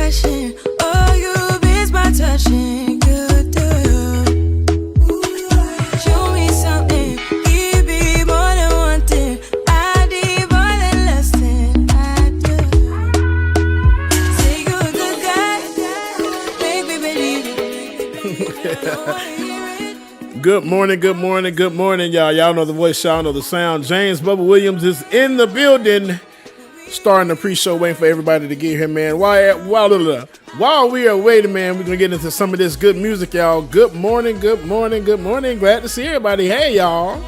passion. Oh, you beats my touching. You do. Show me something. Give me more than one thing. I need more than less than I do. Say you're a good guy. Make me believe it. Good morning, good morning, good morning, y'all. Y'all know the voice, y'all know the sound. James Bubba Williams is in the building, starting the pre-show, waiting for everybody to get here, man. While we are waiting, man, we're going to get into some of this good music, y'all. Good morning, good morning, good morning. Glad to see everybody. Hey, y'all.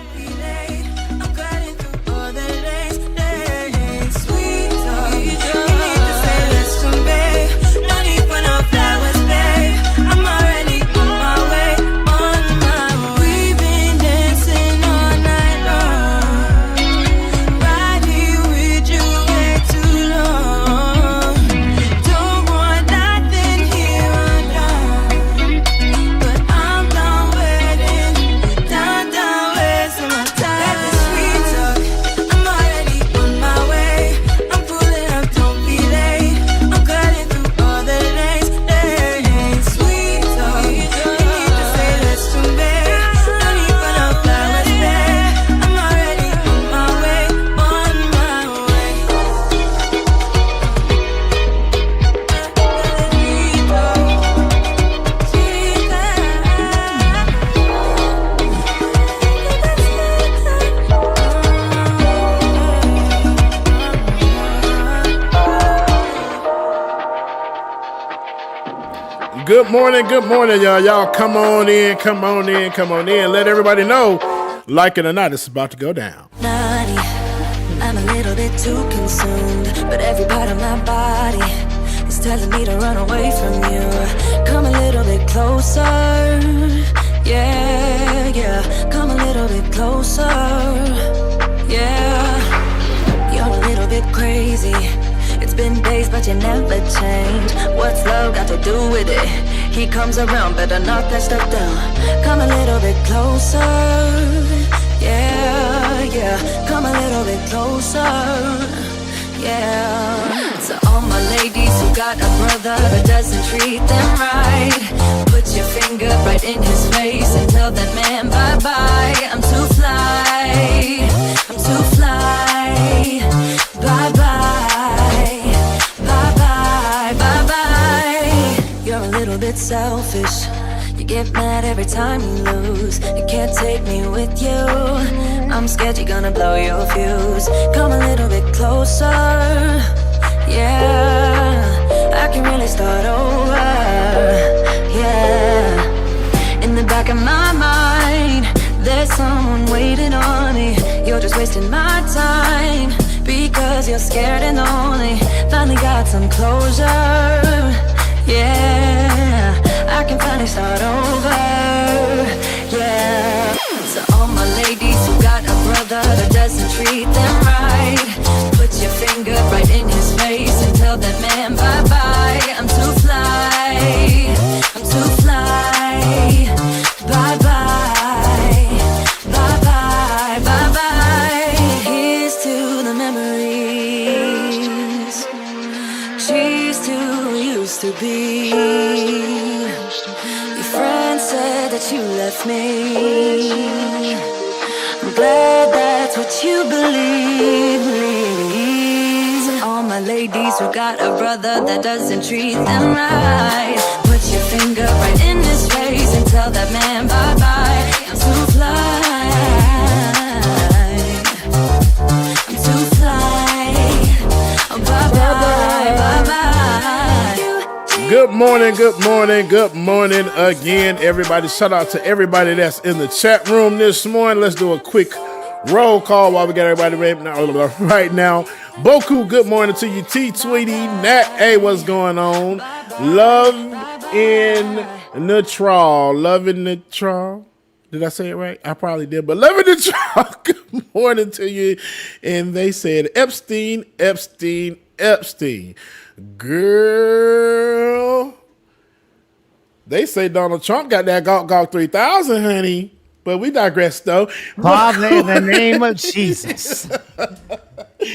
Good morning, y'all. Y'all come on in. Let everybody know, like it or not, it's about to go down. Naughty, I'm a little bit too consumed, but every part of my body is telling me to run away from you. Come a little bit closer, yeah. Come a little bit closer, yeah. You're a little bit crazy. It's been days, but you never change. What's love got to do with it? He comes around, better knock that stuff down. Come a little bit closer, yeah. Come a little bit closer, yeah. So all my ladies who got a brother that doesn't treat them right, put your finger right in his face and tell that man bye-bye. I'm too fly, bye-bye. You're a little bit selfish. You get mad every time you lose. You can't take me with you. I'm scared you're gonna blow your fuse. Come a little bit closer, yeah. I can really start over, yeah. In the back of my mind, there's someone waiting on me. You're just wasting my time because you're scared and lonely. Finally got some closure, yeah, I can finally start over, yeah. So all my ladies who got a brother that doesn't treat them right, put your finger right in his face and tell that man bye-bye. I'm too fly, bye-bye, bye-bye. Here's to the memories. Cheers to who used to be. Your friend said that you left me. I'm glad that's what you believe. All my ladies who got a brother that doesn't treat them right, put your finger right in his face and tell that man bye-bye. I'm too fly, oh, bye-bye, bye-bye. Good morning again, everybody. Shout out to everybody that's in the chat room this morning. Let's do a quick roll call while we got everybody right now. Boku, good morning to you. T Tweety, Nat, hey, what's going on? Love in the trawl. Did I say it right? I probably did, but love in the trawl. Good morning to you. And they said Epstein. Girl, they say Donald Trump got that Gawk 3000, honey. But we digress, though. Father, in the name of Jesus,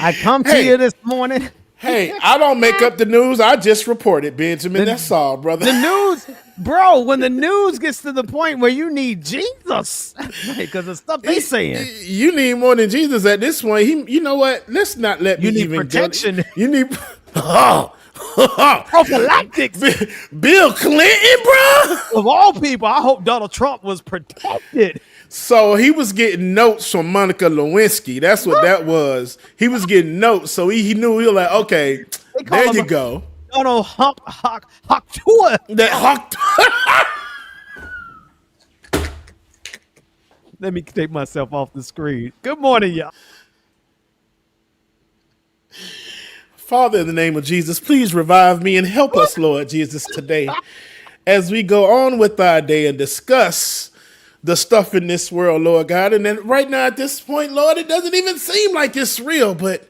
I come to you this morning Hey, I don't make up the news. I just report it, Benjamin. That's all, brother. The news, bro, when the news gets to the point where you need Jesus, because the stuff they saying. You need more than Jesus at this point. You know what? Let's not let You me need even protection. Go. You need prophylactics. Bill Clinton, bro. Of all people, I hope Donald Trump was protected. So he was getting notes from Monica Lewinsky. That's what that was. He was getting notes, so he knew. He was like, okay, there you go. Donald Hawk-Tour. That Hawk. Let me take myself off the screen. Good morning, y'all. Father, in the name of Jesus, please revive me and help us, Lord Jesus, today as we go on with our day and discuss the stuff in this world, Lord God. And then right now at this point, Lord, it doesn't even seem like it's real, but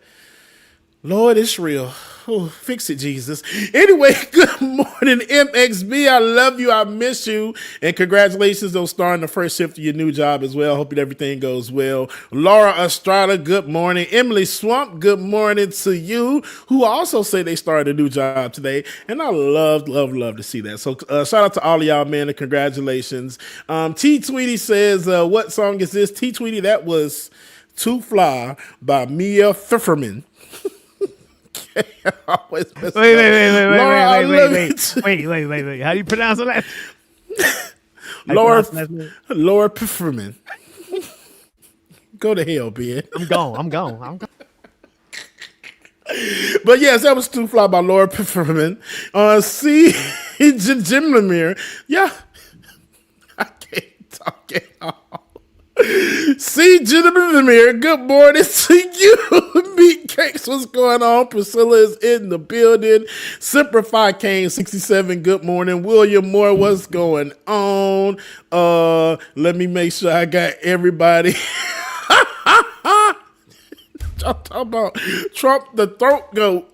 Lord, it's real. Oh, fix it, Jesus. Anyway, good morning, MXB. I love you. I miss you. And congratulations on starting the first shift of your new job as well. Hope that everything goes well. Laura Estrada, good morning. Emily Swamp, good morning to you, who also say they started a new job today. And I love to see that. So shout out to all of y'all, man, and congratulations. T Tweety says, what song is this? T Tweety, that was Too Fly by Mia Pfefferman. Wait. How do you pronounce that? Laura Pfefferman. Go to hell, Ben. I'm gone. But yes, that was Too Fly by Laura Pfefferman. See, Jim Lemire. Yeah, I can't talk at all. See, gentlemen in the mirror, good morning to you. Meat Cakes, what's going on? Priscilla is in the building. Simplify Kane 67, good morning. William Moore, what's going on? Let me make sure I got everybody. I'm talking about Trump the throat goat.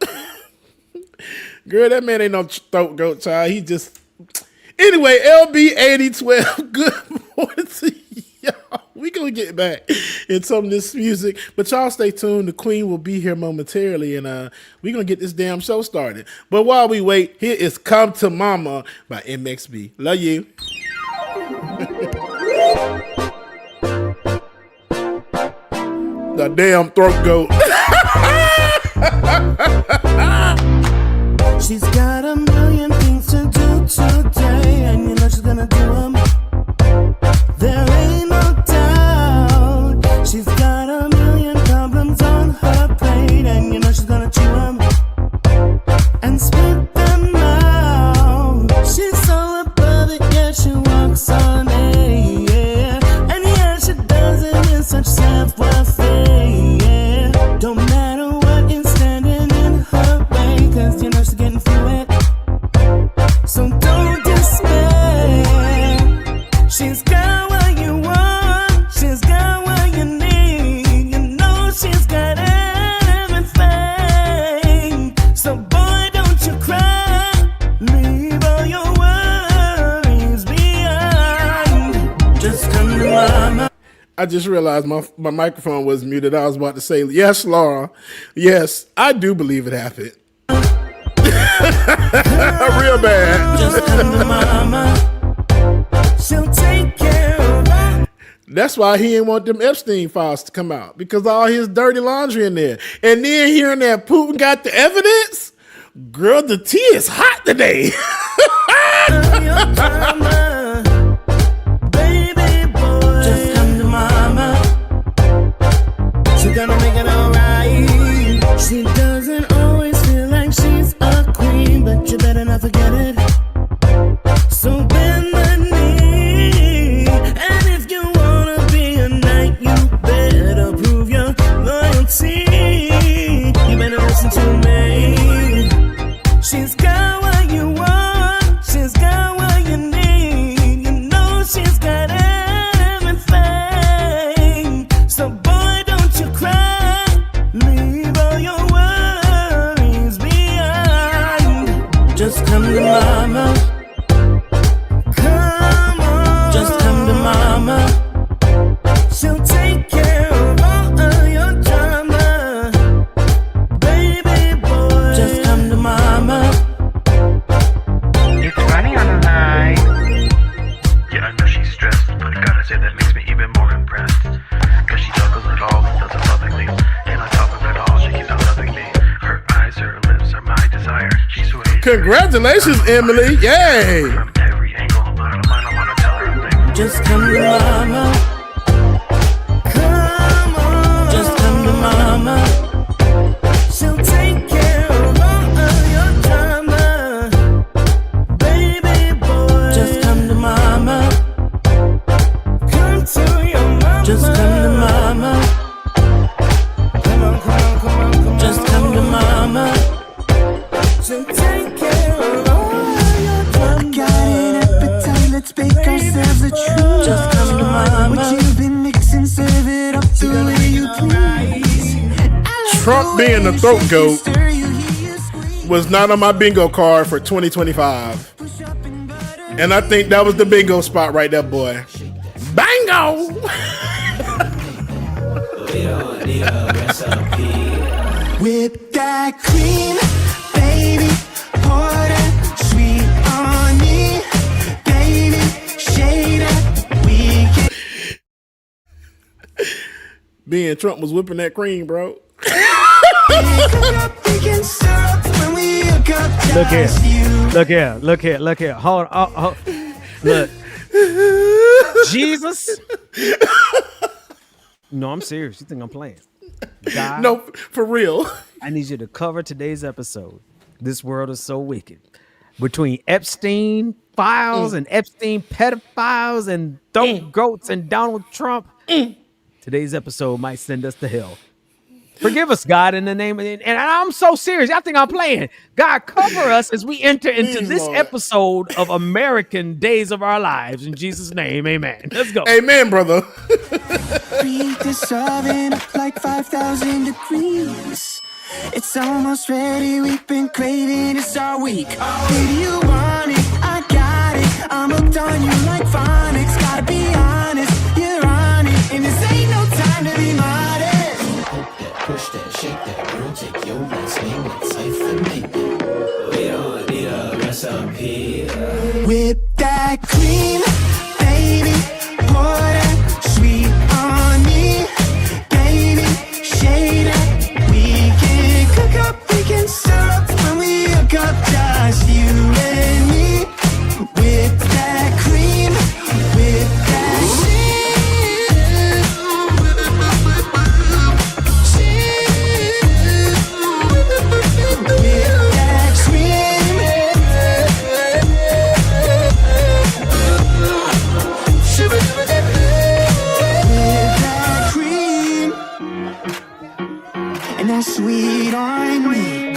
Girl, that man ain't no throat goat, child. He just... Anyway, LB8012, good morning to y'all. We gonna get back in some of this music, but y'all stay tuned. The Queen will be here momentarily, and we gonna get this damn show started. But while we wait, here is "Come to Mama" by MXB. Love you. The damn throat goat. She's got a million things to do today, and you know she's gonna do them. There ain't no doubt. She's got a million problems on her plate, and you know she's gonna chew them and spit them out. She's so above it, yeah, she walks on air, and yeah, she does it in such self-welfare, yeah. Don't matter what is standing in her way, 'cause you know she's getting through it. So don't despair. She's got what you want, she's got what you need. You know she's got everything. So boy, don't you cry, leave all your worries behind. Just come to mama. I just realized my microphone was muted. I was about to say, yes, Laura. Yes, I do believe it happened. Real bad. Just come to mama. She'll take care of that. That's why he didn't want them Epstein files to come out, because all his dirty laundry in there. And then hearing that Putin got the evidence, girl, the tea is hot today. Baby boy, just come to mama. She's gonna make it alright. She doesn't always feel like she's a queen, but you better not forget it. So bend the knee, and if you wanna be a knight, you better prove your loyalty. You better listen to me. She's got what you want, she's got what you need. You know she's got everything. So boy, don't you cry, leave all your worries behind. Just come to mama. Come on, just come to mama. She'll take care of all of your drama. Baby boy, Congratulations, Emily. Yay. Just come to mama. Come on. Just come to mama. She'll take care of all of your drama. Baby boy. Just come to mama. Come to your mama. Just come to mama. Come on, come on, come on, come on. Just come to mama. She'll take care of all of your drama. Got an appetite, let's bake ourselves a treat. Just come to mama. What you've been mixing, serve it up the way you please. Trump being the throat goat was not on my bingo card for 2025. And I think that was the bingo spot right there, boy. Bango! Whip that cream, baby. Pour that sweet on me, baby. Shade up, we can Being Trump was whipping that cream, bro. Look here. Look here. Look here. Look here. Hold on. Oh, look. Jesus. No, I'm serious. You think I'm playing? God, No, for real. I need you to cover today's episode. This world is so wicked. Between Epstein files and Epstein pedophiles and throat goats and Donald Trump, today's episode might send us to hell. Forgive us, God, in the name of it. And I'm so serious. I think I'm playing. God, cover us as we enter into Please, this Lord. episode of American Days of Our Lives. In Jesus' name, amen. Let's go. Amen, brother. Beat this oven up like 5,000 degrees. It's almost ready, we've been craving this all week. Baby, you want it, I got it. I'm hooked on you like phonics. Gotta be honest, you're on it. And this ain't no time to be modest. Push that, shake that, girl, take your last name, it's safe for me. We don't need a recipe. Whip that cream, baby. Pour that sweet on me, baby. Shade up, we can cook up, we can stir up when we hook up, just you and me. Whip that cream, whip that sweet on me. We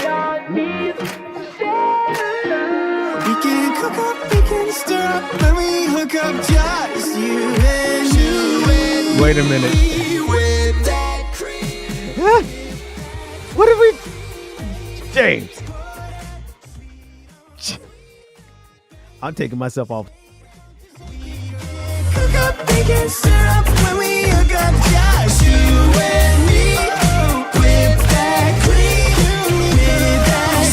can cook up, we can stir up when we hook up, just you and you and Wait a minute. me with that cream. What did we... James. I'm taking myself off. Cook up, we can stir up when we hook up, just you and me. With that cream, with that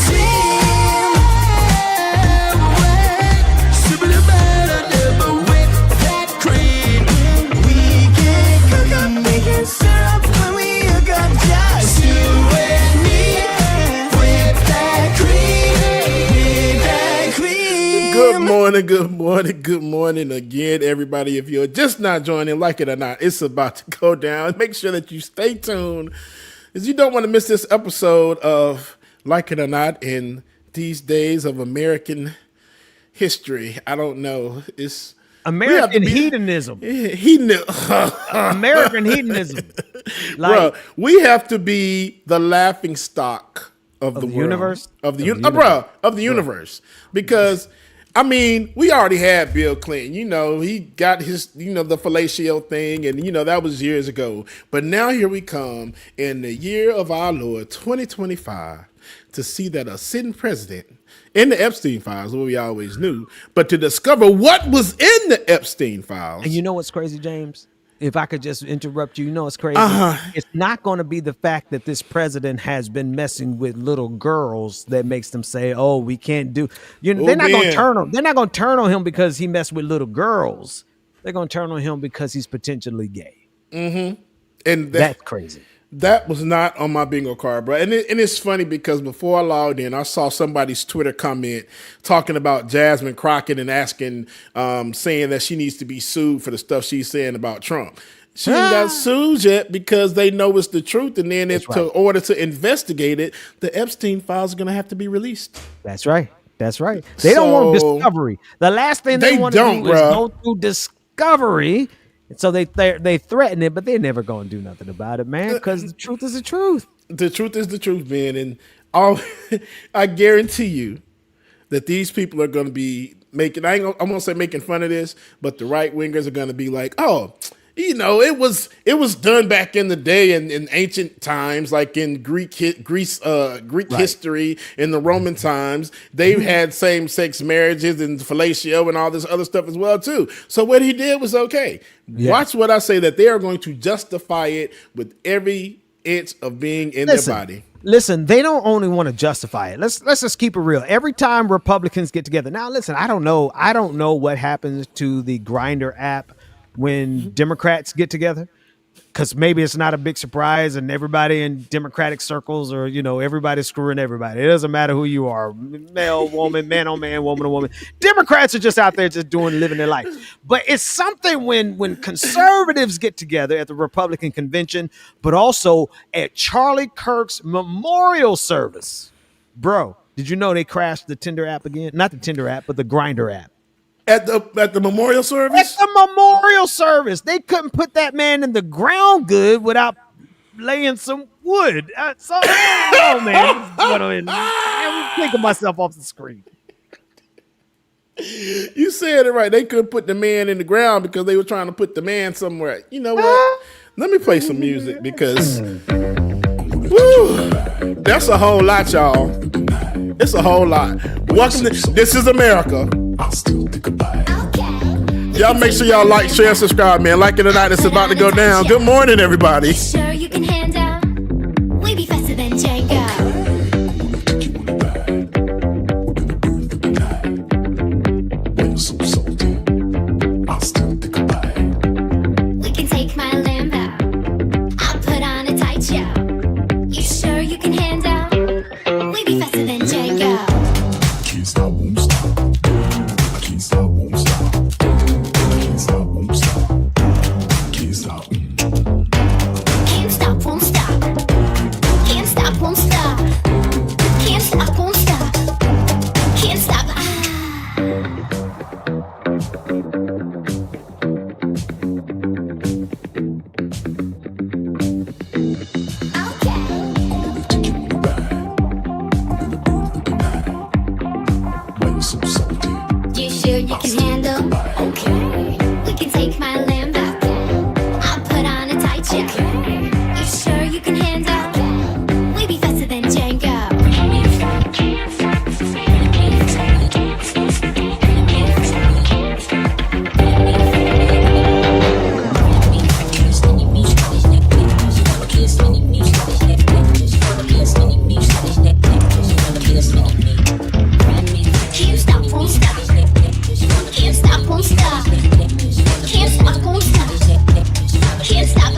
cream. We can cook up, we can stir up when we hook up, just you and me. With that cream, Good morning again, everybody. If you're just not joining, like it or not, it's about to go down. Make sure that you stay tuned, because you don't want to miss this episode of Like It or Not in these days of American history. I don't know. It's American hedonism. American hedonism. Bro, we have to be the laughing stock of the world. universe? Of the universe. Because I mean, we already had Bill Clinton. You know, he got his, the fellatio thing, and that was years ago. But now here we come in the year of our Lord 2025 to see that a sitting president in the Epstein files, what we always knew, but to discover what was in the Epstein files. And you know what's crazy, James? If I could just interrupt you, it's crazy. It's not going to be the fact that this president has been messing with little girls that makes them say, "Oh, we can't do." They're not going to turn on. They're not going to turn on him because he messed with little girls. They're going to turn on him because he's potentially gay. Mm-hmm. And that's crazy. That was not on my bingo card, bro. And it's funny because before I logged in, I saw somebody's Twitter comment talking about Jasmine Crockett and asking, saying that she needs to be sued for the stuff she's saying about Trump. She ain't got sued yet because they know it's the truth. And then in order to investigate it, the Epstein files are going to have to be be That's right. That's right. They don't want discovery. The last thing they want to do is go through discovery. So they threaten it, but they're never going to do nothing about it, man, because the truth is the truth. The truth is the truth, man. And I guarantee you that these people are going to be making, I'm going to say making fun of this, but the right wingers are going to be like, oh, you know, it was done back in the day in ancient times, like in Greek history, in the Roman times. They had same-sex marriages and fellatio and all this other stuff as well, too. So what he did was okay. Yeah. Watch what I say, that they are going to justify it with every inch of being in their body. Listen, they don't only want to justify it. Let's just keep it real. Every time Republicans get together. Now, listen, I don't know what happens to the Grindr app when Democrats get together, because maybe it's not a big surprise and everybody in Democratic circles, or, you know, everybody's screwing everybody. It doesn't matter who you are, male, woman, man on man, woman on woman. Democrats are just out there just living their life. But it's something when conservatives get together at the Republican convention, but also at Charlie Kirk's memorial service. Bro, did you know they crashed the Tinder app again? Not the Tinder app, but the Grindr app. At the memorial service? At the memorial service. They couldn't put that man in the ground good without laying some wood. So, oh, man. I'm thinking myself off the screen. You said it right. They couldn't put the man in the ground because they were trying to put the man somewhere. You know what? Let me play some music because that's a whole lot, y'all. It's a whole lot. Welcome to This Is America. I'll still think about it. Y'all make sure y'all like, share, subscribe, man. Like it or not, it's about to go down. Good morning, everybody. Sure you can handle. We be faster than Django. So salty, I'll still think about it. We can take my Lambo. I'll put on a tight show. You sure you can handle? We be faster than Django. Can't stop, won't stop. I can't stop, won't stop. I can't stop, won't stop. Can't stop. Can't stop, won't stop. Can't stop, won't stop. Can't stop, won't stop. Can't stop. So salty. You sure you can handle? Okay. We can take my Lambo. I'll put on a tight show. You sure you can handle? We be faster than Django. Can't stop, won't stop. Can't stop, won't stop. Can't stop, won't stop. Can't stop.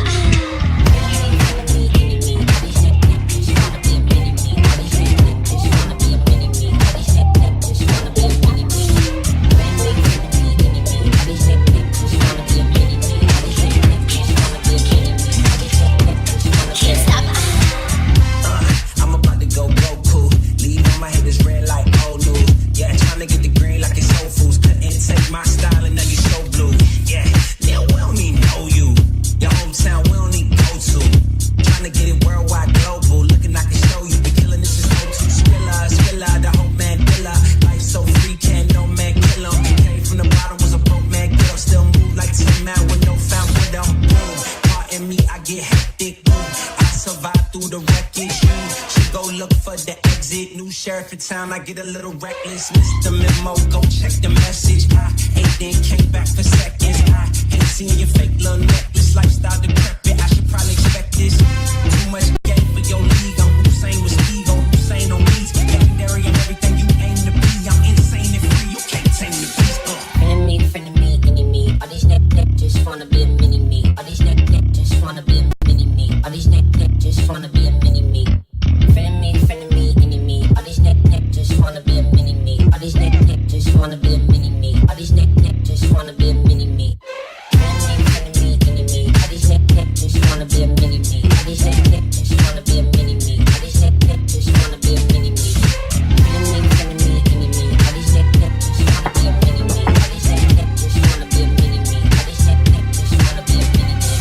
Can't stop. I'm about to go Goku. Leave on my head is red like old news. Yeah, trying to get the green like it's Whole Foods. Couldn't take my style and now you so blue. Yeah, now we don't even know you. Your hometown we don't even go to. Trying to get it worldwide, global. Looking like I can show you. The killing this is no two. Skrilla, the whole man killer. Life so free, can't no man kill 'em. Came from the bottom, was a broke man, get up, still move like Tim Man with no found window. Boom, pardon me, I get hectic. Boom, I survive through the wreckage. She go look for the exit. New sheriff in town, I get a little reckless. Missed the memo, go check the message. I ain't then came back for seconds. I ain't seen your fake little necklace. Lifestyle decrepit, I should probably expect this. Too much game for your league. I'm Hussein with Steve, on Hussein on needs. Legendary and everything you aim to be. I'm insane and free, you can't tame the beast. Friend of me, enemy. All these neck just wanna be a mini me. All these neck just wanna be a mini me. All these neck just wanna be a mini me. All these neck just wanna be a mini me. Friend me, enemy. All these neck just wanna be a mini me. All these neck just wanna be a mini me. All these neck just wanna be a mini me. Friend me, enemy. All these neck just wanna be a mini me. All these neck just wanna be a mini me. All these neck just wanna be a mini me.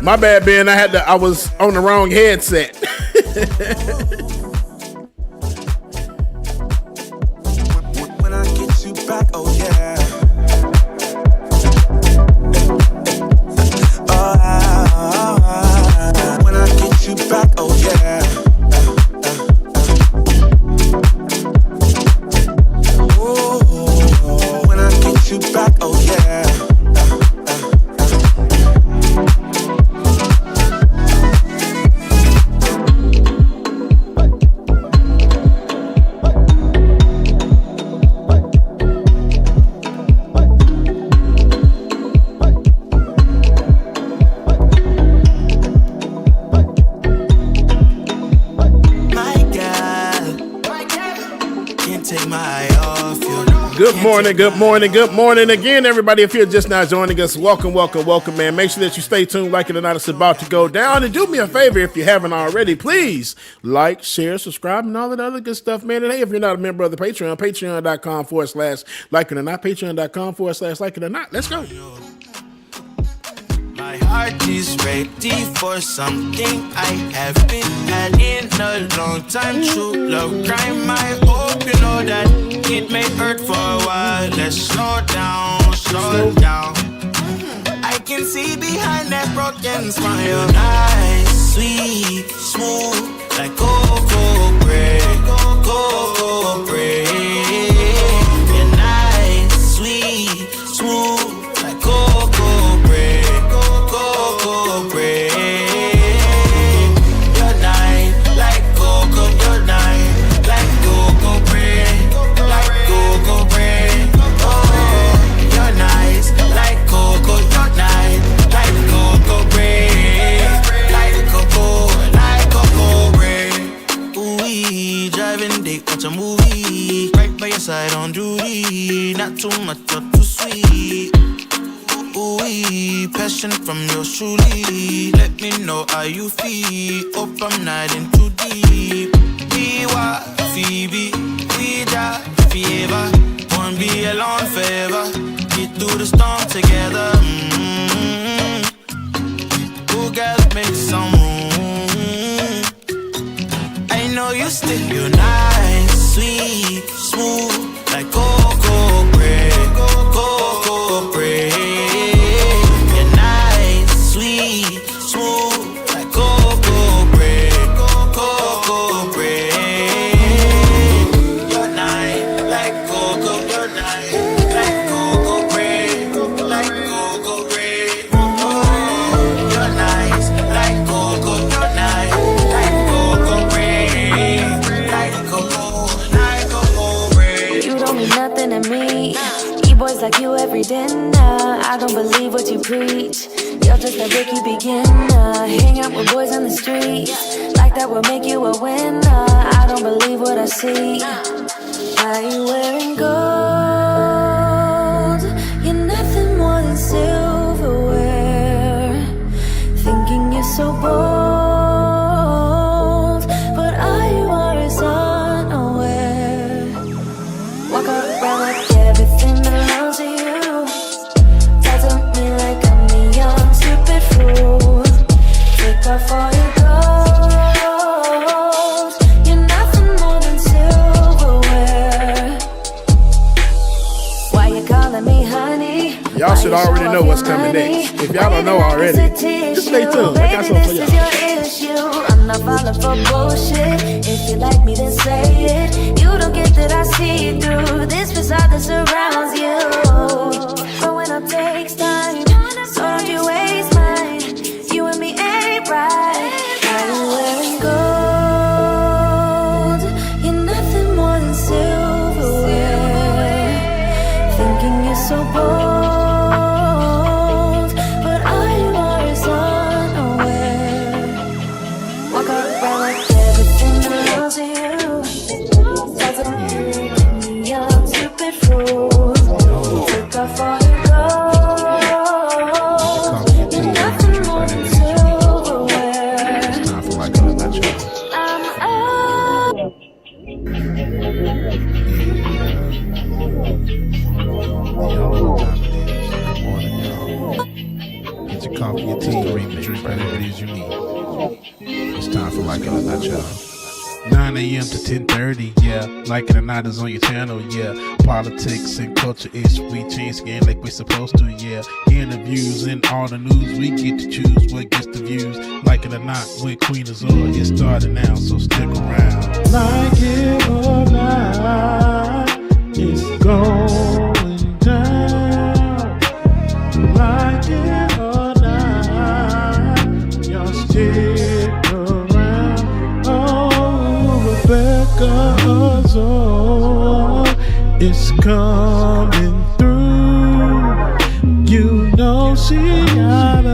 My bad, Ben. I was on the wrong headset. When I get you back, oh yeah. When I get you back, oh yeah. When I get you back. morning, good morning, good morning again, everybody. If you're just now joining us, welcome, welcome, welcome, man. Make sure that you stay tuned, like it or not, it's about to go down. And do me a favor, if you haven't already, please like, share, subscribe, and all that other good stuff, man. And hey, if you're not a member of the Patreon, patreon.com/like it or not, patreon.com/like it or not. Let's go. My heart is ready for something I haven't had in a long time. True love crime, I hope you know that it may hurt for a while. Let's slow down, slow down. I can see behind that broken smile. Nice, sweet, smooth, like cocoa bread, cocoa bread. You're nice, sweet, smooth, like cocoa bread. Cocoa bread. You're nice like cocoa, you're nice like cocoa bread, like cocoa bread. Oh, you're nice like cocoa, you're nice like cocoa bread, like cocoa bread. Ooh, we driving dick, watch a movie, right by your side on duty, not too much, not too sweet. Ooh, passion from yours truly. Let me know how you feel. Hope I'm not in too deep. We were Phoebe, we die forever. Won't be alone forever. Get through the storm together. Ooh, girl, make some room. I know you still, you're nice, sweet, smooth, like cocoa bread, cocoa bread. Like you every dinner, I don't believe what you preach. You're just a rookie beginner. Hang out with boys on the streets, like that will make you a winner. I don't believe what I see. Why are you wearing gold? You're nothing more than silverware. Thinking you're so bold, but all you are is unaware. Walk around like everything belongs to you. Talk to me like I'm the young stupid fool. Take off all your clothes. You're nothing more than silverware. Why you calling me honey? Y'all should already know what's coming next. If y'all don't know already, just stay tuned. I got something for y'all. I'm not falling for bullshit. If you like me, then say it. You don't get that I see through this facade that surrounds you. Growing up takes time, so don't you waste mine. You and me ain't right. Why you wearing gold? You're nothing more than silverware. Thinking you're so bold, but all you are is unaware. Walk around like everything belongs to you. Talk to me, young stupid fool. Take off all your clothes. You're nothing more than silverware. I'm up. Get your coffee, your tea, or even drink whatever it is you need. It's time for Like It or Not, y'all. 9 a.m. to 10:30, yeah. Like It or Not is on your channel, yeah. Politics and culture ish, we change skin like we're supposed to, yeah. Interviews and all the news, we get to choose what gets the views. Like It or Not with Queen Azor, get started now, so stick around. Like it or not, it's going down. Like it or not, y'all stick around. Oh, Rebecca Azor is coming through. You know she got a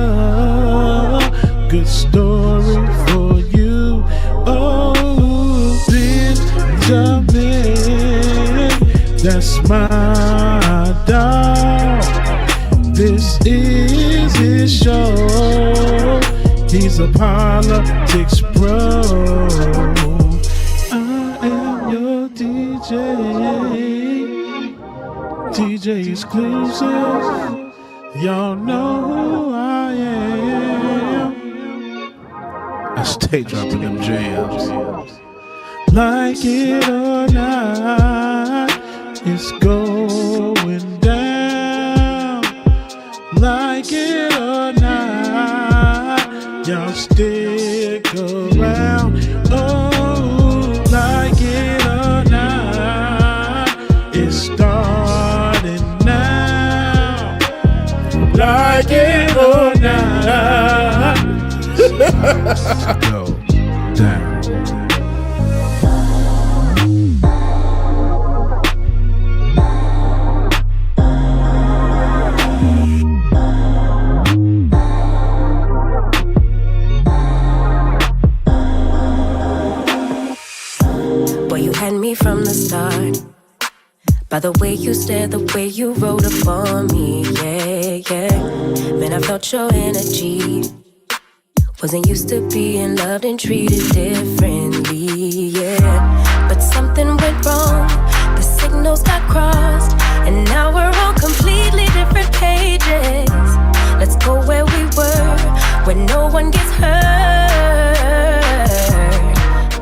good story for you. Oh, Benjamin, That's my dog. This is his show. He's a politics bro. I am your DJ. DJ exclusive. Y'all know who I am. I stay dropping them jams. Like it or not, it's going down. Like it or not, y'all stick around. Oh, like it or not, it's starting now. Like it or not, go down. From the start, by the way you stared, the way you wrote up for me, yeah. Man, I felt your energy. Wasn't used to being loved and treated differently, yeah. But something went wrong, the signals got crossed, and now we're on completely different pages. Let's go where we were, where no one gets hurt.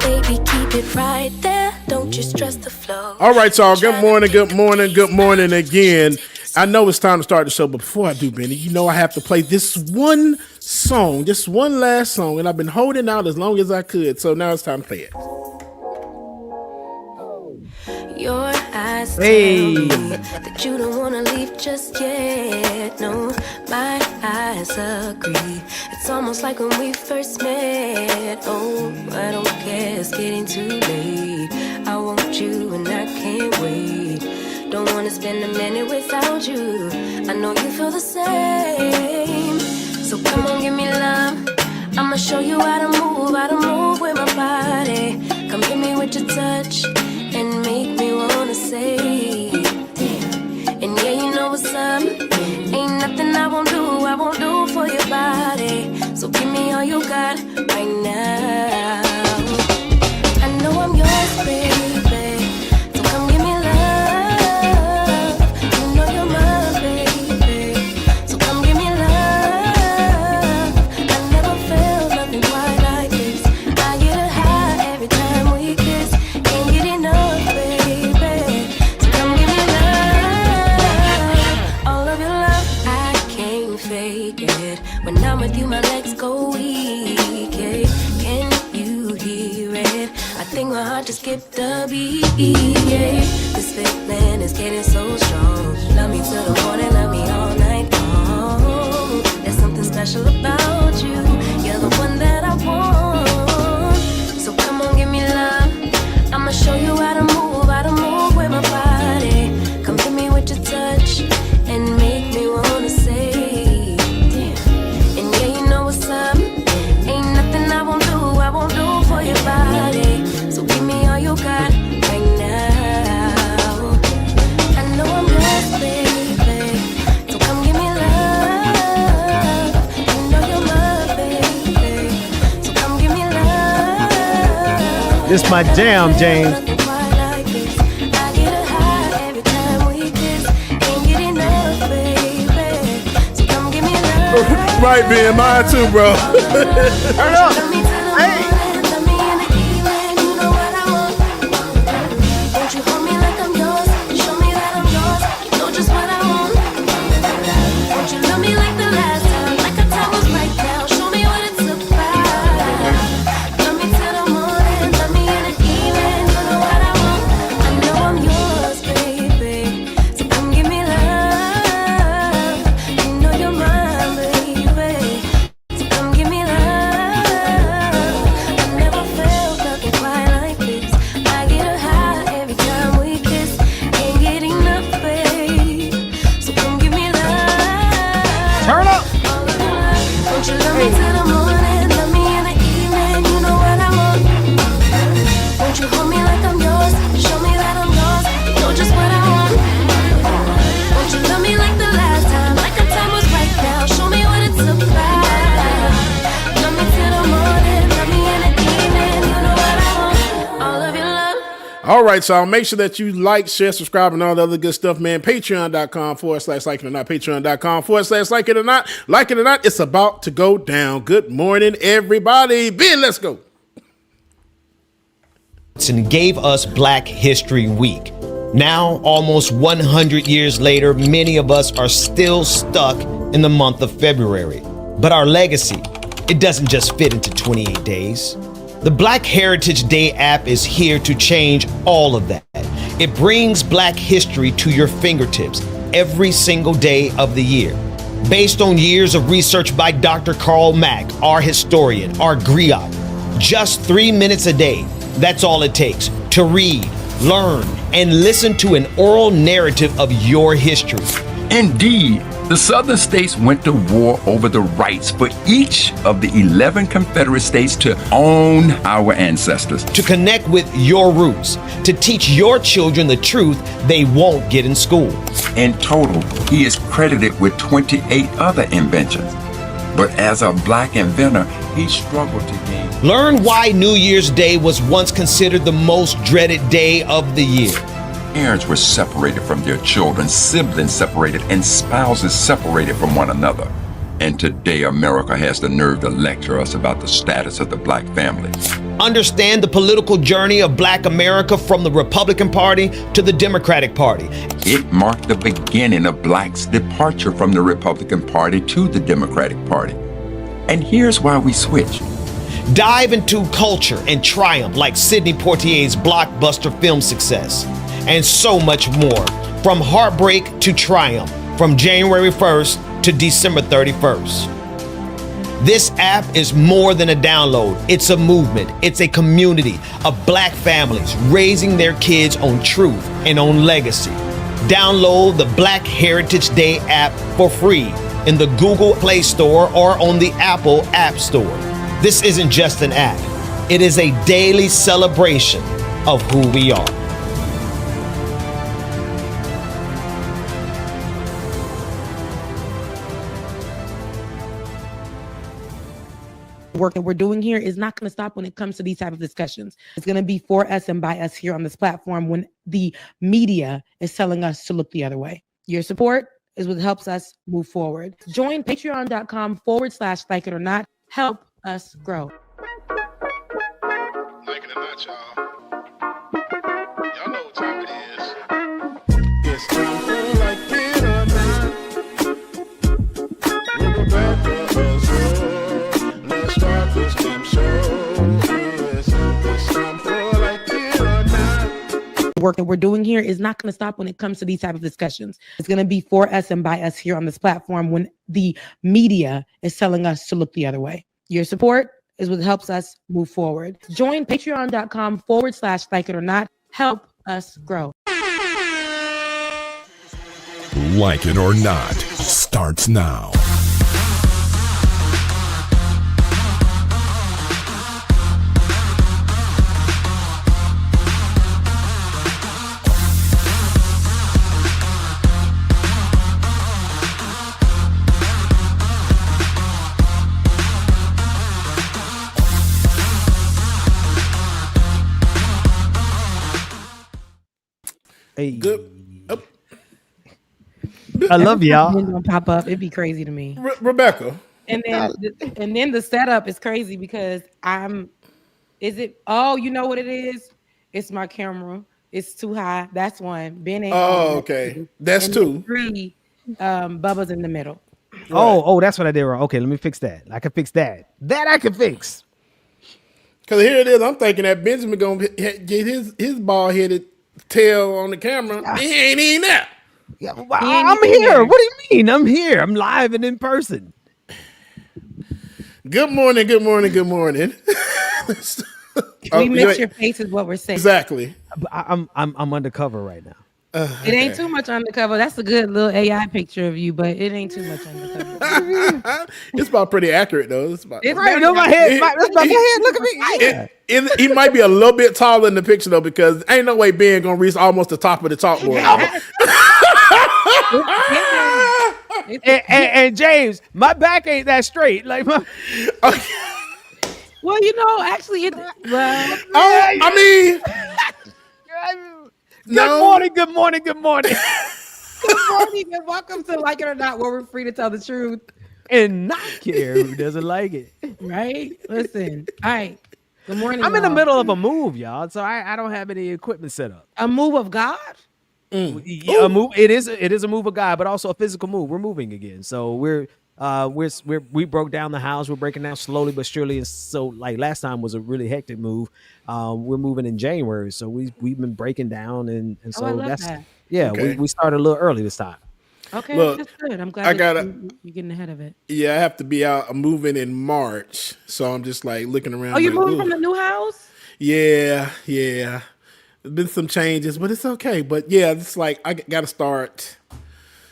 Baby, keep it right there. Don't you stress the flow. All right, y'all. Good morning again. I know it's time to start the show, but before I do, Benny, you know I have to play this one song, just one last song, and I've been holding out as long as I could, so now it's time to play it. Your eyes tell me that you don't wanna leave just yet. No, my eyes agree. It's almost like when we first met. Oh, I don't care, it's getting too late. I want you and I can't wait. Don't wanna spend a minute without you. I know you feel the same. So come on, give me love. I'ma show you how to move with my body. Come hit me with your touch and make me wanna say, damn. And yeah, you know what's up. Ain't nothing I won't do for your body. So give me all you got right now. I know I'm yours, baby. So come give me love. You know you're mine, baby. So come give me love. I never felt nothing quite like this. I get a high every time we kiss. Can't get enough, baby. So come give me love. All of your love, I can't fake it. When I'm with you, my legs go weak. Yeah. Can you hear it? I think my heart just skipped a beat. Yeah. This feeling is getting so strong. Love me till the morning, love me all night long. There's something special about you. You're the one that I want. So come on, give me love. I'ma show you how to move with my body. Come to me with your touch and make me wanna say, damn. And yeah, you know what's up. Ain't nothing I won't do for your body. So give me all you got right now. I know I'm yours, baby. So come give me love. You know you're my baby. So come give me love. This my jam, James. Nothing quite like this. I get a high every time we kiss. Can't get enough, baby. So come give me love. Might be in mine too, bro. Turn up. Love me till the morning, love me in the evening. You know what I want. Won't you hold me like I'm yours? Show me that I'm yours. You know just what I want. Won't you love me like the last time? Like our time was right now. Show me what it's about. Love me till the morning, love me in the evening. You know what I want. I know I'm yours, baby. So come give me love. You know you're mine, baby. So come give me love. All right, so make sure that you like, share, subscribe, and all the other good stuff, man. Patreon.com/like it or not. Patreon.com/like it or not. Like it or not, it's about to go down. Good morning, everybody. Ben, let's go. And gave us Black History Week. Now, almost 100 years later, many of us are still stuck in the month of February. But our legacy, it doesn't just fit into 28 days. The Black Heritage Day app is here to change all of that. It brings Black history to your fingertips every single day of the year. Based on years of research by Dr. Carl Mack, our historian, our griot, just 3 minutes a day. That's all it takes to read, learn, and listen to an oral narrative of your history. Indeed, the Southern states went to war over the rights for each of the 11 Confederate states to own our ancestors. To connect with your roots, to teach your children the truth they won't get in school. In total, he is credited with 28 other inventions. But as a Black inventor, he struggled to gain. Learn why New Year's Day was once considered the most dreaded day of the year. Parents were separated from their children, siblings separated, and spouses separated from one another. And today, America has the nerve to lecture us about the status of the Black family. Understand the political journey of Black America from the Republican Party to the Democratic Party. It marked the beginning of Blacks' departure from the Republican Party to the Democratic Party. And here's why we switched. Dive into culture and triumph like Sidney Poitier's blockbuster film success. And so much more. From heartbreak to triumph. From January 1st to December 31st. This app is more than a download. It's a movement. It's a community of Black families raising their kids on truth and on legacy. Download the Black Heritage Day app for free in the Google Play Store or on the Apple App Store. This isn't just an app. It is a daily celebration of who we are. Work that we're doing here is not going to stop when it comes to these type of discussions. It's going to be for us and by us here on this platform when the media is telling us to look the other way. Your support is what helps us move forward. Join patreon.com/like it or not. Help us grow. Like it or not, y'all. Y'all know what time it is. It's time for like it or not. We're about to let's start this damn show. Yes, it's time for like it or not. The work that we're doing here is not going to stop when it comes to these type of discussions. It's going to be for us and by us here on this platform when the media is telling us to look the other way. Your support is what helps us move forward. Join patreon.com/like it or not. Help us grow. Like it or not starts now. Hey. Good. Oh. I love y'all. Gonna pop up. It'd be crazy to me. Rebecca. And then the setup is crazy because oh, you know what it is? It's my camera. It's too high. That's one. Ben ain't. Oh, okay. That's two. 3 Bubba's in the middle. Right. Oh, that's what I did wrong. Okay, let me fix that. I can fix that. That I can fix. Because here it is. I'm thinking that Benjamin gonna get his bald headed tail on the camera. He ain't even there. Yeah, I'm here. What do you mean? I'm here. I'm live and in person. Good morning. Good morning. Good morning. We miss your face is what we're saying. Exactly. I'm undercover right now. It ain't too much undercover. That's a good little AI picture of you, but it ain't too much undercover. It's about pretty accurate though. It's right on my head. That's about my head. Look at me. He might be a little bit taller in the picture though, because ain't no way Ben gonna reach almost the top of the chalkboard. and James, my back ain't that straight. Like my. Well, you know, actually, I mean, Good morning, good morning, good morning. Good morning and welcome to Like It or Not, where we're free to tell the truth and not care who doesn't like it. Right? Listen. All right. Good morning. I'm in the y'all. middle of a move, y'all, so I don't have any equipment set up. A move of God? Yeah, a move. It is a move of God, but also a physical move. We're moving again, so we broke down the house. We're breaking down slowly but surely. And so, like last time was a really hectic move. We're moving in January, so we've been breaking down, and so I love that's that. yeah. Okay. We started a little early this time. Okay, Look, that's good. I'm glad I gotta- you're getting ahead of it. Yeah, I have to be out. I'm moving in March, so I'm just like looking around. Oh, you're like, moving ooh. from the new house? Yeah. There's been some changes, but it's okay. But yeah, it's like I got to start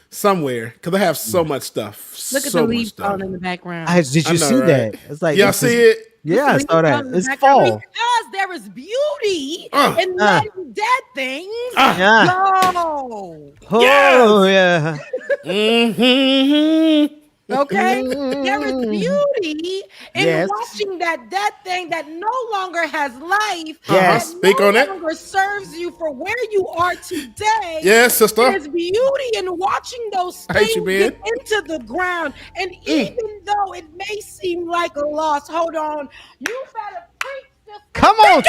somewhere because I have so much stuff. Look at so the much leaves stuff. falling in the background. Did I you know, see right? that? It's like Y'all it's see just- it? Yeah, I Leaves saw that. falling in the It's background fall. because there is beauty Uh. in letting dead things Yeah. go. Oh yeah. Mm-hmm. Okay, there is beauty in Yes. watching that dead thing that no longer has life, Yes. that Speak no on it. longer serves you for where you are today. Yes, sister. There's beauty in watching those I hate things you, man. get into the ground, and even though it may seem like a loss, hold on, you better preach. Come on,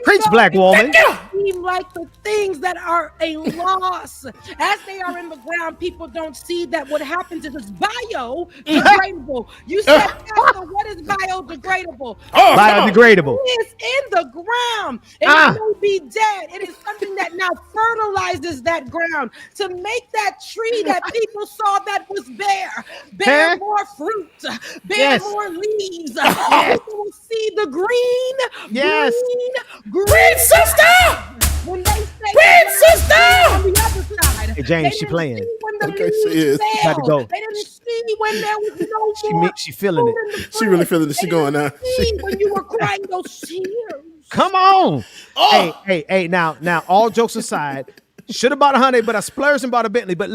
preach, black woman. Seem like the things that are a loss as they are in the ground, people don't see that what happens is it's biodegradable. You said, Pastor, what is biodegradable? Biodegradable. It is in the ground. It may be dead. It is something that now fertilizes that ground to make that tree that people saw that was bear more fruit, bear more leaves. People will see the green. Green sister. When they say Green sister. on the other side, Hey, James, they she didn't playing. see when the Okay, she leaves is. fell. About to go. They didn't see when there was no more. She feeling it. food in the She really fridge. feeling it. She They going didn't now. see when you were crying those tears. Come on. Oh. Hey. Now, all jokes aside, should have bought a Hyundai, but I splurged and bought a Bentley. But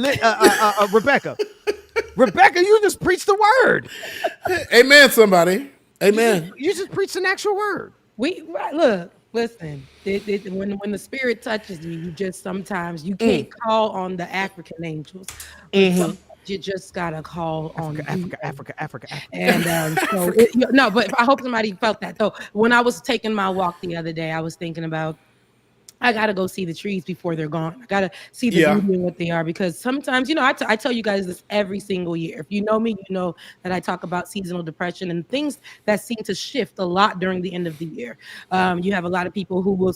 Rebecca, you just preached the word. Amen, somebody. Amen. You just preached an actual word. Look. Listen, when the spirit touches you just sometimes you can't call on the African angels. Sometimes you just gotta call on Africa. And no, but I hope somebody felt that. So when I was taking my walk the other day, I was thinking about I gotta go see the trees before they're gone. I gotta see the beauty in what they are, because sometimes, I tell you guys this every single year. If you know me, you know that I talk about seasonal depression and things that seem to shift a lot during the end of the year. You have a lot of people who will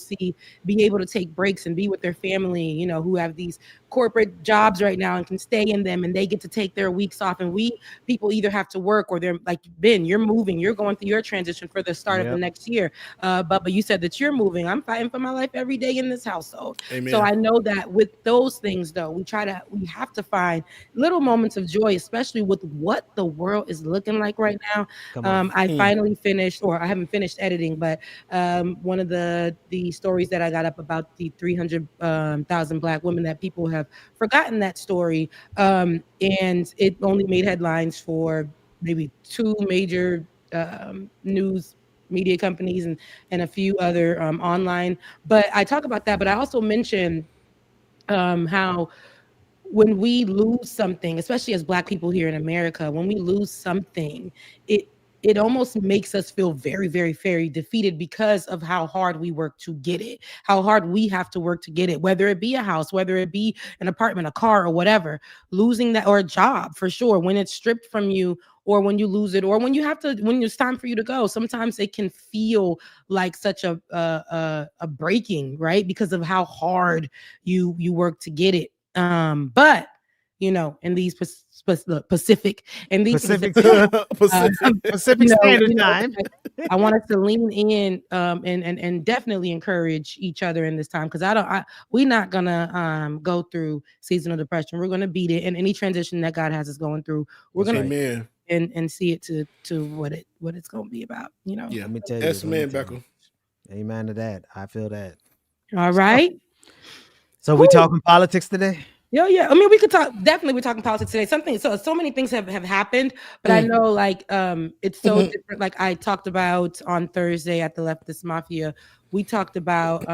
be able to take breaks and be with their family, who have these corporate jobs right now and can stay in them, and they get to take their weeks off. And people either have to work, or they're like, Ben, you're moving, you're going through your transition for the start of the next year. But you said that you're moving. I'm fighting for my life every day in this household. Amen. So I know that with those things, though, we have to find little moments of joy, especially with what the world is looking like right now. I finally finished, or I haven't finished editing, but one of the stories that I got up about the 300,000 Black women that people have forgotten that story, and it only made headlines for maybe 2 major news media companies and a few other online. But I talk about that, but I also mention how when we lose something, especially as Black people here in America, when we lose something, it almost makes us feel very, very, very defeated because of how hard we work to get it, how hard we have to work to get it, whether it be a house, whether it be an apartment, a car, or whatever. Losing that, or a job, for sure, when it's stripped from you, or when you lose it, or when it's time for you to go, sometimes it can feel like such a breaking, right? Because of how hard you work to get it. But in these Pacific Standard Time, I want us to lean in and definitely encourage each other in this time, because we're not gonna go through seasonal depression. We're gonna beat it, and any transition that God has us going through, we're gonna and see it to what it's gonna be about. Yeah, let me tell you. Yes, man, Becca. Amen to that. I feel that. All right. So we talking politics today? Yeah. I mean, we could talk. Definitely, we're talking politics today. So many things have happened, but I know, like, it's so different. Like I talked about on Thursday at the Leftist Mafia, we talked about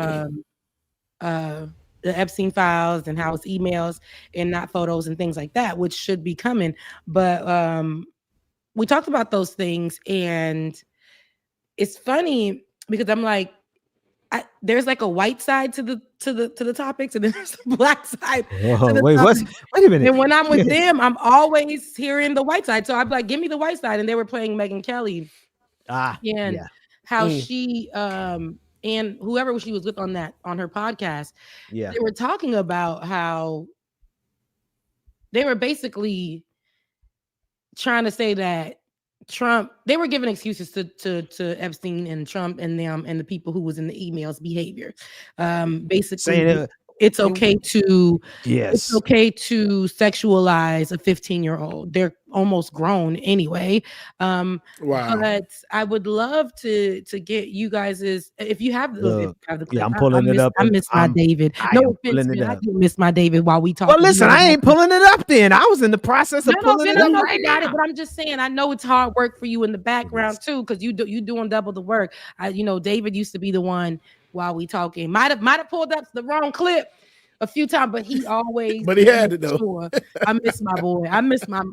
the Epstein files and how it's emails and not photos and things like that, which should be coming. But we talked about those things, and it's funny because I'm like, there's like a white side to the topics, and then there's a black side. Whoa, wait a minute. And when I'm with them, I'm always hearing the white side. So I'm like, give me the white side. And they were playing Megyn Kelly. And how she and whoever she was with on her podcast, they were talking about how they were basically trying to say that Trump, they were giving excuses to Epstein and Trump and them and the people who was in the emails behavior. Basically saying it's okay to sexualize a 15-year-old. They're almost grown anyway. Wow. But I would love to get you guys's, if you have the clip. Yeah, I'm pulling it up. I miss my David. No offense, man, I do miss my David while we talk. Well, listen, I ain't pulling it up then. I was in the process of pulling it up right now. But I'm just saying, I know it's hard work for you in the background too, because you doing double the work. David used to be the one while we talking. Might have pulled up the wrong clip a few times, but he always. But he had it though. Sure. I miss my boy. I miss my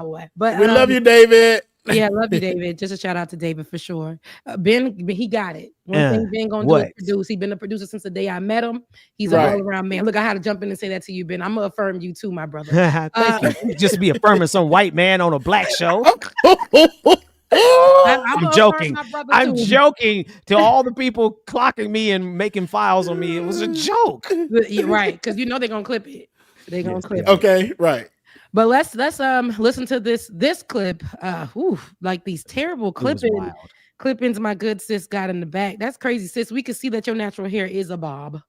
boy. But we love you, David. Yeah, love you, David. Just a shout out to David for sure. Ben, he got it. One thing Ben gonna do is produce. He's been a producer since the day I met him. He's an all around man. Look, I had to jump in and say that to you, Ben. I'm gonna affirm you too, my brother. Thank you. Just be affirming some white man on a black show. I'm joking. I'm joking to all the people clocking me and making files on me. It was a joke. You're right, because they're gonna clip it. They're gonna clip it. Okay, right. But let's listen to this clip. Like these terrible clippings my good sis got in the back. That's crazy, sis. We can see that your natural hair is a bob.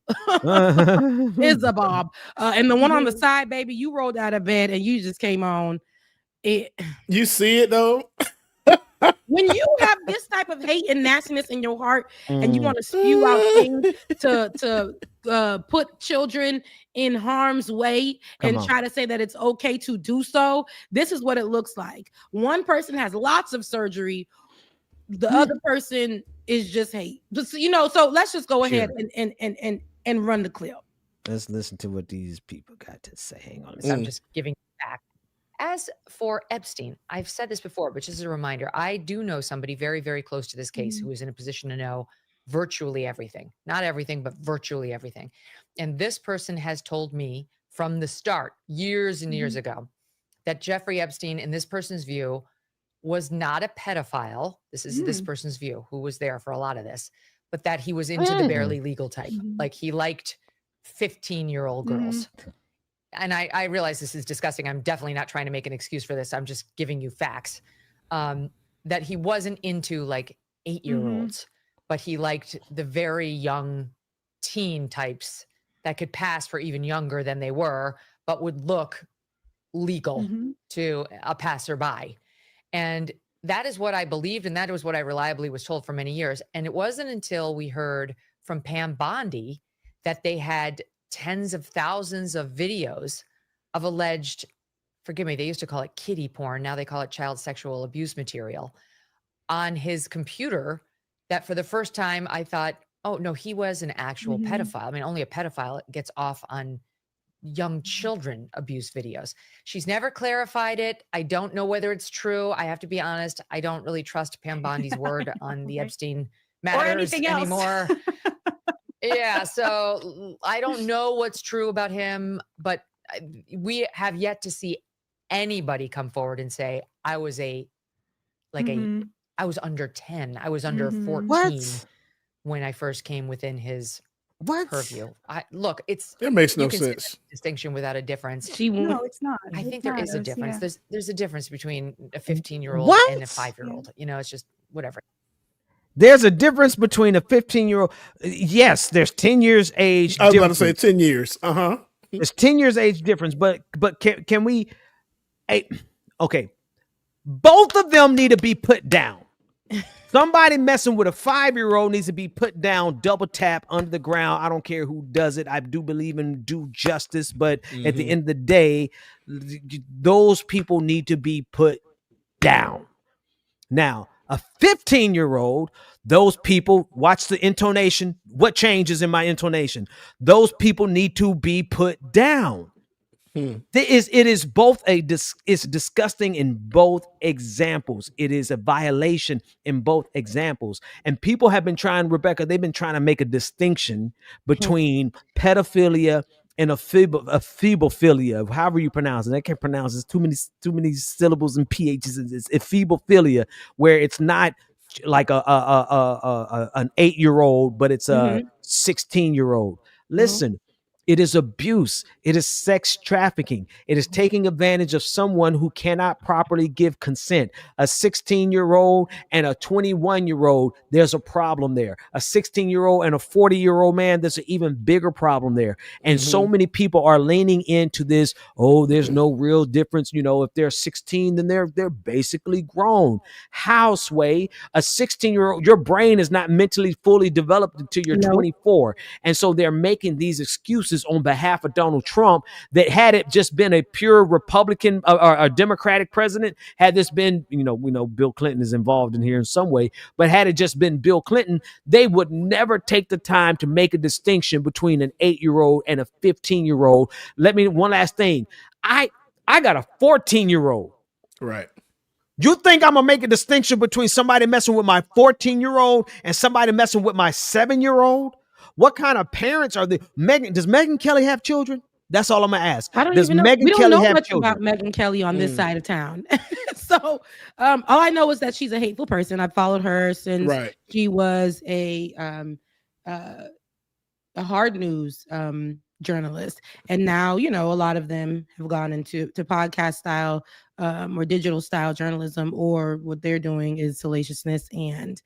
Is a bob. And the one on the side, baby, you rolled out of bed and you just came on. You see it though? When you have this type of hate and nastiness in your heart and you want to spew out things to put children in harm's way and try to say that it's okay to do so, this is what it looks like. One person has lots of surgery. The other person is just hate. So let's just go ahead and run the clip. Let's listen to what these people got to say. Hang on. So I'm just giving back. As for Epstein, I've said this before, but just as a reminder, I do know somebody very, very close to this case who is in a position to know virtually everything. Not everything, but virtually everything. And this person has told me from the start, years and years ago, that Jeffrey Epstein, in this person's view, was not a pedophile. This is this person's view, who was there for a lot of this, but that he was into the barely legal type. Like he liked 15-year-old girls. And I realize this is disgusting. I'm definitely not trying to make an excuse for this. I'm just giving you facts. That he wasn't into like 8-year-olds, but he liked the very young teen types that could pass for even younger than they were, but would look legal to a passerby. And that is what I believed. And that was what I reliably was told for many years. And it wasn't until we heard from Pam Bondi that they had tens of thousands of videos of alleged, forgive me, they used to call it kiddie porn. Now they call it child sexual abuse material on his computer, that for the first time I thought, oh no, he was an actual pedophile. I mean, only a pedophile gets off on young children abuse videos. She's never clarified it. I don't know whether it's true. I have to be honest. I don't really trust Pam Bondi's word on the Epstein matters anymore. Yeah, so I don't know what's true about him, but we have yet to see anybody come forward and say, I was I was under 10. I was under 14 when I first came within his purview. Look, it makes no sense. Distinction without a difference. No, it's not. I think there is a difference. Yeah. There's a difference between a 15-year-old and a 5-year-old. It's just whatever. There's a difference between a 15-year-old. Yes, there's 10 years age. I was about to say 10 years. There's 10 years age difference, but can we? Okay, both of them need to be put down. Somebody messing with a 5-year-old needs to be put down, double tap under the ground. I don't care who does it. I do believe in due justice, but at the end of the day, those people need to be put down. Now, A 15-year-old, those people, watch the intonation. What changes in my intonation? Those people need to be put down. It is both it's disgusting in both examples. It is a violation in both examples. And people have been trying, Rebecca, they've been trying to make a distinction between pedophilia and ephebophilia, however you pronounce it. I can't pronounce it. It's too many syllables and ph's. It's ephebophilia, where it's not like an 8-year-old, but it's a 16-year-old. Listen, it is abuse. It is sex trafficking. It is taking advantage of someone who cannot properly give consent. A 16-year-old and a 21-year-old, there's a problem there. A 16-year-old and a 40-year-old man, there's an even bigger problem there. And so many people are leaning into this, oh, there's no real difference. You know, if they're 16, then they're basically grown. How, Sway? A 16-year-old, your brain is not mentally fully developed until you're 24. And so they're making these excuses on behalf of Donald Trump that had it just been a pure Republican or a Democratic president, had this been, we know Bill Clinton is involved in here in some way, but had it just been Bill Clinton, they would never take the time to make a distinction between an 8-year-old and a 15-year-old. One last thing. I got a 14-year-old. Right. You think I'm gonna make a distinction between somebody messing with my 14-year-old and somebody messing with my 7-year-old? What kind of parents are they? Does Megyn Kelly have children? That's all I'm gonna ask. I don't Does even know. Megyn We don't Kelly know have much children? about Megyn Kelly on this side of town. So all I know is that she's a hateful person. I've followed her since she was a hard news journalist, and now a lot of them have gone into podcast style or digital style journalism, or what they're doing is salaciousness and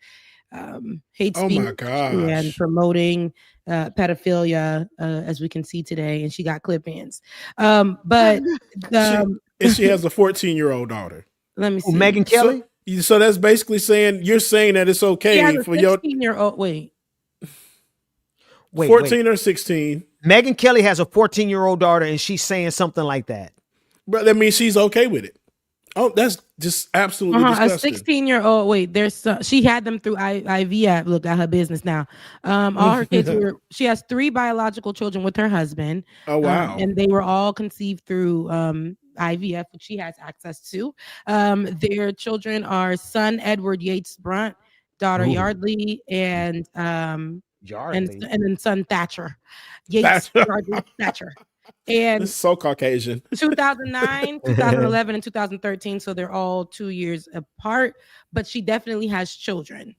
hate speech and promoting pedophilia, as we can see today. And she got clip ins, but and she has a 14-year-old daughter. Let me see. Megyn Kelly. So that's basically saying you're saying that it's okay for your 16-year-old. Wait, 14 or 16. Megyn Kelly has a 14-year-old daughter, and she's saying something like that. But that means she's okay with it. Oh, that's just absolutely disgusting. A 16-year-old. Wait, she had them through IVF. Look at her business now. All her kids she has 3 biological children with her husband. Oh, wow. And they were all conceived through IVF, which she has access to. Their children are son Edward Yates Brunt, daughter Yardley, and then son Thatcher. Yates Yardley Thatcher. And it's so Caucasian. 2009, 2011, and 2013. So they're all 2 years apart, but she definitely has children.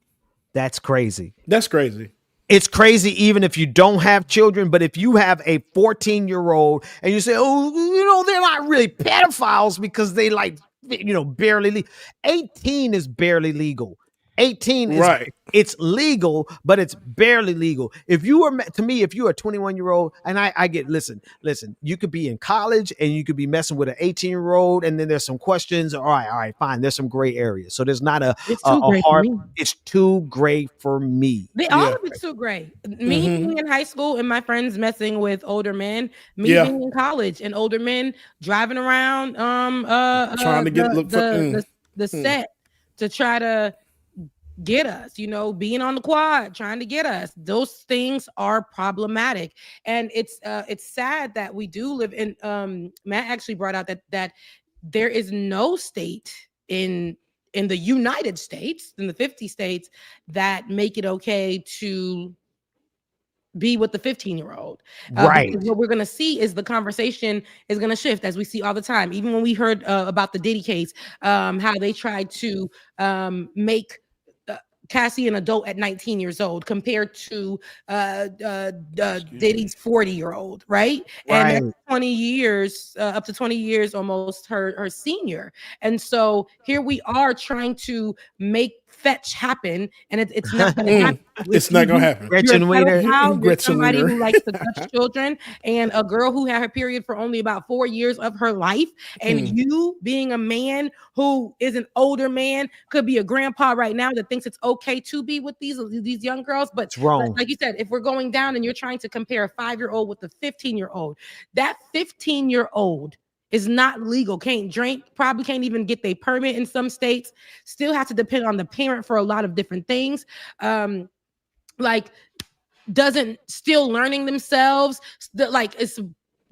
That's crazy. That's crazy. It's crazy even if you don't have children, but if you have a 14-year-old and you say, oh, they're not really pedophiles because they barely 18 is barely legal. 18 is it's legal, but it's barely legal. If you were, to me, if you're a 21-year-old, and I get, listen, you could be in college and you could be messing with an 18-year-old, and then there's some questions. All right, fine. There's some gray areas. So there's not a hard. It's too gray for me. All of it's too gray. Me being in high school and my friends messing with older men. Me being in college and older men driving around, trying to get the set to try to get us, being on the quad, trying to get us. Those things are problematic. And it's sad that we do live in, Matt actually brought out that there is no state in the United States, in the 50 states, that make it okay to be with the 15-year-old. Right. What we're going to see is the conversation is going to shift, as we see all the time. Even when we heard about the Diddy case, how they tried to make Cassie an adult at 19 years old compared to Diddy's 40-year-old, right? And that's 20 years, up to 20 years almost her senior. And so here we are trying to make fetch happen, and it's not going to happen. It's not going to happen. Gretchen Wiener. Somebody who likes to touch children, and a girl who had her period for only about 4 years of her life, and you being a man who is an older man, could be a grandpa right now that thinks it's okay to be with these young girls. But it's wrong. Like you said, if we're going down and you're trying to compare a 5-year-old with a 15-year-old, that 15-year-old It's not legal. Can't drink. Probably can't even get their permit in some states. Still have to depend on the parent for a lot of different things. Like doesn't still learning themselves. Like it's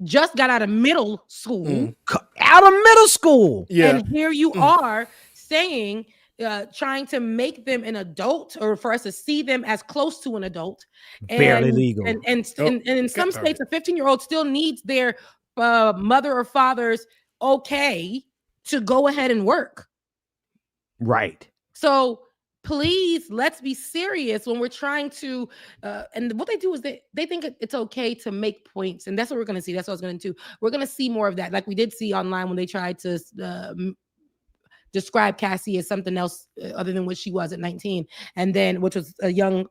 just got out of middle school. Out of middle school. Yeah. And here you are saying, trying to make them an adult, or for us to see them as close to an adult. Barely legal. And in some states, a 15-year-old still needs their mother or father's okay to go ahead and work. Right. So please, let's be serious when we're trying to, and what they do is they think it's okay to make points. And that's what we're going to see. That's what I was going to do. We're going to see more of that. Like we did see online when they tried to describe Cassie as something else other than what she was at 19. And then, which was a young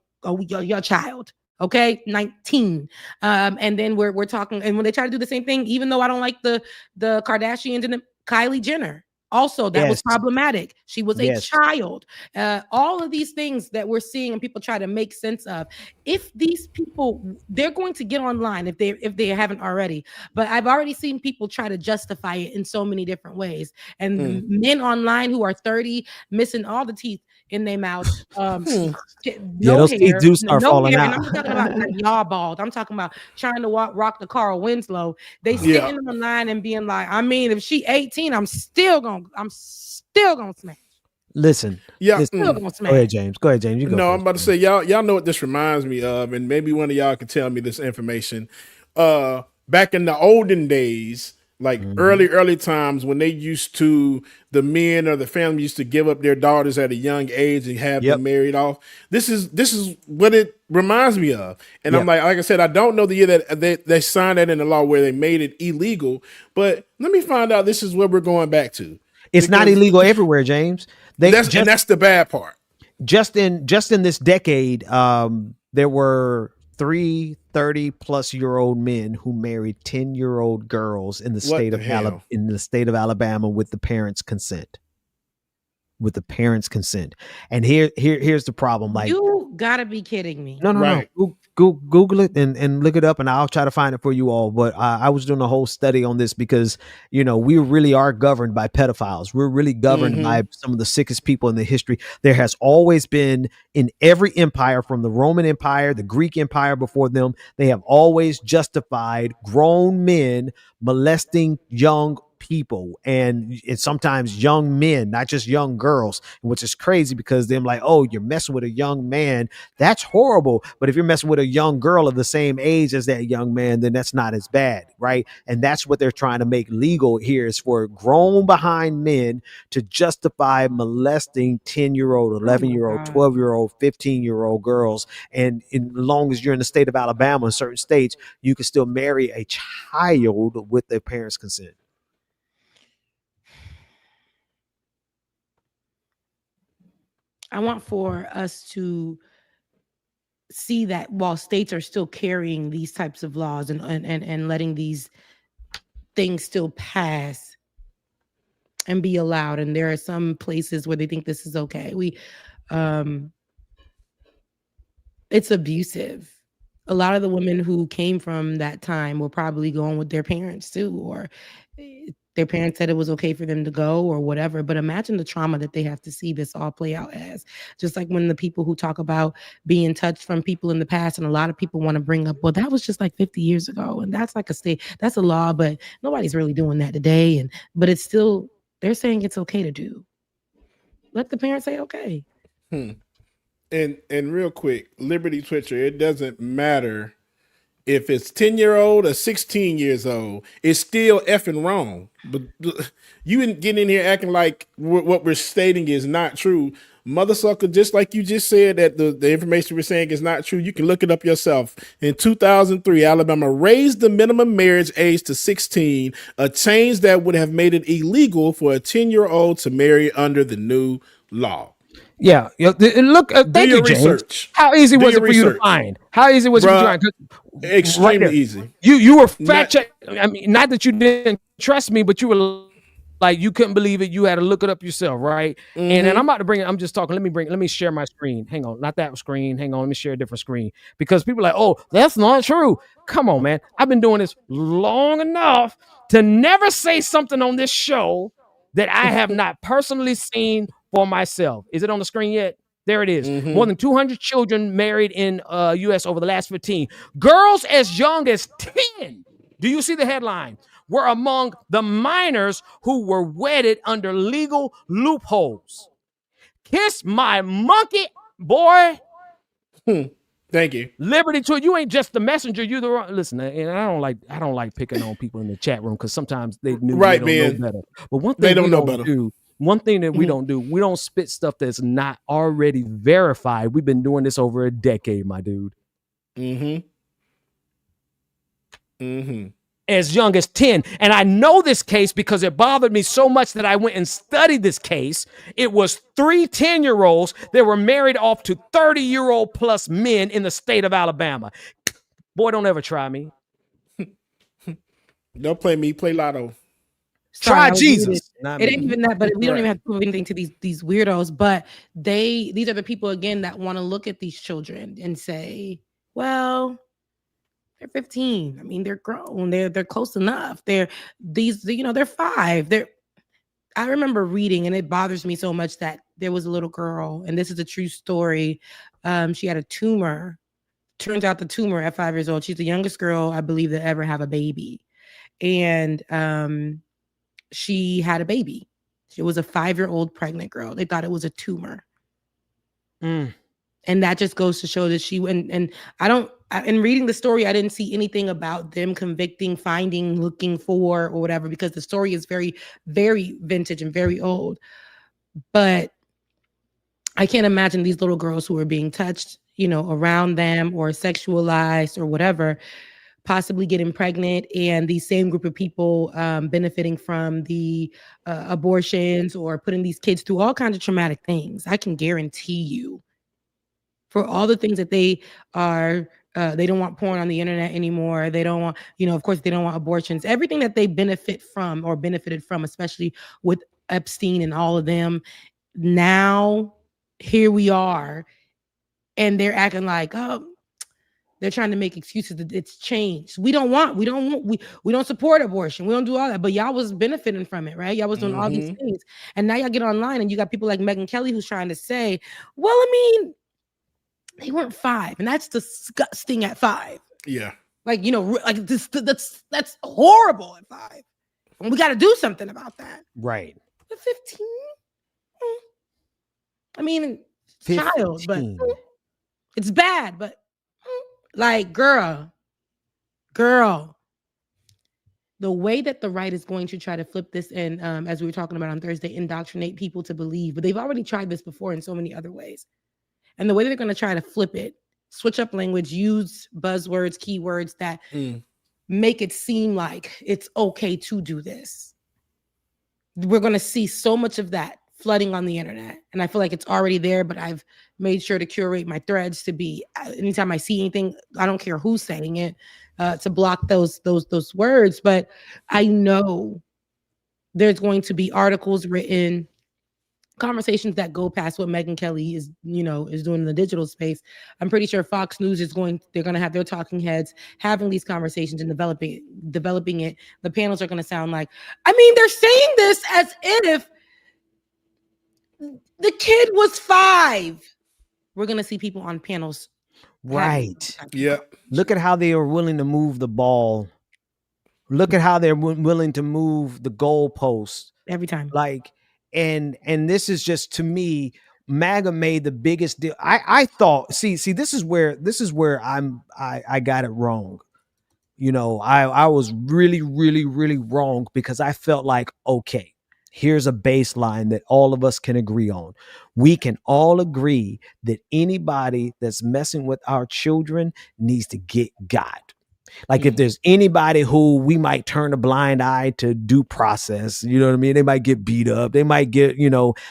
child. Okay, 19. And then we're talking, and when they try to do the same thing, even though I don't like the Kardashians and Kylie Jenner, also that was problematic. She was a child. All of these things that we're seeing and people try to make sense of. If these people, they're going to get online if they haven't already. But I've already seen people try to justify it in so many different ways. And men online who are 30 missing all the teeth in their mouth. Those teeth do start falling out. And I'm talking about like y'all bald. I'm talking about trying to rock the Carl Winslow. They sitting online and being like, I mean, if she 18, I'm still gonna smash. Listen. Yeah. Go ahead, James. Go ahead, James. You go No, first. I'm about to say y'all know what this reminds me of, and maybe one of y'all can tell me this information. Back in the olden days, like early times when they used to, the men or the family used to give up their daughters at a young age and have them married off. This is what it reminds me of. And I'm like I said, I don't know the year that they signed that in the law where they made it illegal, but let me find out this is where we're going back to. It's not illegal everywhere, James. And that's the bad part. Just in this decade, there were 3 30-plus-year-old men who married 10-year-old girls in the state of Alabama with the parents' consent. And here's the problem. Like, you gotta be kidding me. No. Google it and look it up, and I'll try to find it for you all. But I was doing a whole study on this because, we really are governed by pedophiles. We're really governed by some of the sickest people in the history. There has always been, in every empire, from the Roman Empire, the Greek Empire before them, they have always justified grown men molesting young people and sometimes young men, not just young girls, which is crazy because they're like, oh, you're messing with a young man. That's horrible. But if you're messing with a young girl of the same age as that young man, then that's not as bad, right? And that's what they're trying to make legal here, is for grown behind men to justify molesting 10-year-old, 11-year-old, 12-year-old, 15-year-old girls. And as long as you're in the state of Alabama, in certain states, you can still marry a child with their parents' consent. I want for us to see that while states are still carrying these types of laws and letting these things still pass and be allowed, and there are some places where they think this is okay. It's abusive. A lot of the women who came from that time were probably going with their parents too, or their parents said it was okay for them to go or whatever. But imagine the trauma that they have to see this all play out as. Just like when the people who talk about being touched from people in the past, and a lot of people want to bring up, well, that was just like 50 years ago. And that's like that's a law, but nobody's really doing that today. But it's still, they're saying it's okay to do. Let the parents say okay. And real quick, Liberty Twitcher, it doesn't matter if it's 10-year-old or 16 years old, it's still effing wrong. But you didn't get in here acting like what we're stating is not true. Mother sucker, just like you just said that the information we're saying is not true, you can look it up yourself. In 2003, Alabama raised the minimum marriage age to 16, a change that would have made it illegal for a 10-year-old to marry under the new law. Yeah, look. Thank you, James. Research. How easy was it for you to find? How easy was it for you to find? Extremely easy. You were fact check. I mean, not that you didn't trust me, but you were Like you couldn't believe it. You had to look it up yourself, right? And then I'm about to bring it. I'm just talking. Let me share my screen. Hang on, not that screen. Hang on, let me share a different screen because people are like, oh, that's not true. Come on, man. I've been doing this long enough to never say something on this show that I have not personally seen for myself. Is it on the screen yet? There it is. More than 200 children married in U.S. over the last 15. Girls as young as 10. Do you see the headline? Were among the minors who were wedded under legal loopholes. Kiss my monkey, boy. Thank you. Liberty to it. You ain't just the messenger. You the wrong. Listen, and I don't like picking on people in the chat room because sometimes they don't know better. But one thing they don't know better. One thing that we don't do, we don't spit stuff that's not already verified. We've been doing this over a decade, my dude. As young as 10. And I know this case because it bothered me so much that I went and studied this case. It was 3 10-year-olds that were married off to 30-year-old plus men in the state of Alabama. Boy, don't ever try me. Don't play me, play Lotto. Try Jesus. It ain't even that, but we don't even have to prove anything to these weirdos. But these are the people again that want to look at these children and say, well, they're 15. I mean, they're grown. They're close enough. They're 5. I remember reading, and it bothers me so much that there was a little girl, and this is a true story. She had a tumor. Turns out the tumor at 5 years old. She's the youngest girl, I believe, to ever have a baby. And she had a baby. She was a 5-year-old pregnant girl. They thought it was a tumor. And that just goes to show that in reading the story, I didn't see anything about them convicting, finding, looking for, or whatever, because the story is very, very vintage and very old. But I can't imagine these little girls who are being touched, around them or sexualized or whatever, possibly getting pregnant, and the same group of people benefiting from the abortions or putting these kids through all kinds of traumatic things. I can guarantee you, for all the things that they are, they don't want porn on the internet anymore. They don't want, of course, they don't want abortions. Everything that they benefit from or benefited from, especially with Epstein and all of them. Now, here we are, and they're acting like, oh, they're trying to make excuses that it's changed. We don't support abortion. We don't do all that. But y'all was benefiting from it, right? Y'all was doing all these things. And now y'all get online and you got people like Megyn Kelly who's trying to say, well, I mean, they weren't 5, and that's disgusting at 5. Yeah. Like, like this, that's horrible at 5. And we got to do something about that. Right. But 15? I mean, it's child, but it's bad, but like, girl, the way that the right is going to try to flip this and, as we were talking about on Thursday, indoctrinate people to believe, but they've already tried this before in so many other ways. And the way they're going to try to flip it, switch up language, use buzzwords, keywords that make it seem like it's okay to do this. We're going to see so much of that flooding on the internet. And I feel like it's already there, but I've made sure to curate my threads to be, anytime I see anything, I don't care who's saying it, to block those words. But I know there's going to be articles written, conversations that go past what Megyn Kelly is doing in the digital space. I'm pretty sure Fox News they're going to have their talking heads having these conversations and developing it. The panels are going to sound like, I mean, they're saying this as if the kid was 5. We're going to see people on panels. Right. Yeah. Look at how they are willing to move the ball. Look at how they're willing to move the goalposts every time. Like, and this is just, to me, MAGA made the biggest deal. I thought, see, this is where I got it wrong. I was really, really, really wrong because I felt like, okay, here's a baseline that all of us can agree on. We can all agree that anybody that's messing with our children needs to get got. Like if there's anybody who we might turn a blind eye to due process, you know what I mean? They might get beat up. They might get,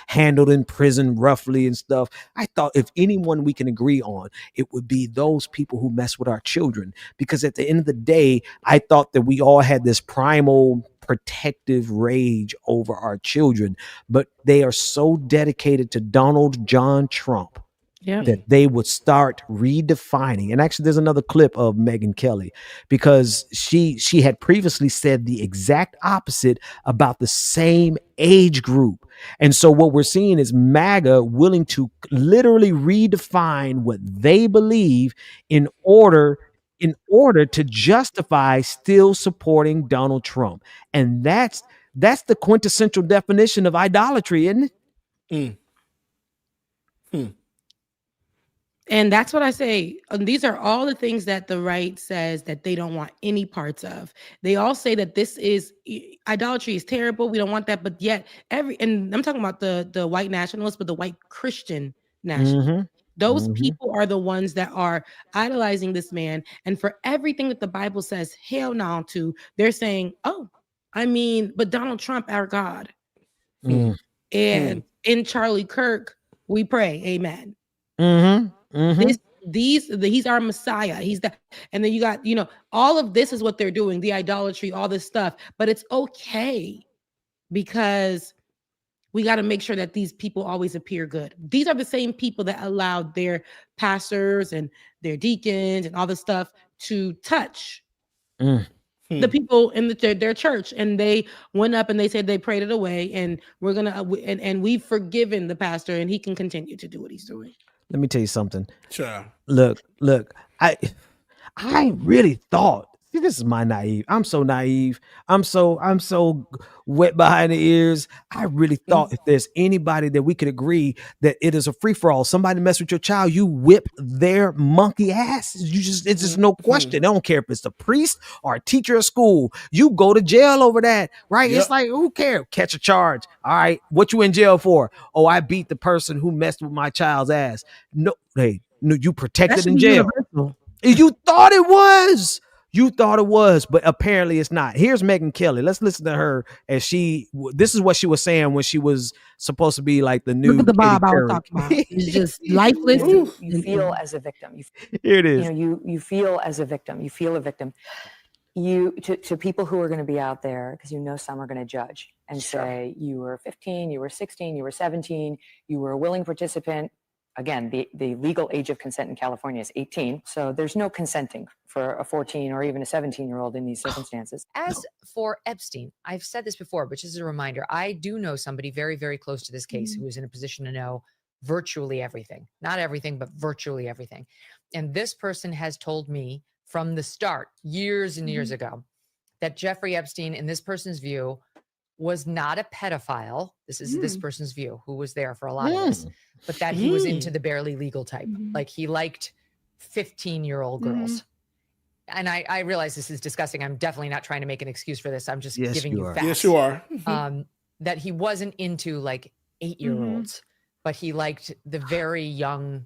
handled in prison roughly and stuff. I thought if anyone we can agree on, it would be those people who mess with our children. Because at the end of the day, I thought that we all had this primal protective rage over our children, but they are so dedicated to Donald John Trump that they would start redefining. And actually, there's another clip of Megyn Kelly, because she had previously said the exact opposite about the same age group. And so what we're seeing is MAGA willing to literally redefine what they believe in order to justify still supporting Donald Trump. And that's the quintessential definition of idolatry, isn't it? And that's what I say. These are all the things that the right says that they don't want any parts of. They all say that this is idolatry is terrible. We don't want that. But yet and I'm talking about the white nationalists, but the white Christian nationalists. Those people are the ones that are idolizing this man. And for everything that the Bible says, hell no to, they're saying, oh, I mean, but Donald Trump, our God. And in Charlie Kirk, we pray, amen. He's our Messiah. He's that. And then you got, all of this is what they're doing, the idolatry, all this stuff. But it's okay because we got to make sure that these people always appear good. These are the same people that allowed their pastors and their deacons and all this stuff to touch the people in their church. And they went up and they said they prayed it away. And we're going to, and we've forgiven the pastor and he can continue to do what he's doing. Let me tell you something. Sure. Look, I really thought, see, this is my naive. I'm so naive. I'm so wet behind the ears. I really thought if there's anybody that we could agree that it is a free for all, somebody mess with your child, you whip their monkey ass. It's just no question. I don't care if it's a priest or a teacher at school. You go to jail over that, right? It's like, who cares? Catch a charge. All right. What you in jail for? Oh, I beat the person who messed with my child's ass. No, you protected in jail. You thought it was. You thought it was, but apparently it's not. Here's Megyn Kelly. Let's listen to her as this is what she was saying when she was supposed to be like the new. Look at the Bob I was talking about. It's just lifeless. You feel as a victim. Here it is. You feel as a victim. You feel a victim. To people who are going to be out there, because some are going to judge and say you were 15, you were 16, you were 17, you were a willing participant. Again, the legal age of consent in California is 18. So there's no consenting for a 14 or even a 17-year-old in these circumstances. As for Epstein, I've said this before, but just as a reminder, I do know somebody very, very close to this case who is in a position to know virtually everything. Not everything, but virtually everything. And this person has told me from the start, years and years ago, that Jeffrey Epstein, in this person's view, was not a pedophile. This is this person's view, who was there for a lot of this, but that he was into the barely legal type. Like he liked 15-year-old girls. And I realize this is disgusting. I'm definitely not trying to make an excuse for this. I'm just giving you facts. Yes, you are. That he wasn't into like 8-year-olds, but he liked the very young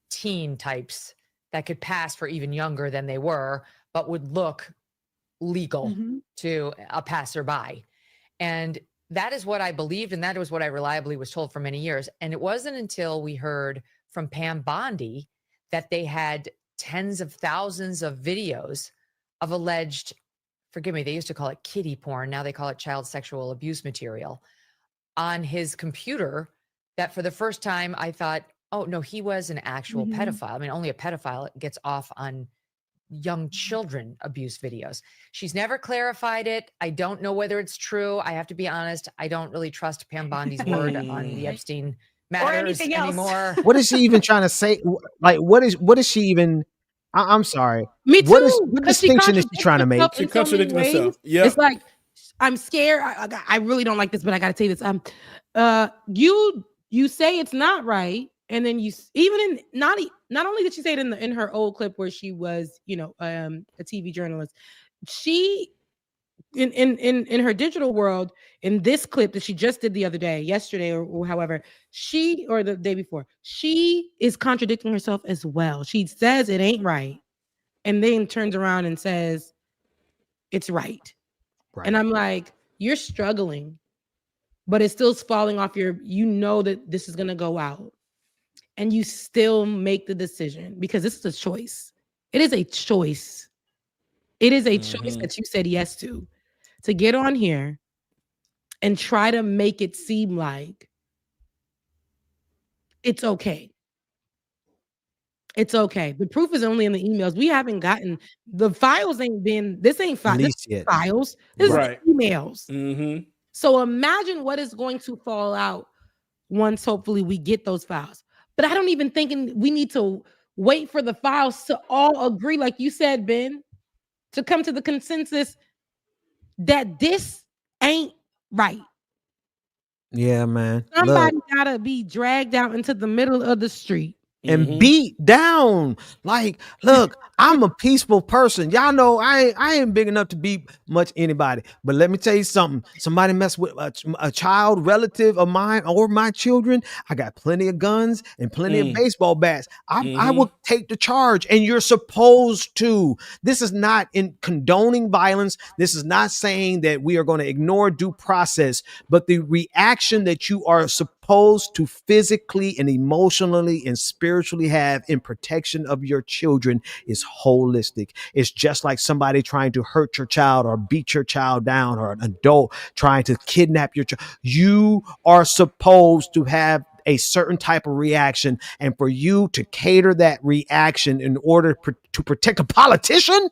teen types that could pass for even younger than they were, but would look legal to a passerby. And that is what I believed, and that was what I reliably was told for many years. And it wasn't until we heard from Pam Bondi that they had tens of thousands of videos of alleged, forgive me, they used to call it kiddie porn. Now they call it child sexual abuse material on his computer, that for the first time I thought, oh no, he was an actual pedophile. I mean, only a pedophile gets off on young children abuse videos. She's never clarified it. I don't know whether it's true. I have to be honest. I don't really trust Pam Bondi's word on the Epstein matters anymore. What is she even trying to say? Like, what is she even? I'm sorry. Me too. What distinction is she trying to make? She contradicting herself. Yeah. It's like, I'm scared. I really don't like this, but I got to say this. You say it's not right. And then you not only did she say it in her old clip where she was, a TV journalist, she in her digital world, in this clip that she just did the other day, yesterday or however, or the day before, she is contradicting herself as well. She says it ain't right, and then turns around and says it's right. And I'm like, you're struggling, but it's still falling off that this is gonna go out. And you still make the decision because this is a choice. It is a choice. It is a choice that you said yes to. to get on here and try to make it seem like it's okay. It's okay. The proof is only in the emails. We haven't gotten the files. Ain't been this ain't Released yet. files. This Right. is emails. Mm-hmm. So imagine what is going to fall out once hopefully we get those files. But I don't even think we need to wait for the files to all agree, like you said, Ben, to come to the consensus that this ain't right. Yeah, man. Somebody Look, gotta be dragged out into the middle of the street. and beat down. Like, look, I'm a peaceful person. Y'all know I ain't big enough to beat much anybody. But let me tell you something. Somebody mess with a child relative of mine or my children. I got plenty of guns and plenty of baseball bats. I will take the charge, and you're supposed to. This is not in condoning violence. This is not saying that we are going to ignore due process, but the reaction that you are supposed to physically and emotionally and spiritually have in protection of your children is holistic. It's just like somebody trying to hurt your child or beat your child down, or an adult trying to kidnap your child. You are supposed to have a certain type of reaction, and for you to cater that reaction in order to protect a politician,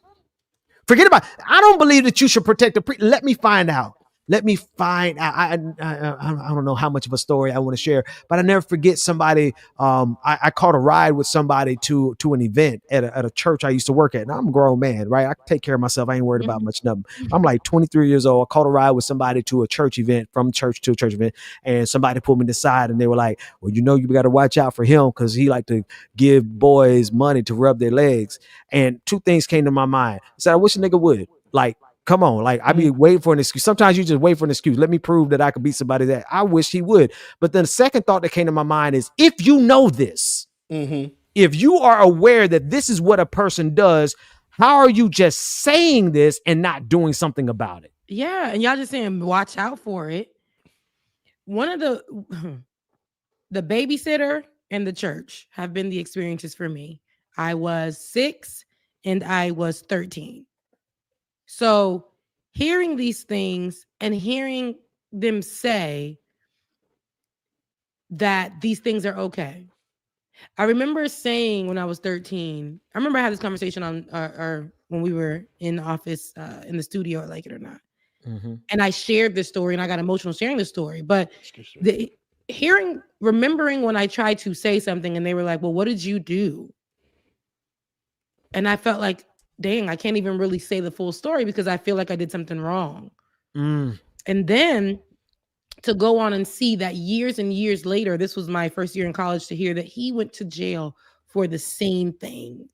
forget about it. I don't believe that you should protect the let me find out. Let me find out. I don't know how much of a story I want to share, but I never forget somebody. I caught a ride with somebody to an event at a church I used to work at. And I'm a grown man, right? I can take care of myself. I ain't worried about much nothing. I'm like 23 years old. I caught a ride with somebody to a church event, from church to a church event, and somebody pulled me to the side and they were like, "Well, you know, you got to watch out for him because he like to give boys money to rub their legs." And two things came to my mind. I said, I wish a nigga would. Like, come on, like I be waiting for an excuse. Sometimes you just wait for an excuse. Let me prove that I could beat somebody that I wish he would. But then the second thought that came to my mind is, if you know this, if you are aware that this is what a person does, how are you just saying this and not doing something about it? Yeah, and y'all just saying watch out for it. One of the babysitter and the church have been the experiences for me. I was 6 and I was 13. So hearing these things and hearing them say that these things are okay. I remember saying when I was 13, I remember I had this conversation on or when we were in the office in the studio, Like It or Not. And I shared this story and I got emotional sharing this story. But remembering when I tried to say something and they were like, "Well, what did you do?" And I felt like, dang, I can't even really say the full story because I feel like I did something wrong. And then to go on and see that years and years later, this was my first year in college, to hear that he went to jail for the same thing.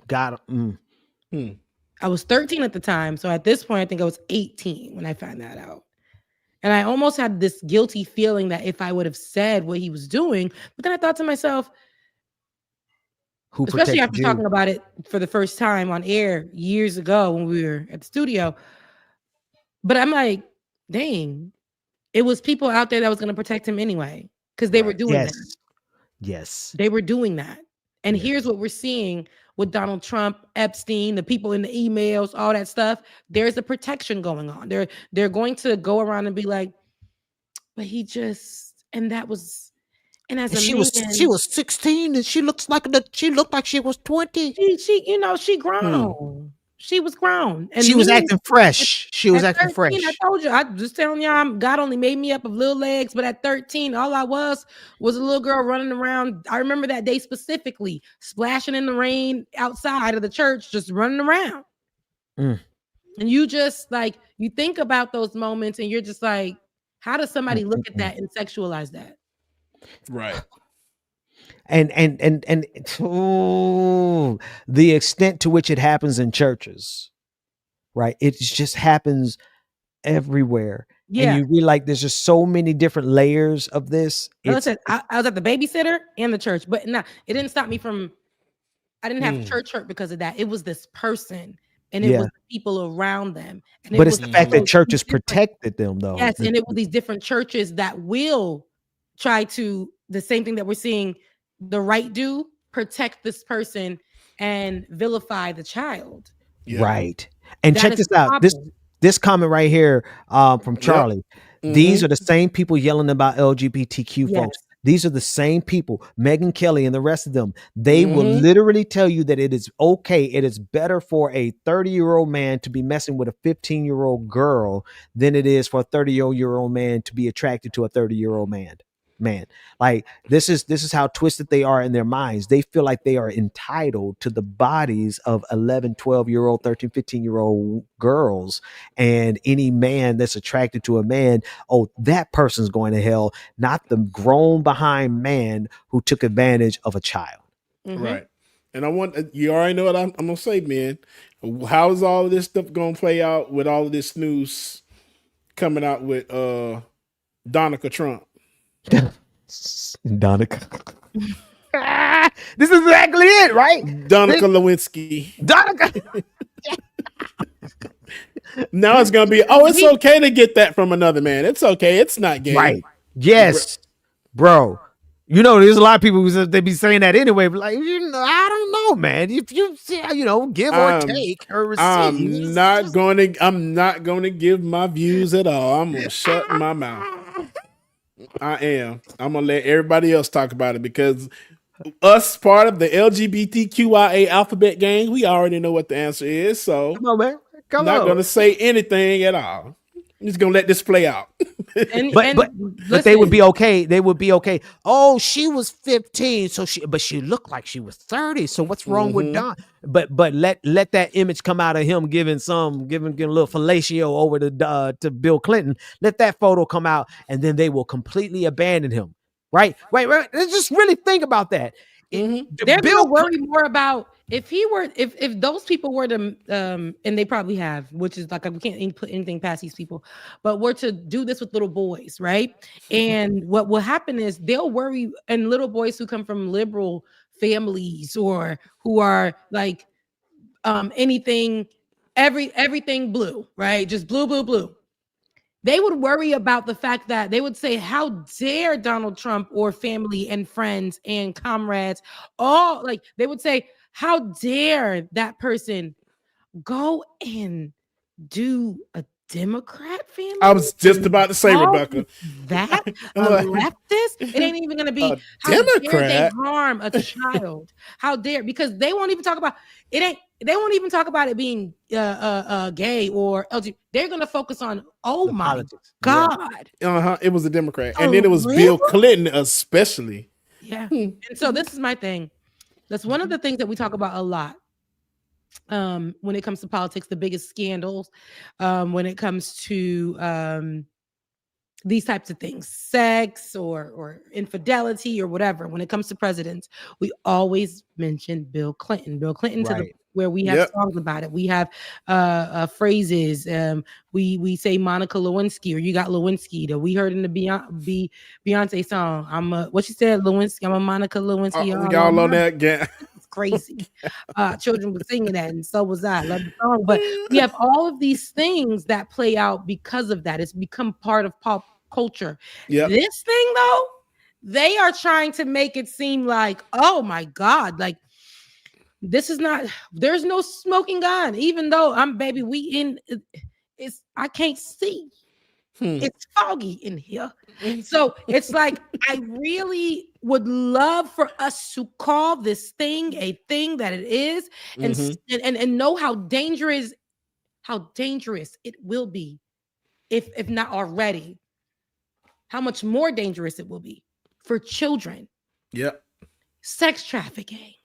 Got him. I was 13 at the time. So at this point, I think I was 18 when I found that out. And I almost had this guilty feeling that if I would have said what he was doing, but then I thought to myself, especially after talking about it for the first time on air years ago when we were at the studio. But I'm like, dang, it was people out there that was going to protect him anyway, because they were doing that. Yes. They were doing that. And here's what we're seeing with Donald Trump, Epstein, the people in the emails, all that stuff. There's a protection going on. They're going to go around and be like, but he just, and that was. And as she was 16 and she looked like she was 20. She grown. She was grown. And she was acting fresh. She was acting 13, fresh. I told you, I just telling y'all, God only made me up of little legs, but at 13, all I was a little girl running around. I remember that day specifically, splashing in the rain outside of the church, just running around. And you just like, you think about those moments and you're just like, how does somebody look at that and sexualize that? Right. And the extent to which it happens in churches, right? It just happens everywhere. Yeah. And you really like, there's just so many different layers of this. I was at the babysitter and the church, but no, it didn't stop me from, I didn't have church hurt because of that. It was this person and it was the people around them. And but it's the fact that churches protected them though. Yes. And it was these different churches that will try to, the same thing that we're seeing the right do, protect this person and vilify the child. Right. And check this out. This comment right here from Charlie. These are the same people yelling about LGBTQ folks. These are the same people, Megyn Kelly and the rest of them. They will literally tell you that it is okay. It is better for a 30-year-old man to be messing with a 15-year-old girl than it is for a 30-year-old man to be attracted to a 30-year-old man. Like this is how twisted they are in their minds. They feel like they are entitled to the bodies of 11, 12-year-old, 13, 15-year-old girls, and any man that's attracted to a man, oh, that person's going to hell, not the grown behind man who took advantage of a child. Right. And I want, you already know what I'm gonna say, man. How is all of this stuff gonna play out with all of this news coming out with Donica Trump? Donica. This is exactly it, right? Donica Lewinsky. Donica. Now it's gonna be, oh, it's okay to get that from another man. It's okay. It's not gay. Right. Yes, bro. You know, there's a lot of people who they be saying that anyway, but like, you know, I don't know, man. If you give or take or receive, I'm not going to give my views at all. I'm gonna shut my mouth. I am. I'm gonna let everybody else talk about it because us part of the LGBTQIA alphabet gang, we already know what the answer is. So come on, man. I'm not gonna say anything at all. I'm just gonna let this play out. But they would be okay. They would be okay. Oh, she was 15, so she looked like she was 30. So what's wrong with Don? But let that image come out of him giving a little fellatio over to Bill Clinton. Let that photo come out, and then they will completely abandon him. Right. Let's just really think about that. They're gonna worry more about if those people were to and they probably have, which is like, we can't put anything past these people, but were to do this with little boys, right? And what will happen is they'll worry, and little boys who come from liberal families or who are like everything blue, right? Just blue. They would worry about the fact that they would say, how dare Donald Trump or family and friends and comrades, all like they would say, how dare that person go and do a Democrat family? I was just about to say, Rebecca. That a leftist? It ain't even gonna be how Democrat. dare they harm a child? How dare, because they won't even talk about it. They won't even talk about it being gay or LGBT. They're gonna focus on my politics. God. It was a Democrat, and then it was Bill Clinton, especially. Yeah. And so this is my thing. That's one of the things that we talk about a lot. When it comes to politics, the biggest scandals, when it comes to these types of things, sex or infidelity or whatever, when it comes to presidents, we always mention Bill Clinton. Right. Where we have songs about it. We have phrases. We say Monica Lewinsky, or you got Lewinsky, that we heard in the Beyonce song. What she said, Lewinsky, I'm a Monica Lewinsky. We all on that again. It's crazy. Children were singing that, and so was I. Love the song. But we have all of these things that play out because of that. It's become part of pop culture. This thing, though, they are trying to make it seem like, oh my God, like, this is not, there's no smoking gun, even though I can't see. It's foggy in here. So it's like, I really would love for us to call this thing a thing that it is, and know how dangerous it will be, if not already, how much more dangerous it will be for children. Sex trafficking.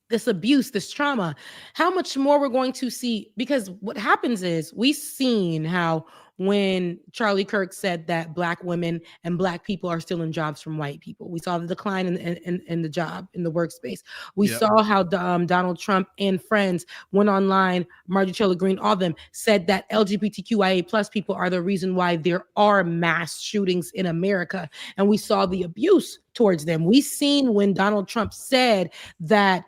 This abuse, this trauma, how much more we're going to see, because what happens is we've seen how when Charlie Kirk said that Black women and Black people are stealing jobs from white people, we saw the decline in the job, in the workspace. We saw how Donald Trump and friends went online, Marjorie Taylor Greene, all of them said that LGBTQIA plus people are the reason why there are mass shootings in America. And we saw the abuse towards them. We seen when Donald Trump said that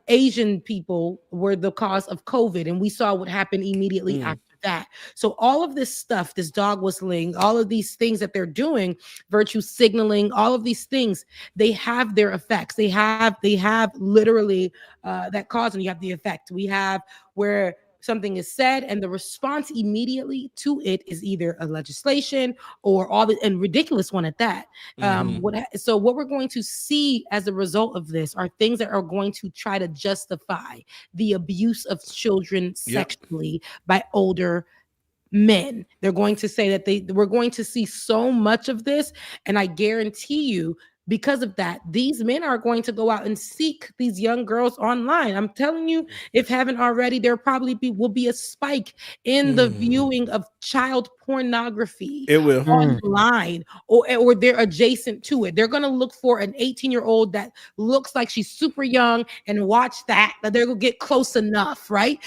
Asian people were the cause of COVID, and we saw what happened immediately after that. So all of this stuff, this dog whistling, all of these things that they're doing, virtue signaling, all of these things, they have their effects. They have literally that cause, and you have the effect. We have where something is said, and the response immediately to it is either a legislation or all the and ridiculous one at that. So what we're going to see as a result of this are things that are going to try to justify the abuse of children sexually by older men. They're going to say that we're going to see so much of this, and I guarantee you, because of that, these men are going to go out and seek these young girls online. I'm telling you, if haven't already, there probably will be a spike in the viewing of child pornography. It will online, or they're adjacent to it. They're going to look for an 18-year-old that looks like she's super young and watch that they're going to get close enough, right?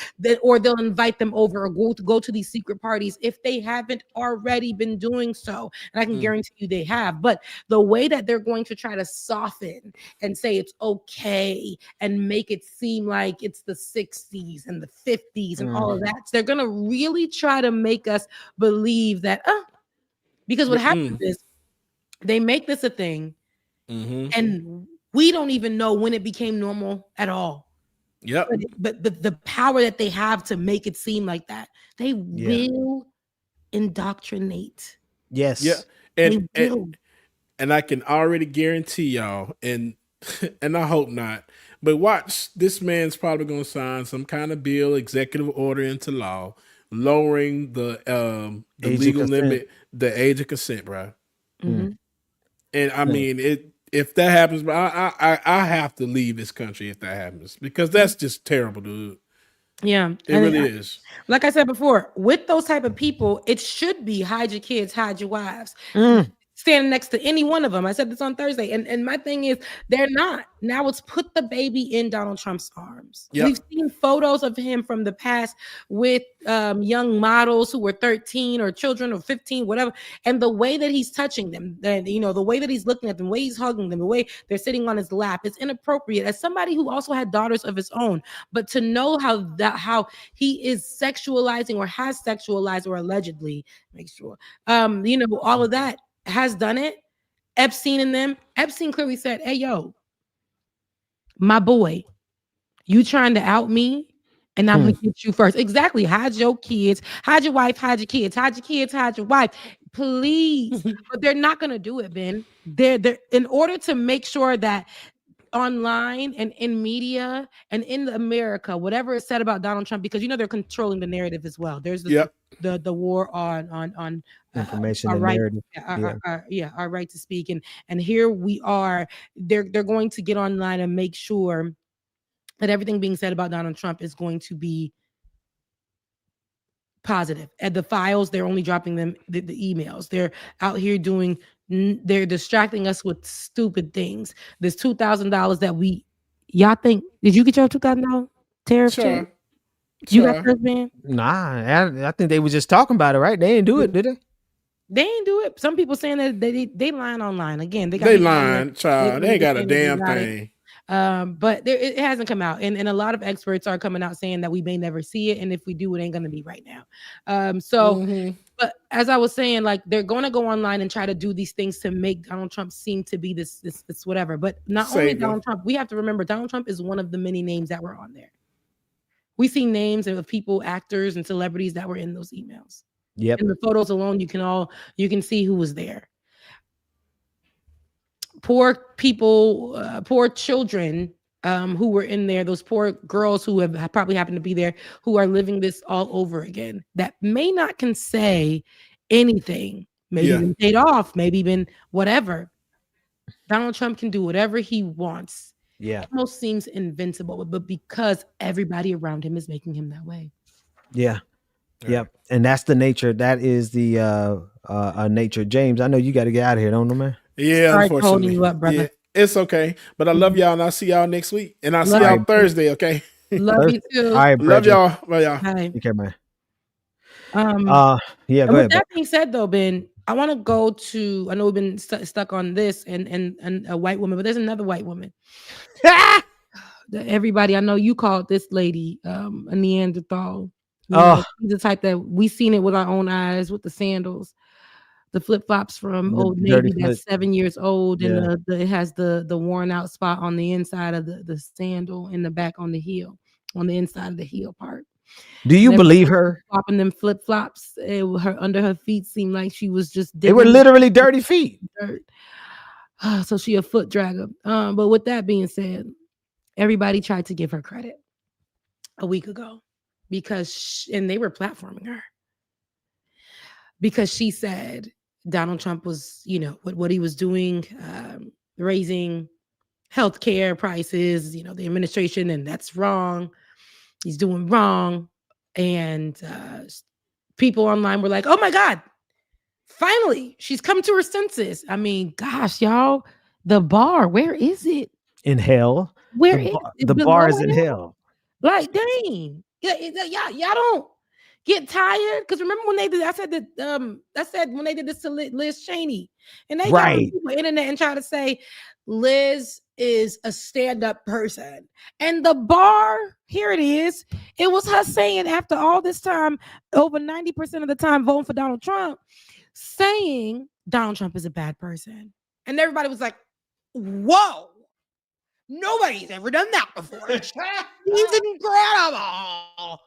Or they'll invite them over or go to these secret parties if they haven't already been doing so. And I can guarantee you they have. But the way that they're going to try to soften and say it's okay and make it seem like it's the 60s and the 50s and all of that, so they're going to really try to make us believe that because what happens is they make this a thing and we don't even know when it became normal at all. But the power that they have to make it seem like that, they will indoctrinate. Yes. And I can already guarantee y'all, and I hope not, but watch, this man's probably going to sign some kind of bill, executive order into law, lowering the legal limit, the age of consent, bro. And I mean, if that happens, bro, I have to leave this country if that happens, because that's just terrible, dude. Yeah, it really is. Like I said before, with those type of people, it should be hide your kids, hide your wives. Standing next to any one of them. I said this on Thursday. And my thing is, they're not. Now it's put the baby in Donald Trump's arms. We've seen photos of him from the past with young models who were 13 or children or 15, whatever. And the way that he's touching them, the way that he's looking at them, the way he's hugging them, the way they're sitting on his lap, it's inappropriate. As somebody who also had daughters of his own, but to know how he is sexualizing or has sexualized or allegedly, make sure, all of that, has done it. Epstein and them. Epstein clearly said, hey, yo, my boy, you trying to out me, and I'm gonna get you first. Exactly. Hide your kids, hide your wife, hide your kids, hide your kids, hide your wife. Please. But they're not gonna do it, Ben. They're in order to make sure that online and in media and in America, whatever is said about Donald Trump, because they're controlling the narrative as well. There's the war on information our and right, narrative. our right to speak, and here we are. They're going to get online and make sure that everything being said about Donald Trump is going to be positive. At the files, they're only dropping them the emails. They're out here they're distracting us with stupid things. This $2,000 that y'all think, did you get your $2,000 tariff check? You got yours, man? Nah, I think they were just talking about it, right? They didn't do it, did they? They ain't do it. Some people saying that they lying online. Again, they lying, child. They ain't got a damn thing. But it hasn't come out, and a lot of experts are coming out saying that we may never see it, and if we do, it ain't gonna be right now. But as I was saying, like, they're gonna go online and try to do these things to make Donald Trump seem to be this whatever. But not only Donald Trump, we have to remember Donald Trump is one of the many names that were on there. We see names of people, actors, and celebrities that were in those emails. Yep. In the photos alone, you can see who was there. Poor people, poor children who were in there, those poor girls who have probably happened to be there, who are living this all over again, that may not can say anything, maybe been paid off, maybe been whatever. Donald Trump can do whatever he wants. Yeah. It almost seems invincible, but because everybody around him is making him that way. Yeah. Yep. And that's the nature. That is the nature. James, I know you got to get out of here, don't you, man? Yeah, Sorry, unfortunately. holding you up, brother. Yeah, it's okay. But I love y'all, and I'll see y'all next week. And I'll see y'all Thursday, okay? Love you too. All right, love y'all. Love y'all. Bye. Take care, man. Yeah, go ahead. That being said, though, Ben, I want to go to, I know we've been stuck on this and a white woman, but there's another white woman. Everybody, I know you called this lady a Neanderthal. She's the type that we seen it with our own eyes, with the sandals, the flip-flops from Old Navy that's 7 years old, and it has the worn out spot on the inside of the sandal in the back on the heel, on the inside of the heel part. Do you And believe everybody her? Popping them flip flops, her under her feet seemed like she was just. They were digging literally dirty feet. dirt. So she a foot dragger. But with that being said, everybody tried to give her credit a week ago because and they were platforming her because she said Donald Trump was, what he was doing, raising healthcare prices, the administration, and that's wrong. He's doing wrong. And people online were like, oh my God, finally, she's come to her senses. I mean, gosh, y'all, the bar, where is it? In hell. Where the is bar, it? the bar is Below in hell? hell. Like, dang. Y'all don't get tired. Because remember when they did, I said when they did this to Liz Cheney. And they got on Right. the internet and try to say Liz is a stand-up person. And the bar, here it is. It was her saying after all this time, over 90% of the time voting for Donald Trump, saying Donald Trump is a bad person. And everybody was like, whoa. Nobody's ever done that before. She's incredible.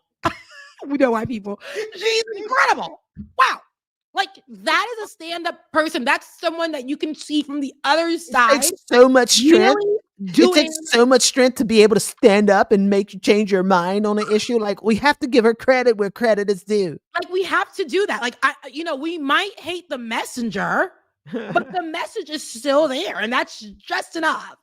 We know white people. She's incredible. Wow. Like, that is a stand-up person. That's someone that you can see from the other side. It takes so much strength. really It doing takes so much strength to be able to stand up and make you change your mind on an issue. Like, we have to give her credit where credit is due. like we have to do that. Like, we might hate the messenger, but the message is still there, and that's just enough.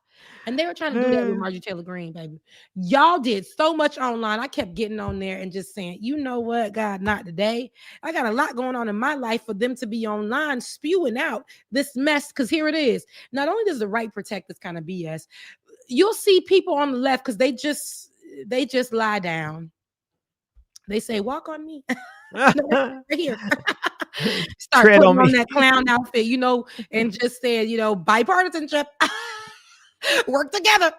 And they were trying to do that with Marjorie Taylor Greene, baby. Y'all did so much online. I kept getting on there and just saying, you know what, God, not today. I got a lot going on in my life for them to be online spewing out this mess. Because here it is. Not only does the right protect this kind of BS, you'll see people on the left because they just lie down. They say, walk on me. Right here. Start Tread putting on on me. that clown outfit, and just said, bipartisanship. Work together.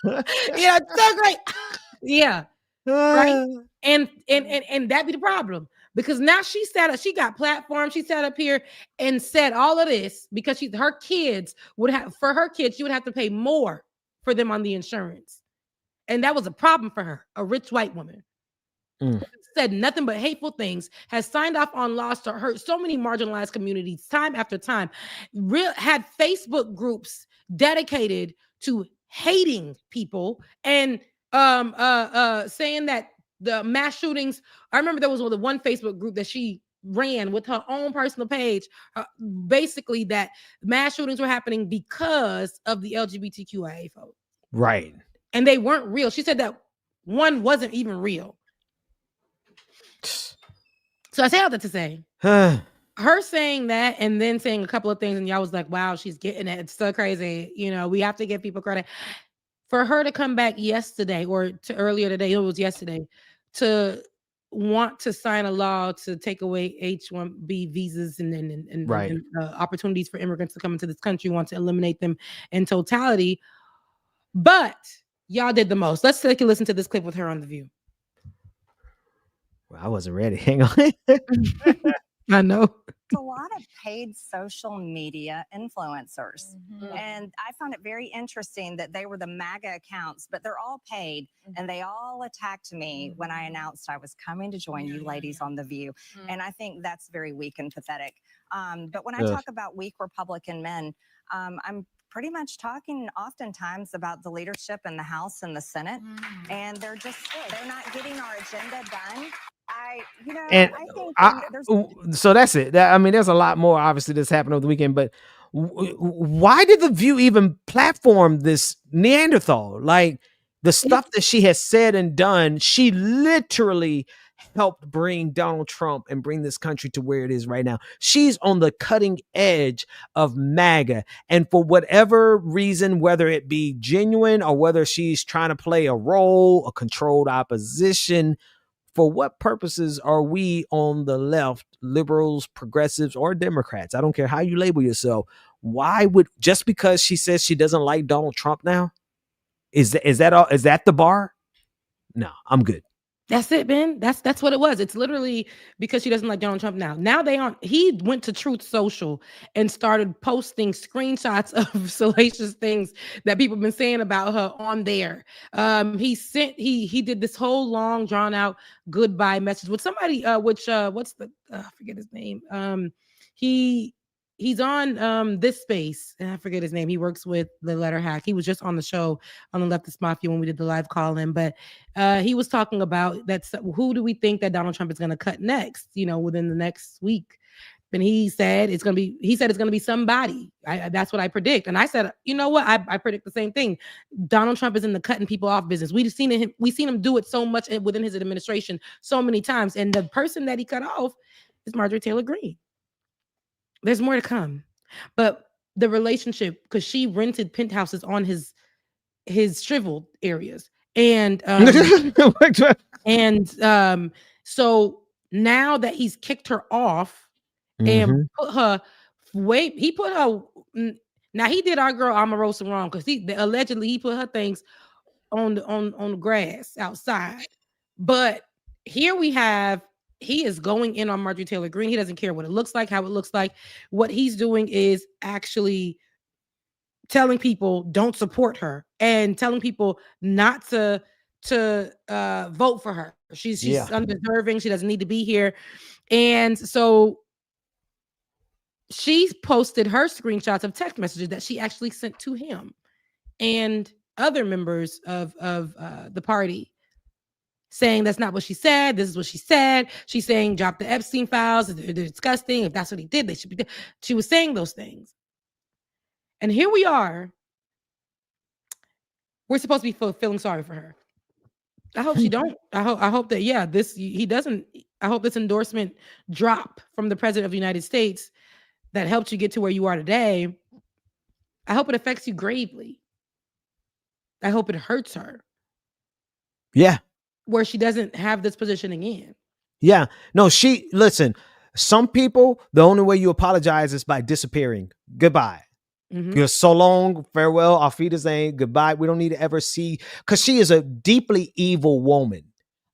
It's so great. Yeah. Right. And that be the problem. Because now she got platform. She sat up here and said all of this because she would have to pay more for them on the insurance. And that was a problem for her, a rich white woman. Said nothing but hateful things, has signed off on laws to hurt so many marginalized communities time after time, had Facebook groups dedicated to hating people and saying that the mass shootings, I remember there was one Facebook group that she ran with her own personal page, basically that mass shootings were happening because of the LGBTQIA vote. Right. And they weren't real. She said that one wasn't even real. So I say all that to say, her saying that and then saying a couple of things, and y'all was like, wow, she's getting it. It's so crazy. We have to give people credit. For her to come back yesterday or to earlier today, it was yesterday, to want to sign a law to take away H-1B visas and Right. opportunities for immigrants to come into this country, want to eliminate them in totality. But y'all did the most. Let's take a listen to this clip with her on The View. Well, I wasn't ready. Hang on. I know. A lot of paid social media influencers. And I found it very interesting that they were the MAGA accounts, but they're all paid and they all attacked me when I announced I was coming to join you ladies on The View. And I think that's very weak and pathetic. But when I talk about weak Republican men, I'm pretty much talking oftentimes about the leadership in the House and the Senate, and they're not getting our agenda done. I think So that's it. There's a lot more obviously that's happened over the weekend, but why did The View even platform this Neanderthal? Like, the stuff that she has said and done, she literally helped bring Donald Trump and bring this country to where it is right now. She's on the cutting edge of MAGA. And for whatever reason, whether it be genuine or whether she's trying to play a role, a controlled opposition, for what purposes are we on the left, liberals, progressives, or Democrats? I don't care how you label yourself. Why would, just because she says she doesn't like Donald Trump now? Is that the bar? No, I'm good. That's it, Ben. That's what it was. It's literally because she doesn't like Donald Trump now. Now he went to Truth Social and started posting screenshots of salacious things that people have been saying about her on there. He did this whole long drawn out goodbye message with somebody what's the I forget his name. He's on this space and I forget his name. He works with the Letter Hack. He was just on the show on the Leftist Mafia when we did the live call in, but he was talking about who do we think that Donald Trump is going to cut next, within the next week. And he said it's going to be somebody. That's what I predict. And I said, you know what? I predict the same thing. Donald Trump is in the cutting people off business. We've seen him do it so much within his administration so many times. And the person that he cut off is Marjorie Taylor Greene. There's more to come, but the relationship, because she rented penthouses on his shriveled areas, and so now that he's kicked her off and put her now he did our girl Omarosa wrong because allegedly he put her things on the grass outside, but here we have. He is going in on Marjorie Taylor Greene. He doesn't care what it looks like, how it looks like. What he's doing is actually telling people don't support her and telling people not to vote for her. She's undeserving. She doesn't need to be here. And so she posted her screenshots of text messages that she actually sent to him and other members of the party, saying that's not what she said. This is what she said. She's saying drop the Epstein files. They're disgusting. If that's what he did, they should be. She was saying those things. And here we are. We're supposed to be feeling sorry for her. I hope she don't. I hope that, he doesn't. I hope this endorsement drop from the president of the United States that helped you get to where you are today. I hope it affects you gravely. I hope it hurts her. Yeah. Where she doesn't have this position again. Yeah. No, listen, some people, the only way you apologize is by disappearing. Goodbye. You're so long, farewell, auf Wiedersehen, goodbye. We don't need to ever see, because she is a deeply evil woman,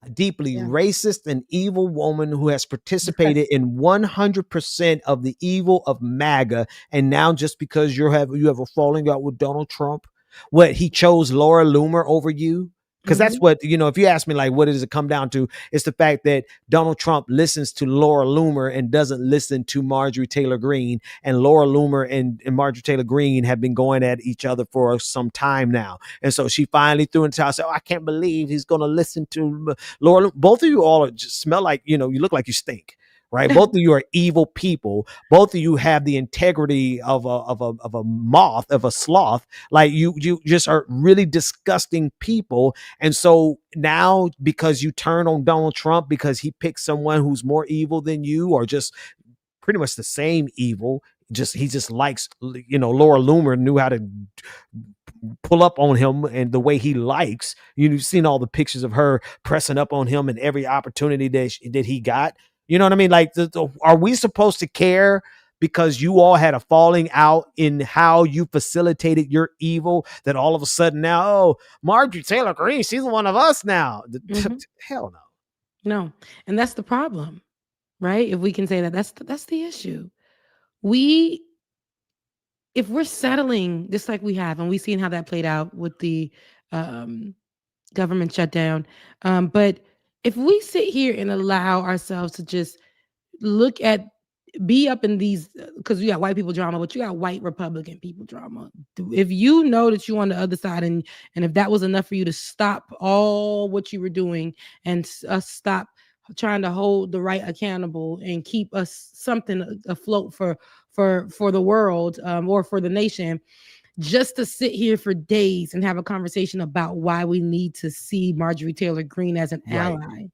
a deeply racist and evil woman who has participated in 100% of the evil of MAGA. And now just because you have a falling out with Donald Trump, he chose Laura Loomer over you? Because that's what, if you ask me, like, what does it come down to? It's the fact that Donald Trump listens to Laura Loomer and doesn't listen to Marjorie Taylor Greene. And Laura Loomer and Marjorie Taylor Greene have been going at each other for some time now. And so she finally threw into I said, I can't believe he's going to listen to Laura. Both of you all just smell like, you look like you stink. Right, both of you are evil people. Both of you have the integrity of a moth, of a sloth. Like you just are really disgusting people. And so now, because you turn on Donald Trump because he picked someone who's more evil than you, or just pretty much the same evil, he just likes, Laura Loomer knew how to pull up on him and the way he likes. You've seen all the pictures of her pressing up on him in every opportunity that he got. You know what I mean? Like, are we supposed to care because you all had a falling out in how you facilitated your evil that all of a sudden now, Marjorie Taylor Greene, she's one of us now? Hell no. No. And that's the problem, right? If we can say that, that's the issue. If we're settling just like we have, and we've seen how that played out with the government shutdown, but if we sit here and allow ourselves to just be up in these, because you got white people drama, but you got white Republican people drama. If you know that you're on the other side, and if that was enough for you to stop all what you were doing and stop trying to hold the right accountable and keep us something afloat for the world or for the nation, just to sit here for days and have a conversation about why we need to see Marjorie Taylor Greene as an ally.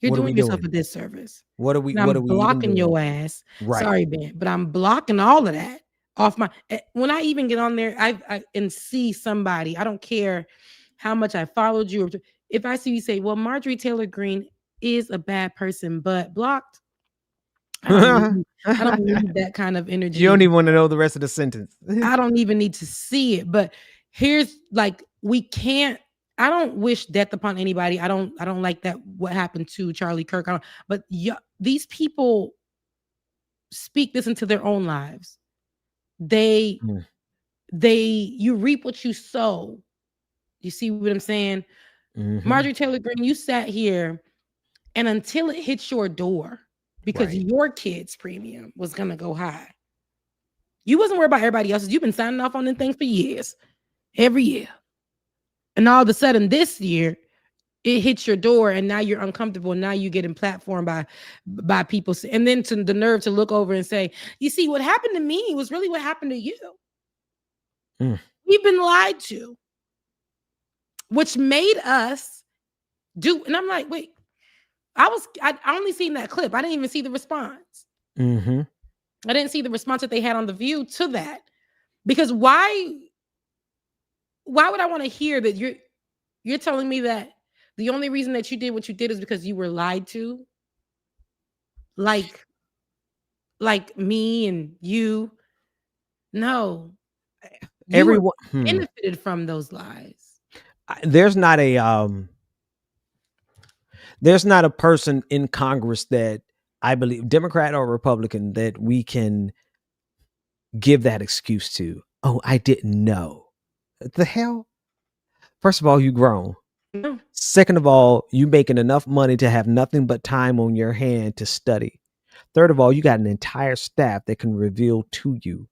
You're doing yourself a disservice. What are we blocking your ass? Right. Sorry, Ben, but I'm blocking all of that off my. When I even get on there, I and see somebody. I don't care how much I followed you. If I see you say, "Well, Marjorie Taylor Greene is a bad person," but blocked. I don't need that kind of energy. You don't even want to know the rest of the sentence. I don't even need to see it. But here's we can't I don't wish death upon anybody. I don't like that what happened to Charlie Kirk. But these people speak this into their own lives. You reap what you sow. You see what I'm saying? Marjorie Taylor Greene, you sat here, and until it hits your door, because your kid's premium was gonna go high, you wasn't worried about everybody else's. You've been signing off on them things for years, every year. And all of a sudden this year, it hits your door, and now you're uncomfortable. Now you're getting platformed by people, and then to the nerve to look over and say, "You see, what happened to me was really what happened to you. We've been lied to," which made us do. And I'm like, wait, I only seen that clip. I didn't even see the response. I didn't see the response that they had on The View to that, because why would I want to hear that you're telling me that the only reason that you did what you did is because you were lied to? Like me and you? No. Everyone benefited from those lies. There's not a person in Congress that I believe, Democrat or Republican, that we can give that excuse to. Oh, I didn't know. The hell? First of all, you grown. No. Second of all, you making enough money to have nothing but time on your hand to study. Third of all, you got an entire staff that can reveal to you.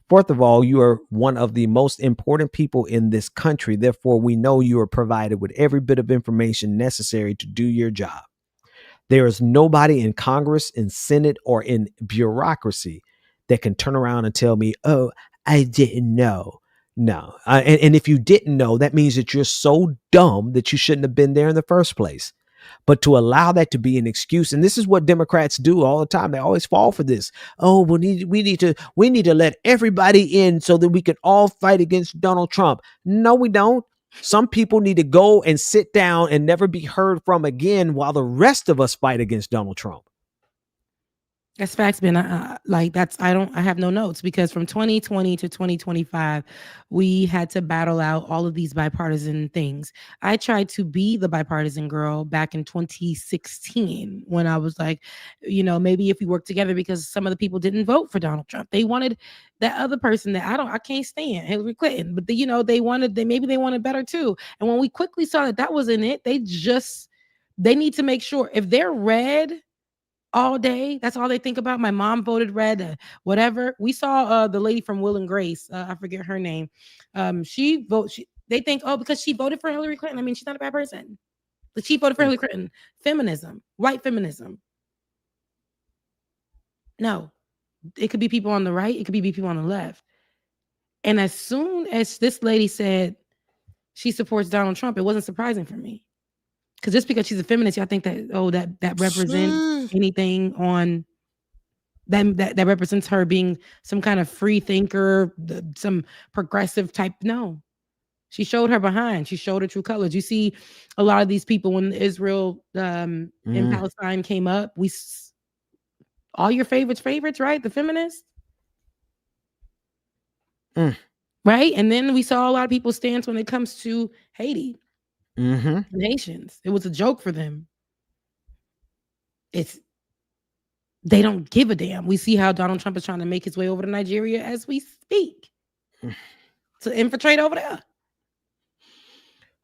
Fourth of all, you are one of the most important people in this country. Therefore, we know you are provided with every bit of information necessary to do your job. There is nobody in Congress, in Senate, or in bureaucracy that can turn around and tell me, oh, I didn't know. No. And if you didn't know, that means that you're so dumb that you shouldn't have been there in the first place. But to allow that to be an excuse, and this is what Democrats do all the time. They always fall for this. Oh, we need to let everybody in so that we can all fight against Donald Trump. No, we don't. Some people need to go and sit down and never be heard from again while the rest of us fight against Donald Trump. That's facts, Ben. I have no notes, because from 2020 to 2025, we had to battle out all of these bipartisan things. I tried to be the bipartisan girl back in 2016 when I was like, maybe if we work together, because some of the people didn't vote for Donald Trump. They wanted that other person that I can't stand, Hillary Clinton, but they wanted better too. And when we quickly saw that wasn't it, they need to make sure if they're red all day, that's all they think about. My mom voted red, whatever. We saw the lady from Will and Grace, I forget her name. They think, oh, because she voted for Hillary Clinton, I mean, she's not a bad person, but she voted for Hillary Clinton. Feminism, white feminism. No, it could be people on the right, it could be people on the left. And as soon as this lady said she supports Donald Trump, it wasn't surprising for me. Because just because she's a feminist, I think that represents anything on that represents her being some kind of free thinker, some progressive type. No, she showed her behind. She showed her true colors. You see, a lot of these people when Israel and Palestine came up, all your favorites, right? The feminists, right? And then we saw a lot of people stance when it comes to Haiti. Nations. It was a joke for them. They don't give a damn. We see how Donald Trump is trying to make his way over to Nigeria as we speak to infiltrate over there.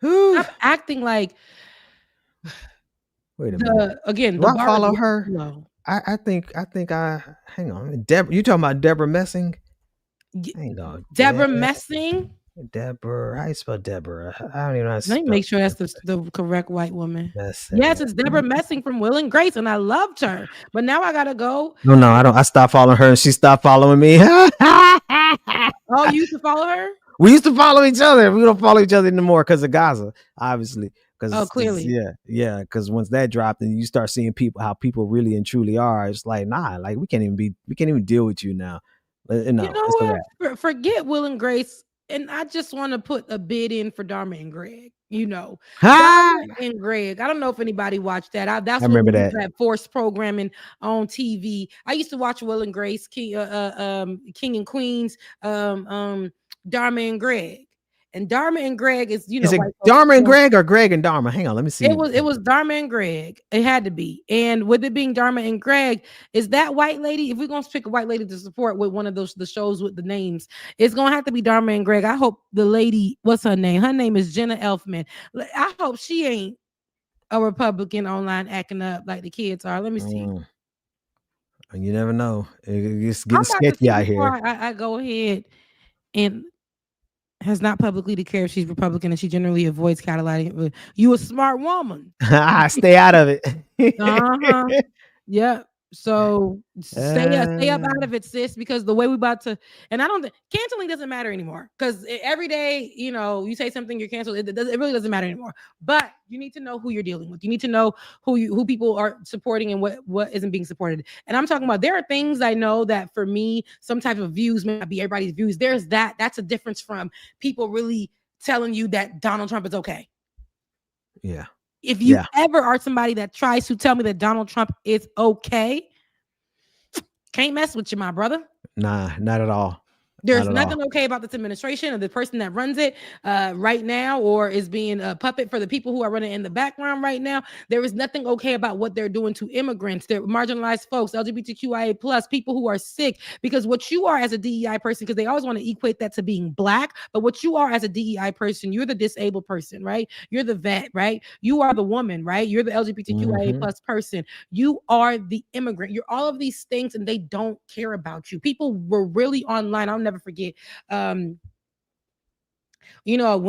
Stop acting like. Wait a minute. Again, do I follow her? I think hang on. You talking about Deborah Messing? Hang on. Deborah Messing. Deborah, how you spell Deborah? I don't even know how to spell. Let me make sure that's the correct white woman. Messing. Yes, it's Deborah Messing from Will and Grace, and I loved her. But now I gotta go. No, I don't. I stopped following her, and she stopped following me. Oh, you used to follow her? We used to follow each other. We don't follow each other anymore because of Gaza, obviously. Clearly. Yeah. Because once that dropped, and you start seeing how people really and truly are, it's like, nah, like we can't even deal with you now. No, you know what? Forget Will and Grace. And I just want to put a bid in for Dharma and Greg. Dharma and Greg. I don't know if anybody watched that. I remember that forced programming on TV. I used to watch Will and Grace, King and Queens, Dharma and Greg. And Dharma and Greg is, Is it white folks, Dharma and so- Greg or Greg and Dharma? Hang on, let me see. It was Dharma and Greg. It had to be. And with it being Dharma and Greg, is that white lady? If we're gonna pick a white lady to support with one of the shows with the names, it's gonna have to be Dharma and Greg. I hope the lady, what's her name? Her name is Jenna Elfman. I hope she ain't a Republican online acting up like the kids are. Let me see. You never know. It's I'm getting about to sketchy see out before here. I go ahead and has not publicly declared if she's Republican, and she generally avoids catalyzing. You a smart woman. Stay out of it. Uh-huh. Yeah. So stay up out of it, sis, because the way we about to, and I don't think canceling doesn't matter anymore. Because every day, you say something, you're canceled. It really doesn't matter anymore. But you need to know who you're dealing with. You need to know who people are supporting and what isn't being supported. And I'm talking about there are things I know that for me, some type of views may not be everybody's views. There's that's a difference from people really telling you that Donald Trump is okay. Yeah. If you ever are somebody that tries to tell me that Donald Trump is okay, can't mess with you, my brother. Nah, not at all. There's Not at nothing all. okay about this administration or the person that runs it right now, or is being a puppet for the people who are running in the background right now. There is nothing okay about what they're doing to immigrants, they're marginalized folks, LGBTQIA plus, people who are sick. Because what you are as a DEI person, because they always want to equate that to being black, but what you are as a DEI person, you're the disabled person, right? You're the vet, right? You are the woman, right? You're the LGBTQIA plus person. You are the immigrant. You're all of these things, and they don't care about you. People were really online. I'll never forget. When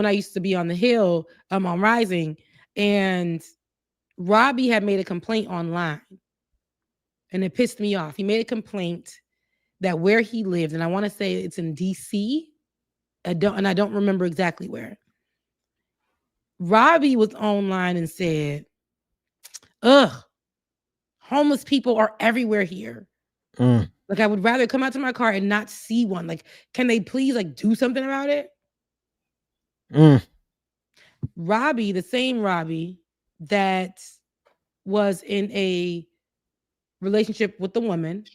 I used to be on the Hill, on Rising, and Robbie had made a complaint online, and it pissed me off. He made a complaint that where he lived, and I want to say it's in DC. I don't remember exactly where. Robbie was online and said, "Ugh, homeless people are everywhere here. Like, I would rather come out to my car and not see one. Like, can they please do something about it?" Robbie, the same Robbie that was in a relationship with the woman,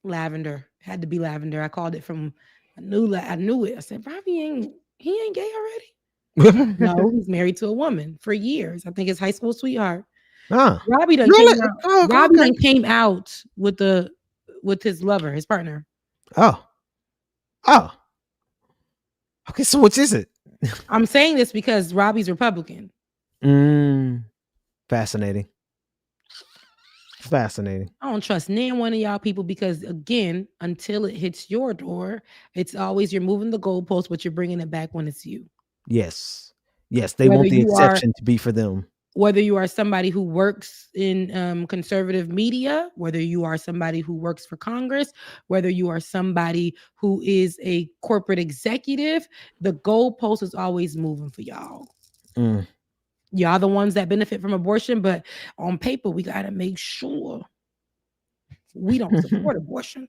Lavender, had to be Lavender. I called it from, I knew it. I said, Robbie he ain't gay already. No, he's married to a woman for years. I think his high school sweetheart. Robbie done came out with his lover, his partner. Oh. Okay, so which is it? I'm saying this because Robbie's Republican. Fascinating. I don't trust neither one of y'all people because, again, until it hits your door, it's always you're moving the goalpost, but you're bringing it back when it's you. Yes, they want the exception to be for them. Whether you are somebody who works in conservative media, whether you are somebody who works for Congress, whether you are somebody who is a corporate executive, the goalpost is always moving for y'all. Y'all the ones that benefit from abortion, but on paper, we got to make sure we don't support abortion.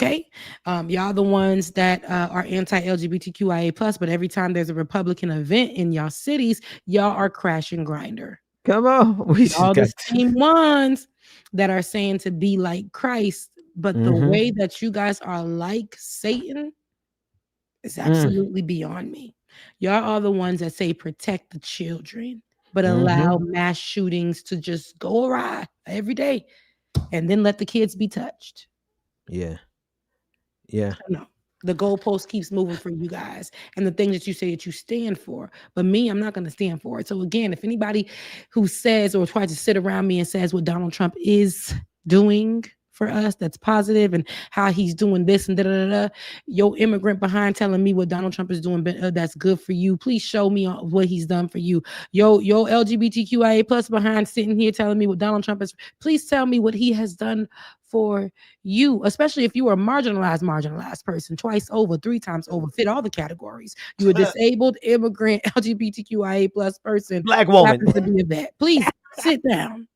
Okay. Y'all the ones that are anti-LGBTQIA plus, but every time there's a Republican event in y'all cities, y'all are crashing Grinder. Come on. All the same ones that are saying to be like Christ, but the way that you guys are like Satan is absolutely beyond me. Y'all are the ones that say protect the children, but allow mass shootings to just go awry every day and then let the kids be touched. Yeah. No, the goalpost keeps moving for you guys and the things that you say that you stand for. But me, I'm not going to stand for it. So again, if anybody who says or tries to sit around me and says what Donald Trump is doing for us that's positive and how he's doing this and your immigrant behind telling me what Donald Trump is doing that's good for you, please show me what he's done for you. Yo LGBTQIA plus behind sitting here telling me what Donald Trump is, please tell me what he has done for you, especially if you are a marginalized person, twice over, 3 times over, fit all the categories. You a disabled immigrant LGBTQIA plus person, black woman, happens to be a vet. Please sit down.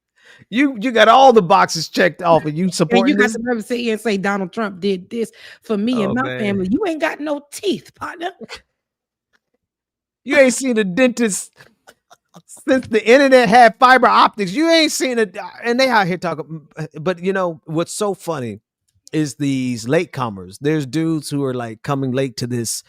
You got all the boxes checked off, and you support. You got to never sit here and say Donald Trump did this for me and my family. You ain't got no teeth, partner. You ain't seen a dentist since the internet had fiber optics. You ain't seen it, and they out here talking. But what's so funny is these latecomers. There's dudes who are like coming late to this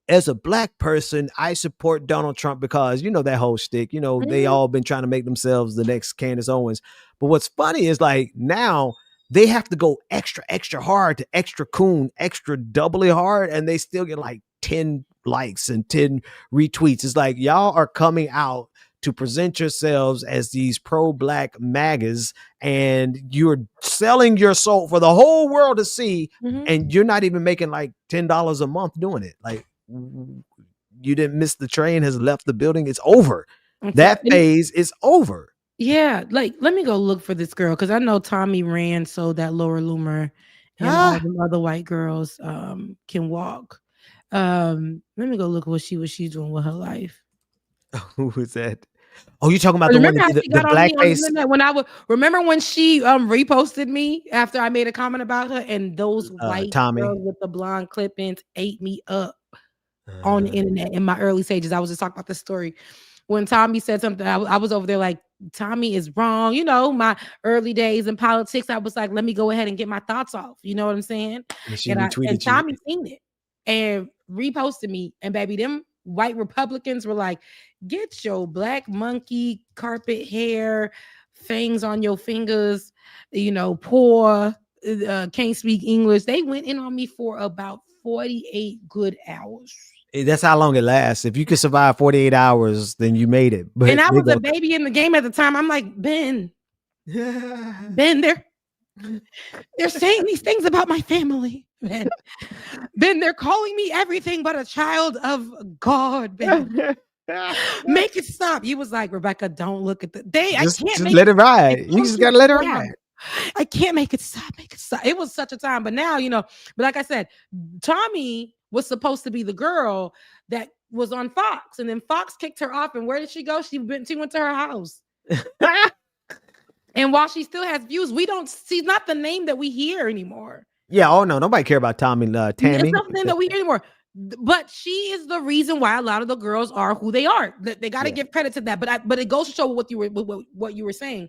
as a black person, I support Donald Trump because that whole shtick. They all been trying to make themselves the next Candace Owens. But what's funny is like now they have to go extra hard to extra coon, extra doubly hard, and they still get like 10 likes and 10 retweets. It's like y'all are coming out to present yourselves as these pro-black MAGAs, and you're selling your soul for the whole world to see, and you're not even making like $10 a month doing it. Like, you didn't miss the train, has left the building. It's over. That phase is over. Yeah, like let me go look for this girl because I know Tommy Rand sold that Laura Loomer and all the other white girls can walk. Let me go look what she's doing with her life. Who was that? Oh, you talking about the one, the black face? Remember when she reposted me after I made a comment about her, and those white Tommy girls with the blonde clip-ins ate me up on the internet in my early stages. I was just talking about this story when Tommy said something. I was over there like, Tommy is wrong. My early days in politics, I was like, let me go ahead and get my thoughts off. You know what I'm saying? And Tommy seen it and reposted me, and baby, them white Republicans were like, get your black monkey carpet hair, fangs on your fingers, poor, can't speak English. They went in on me for about 48 good hours. That's how long it lasts. If you could survive 48 hours, then you made it. But and I was a baby in the game at the time. I'm like, Ben, they're saying these things about my family. Ben, they're calling me everything but a child of God. Ben, make it stop. He was like, Rebecca, don't look at just let it ride. You just gotta let it ride. I can't make it stop. It was such a time, but now but like I said, Tommy was supposed to be the girl that was on Fox, and then Fox kicked her off. And where did she go? She went to her house. And while she still has views, she's not the name that we hear anymore. Yeah, oh no, nobody care about Tammy. It's not the name that we hear anymore. But she is the reason why a lot of the girls are who they are. They got to give credit to that. But it goes to show what you were saying.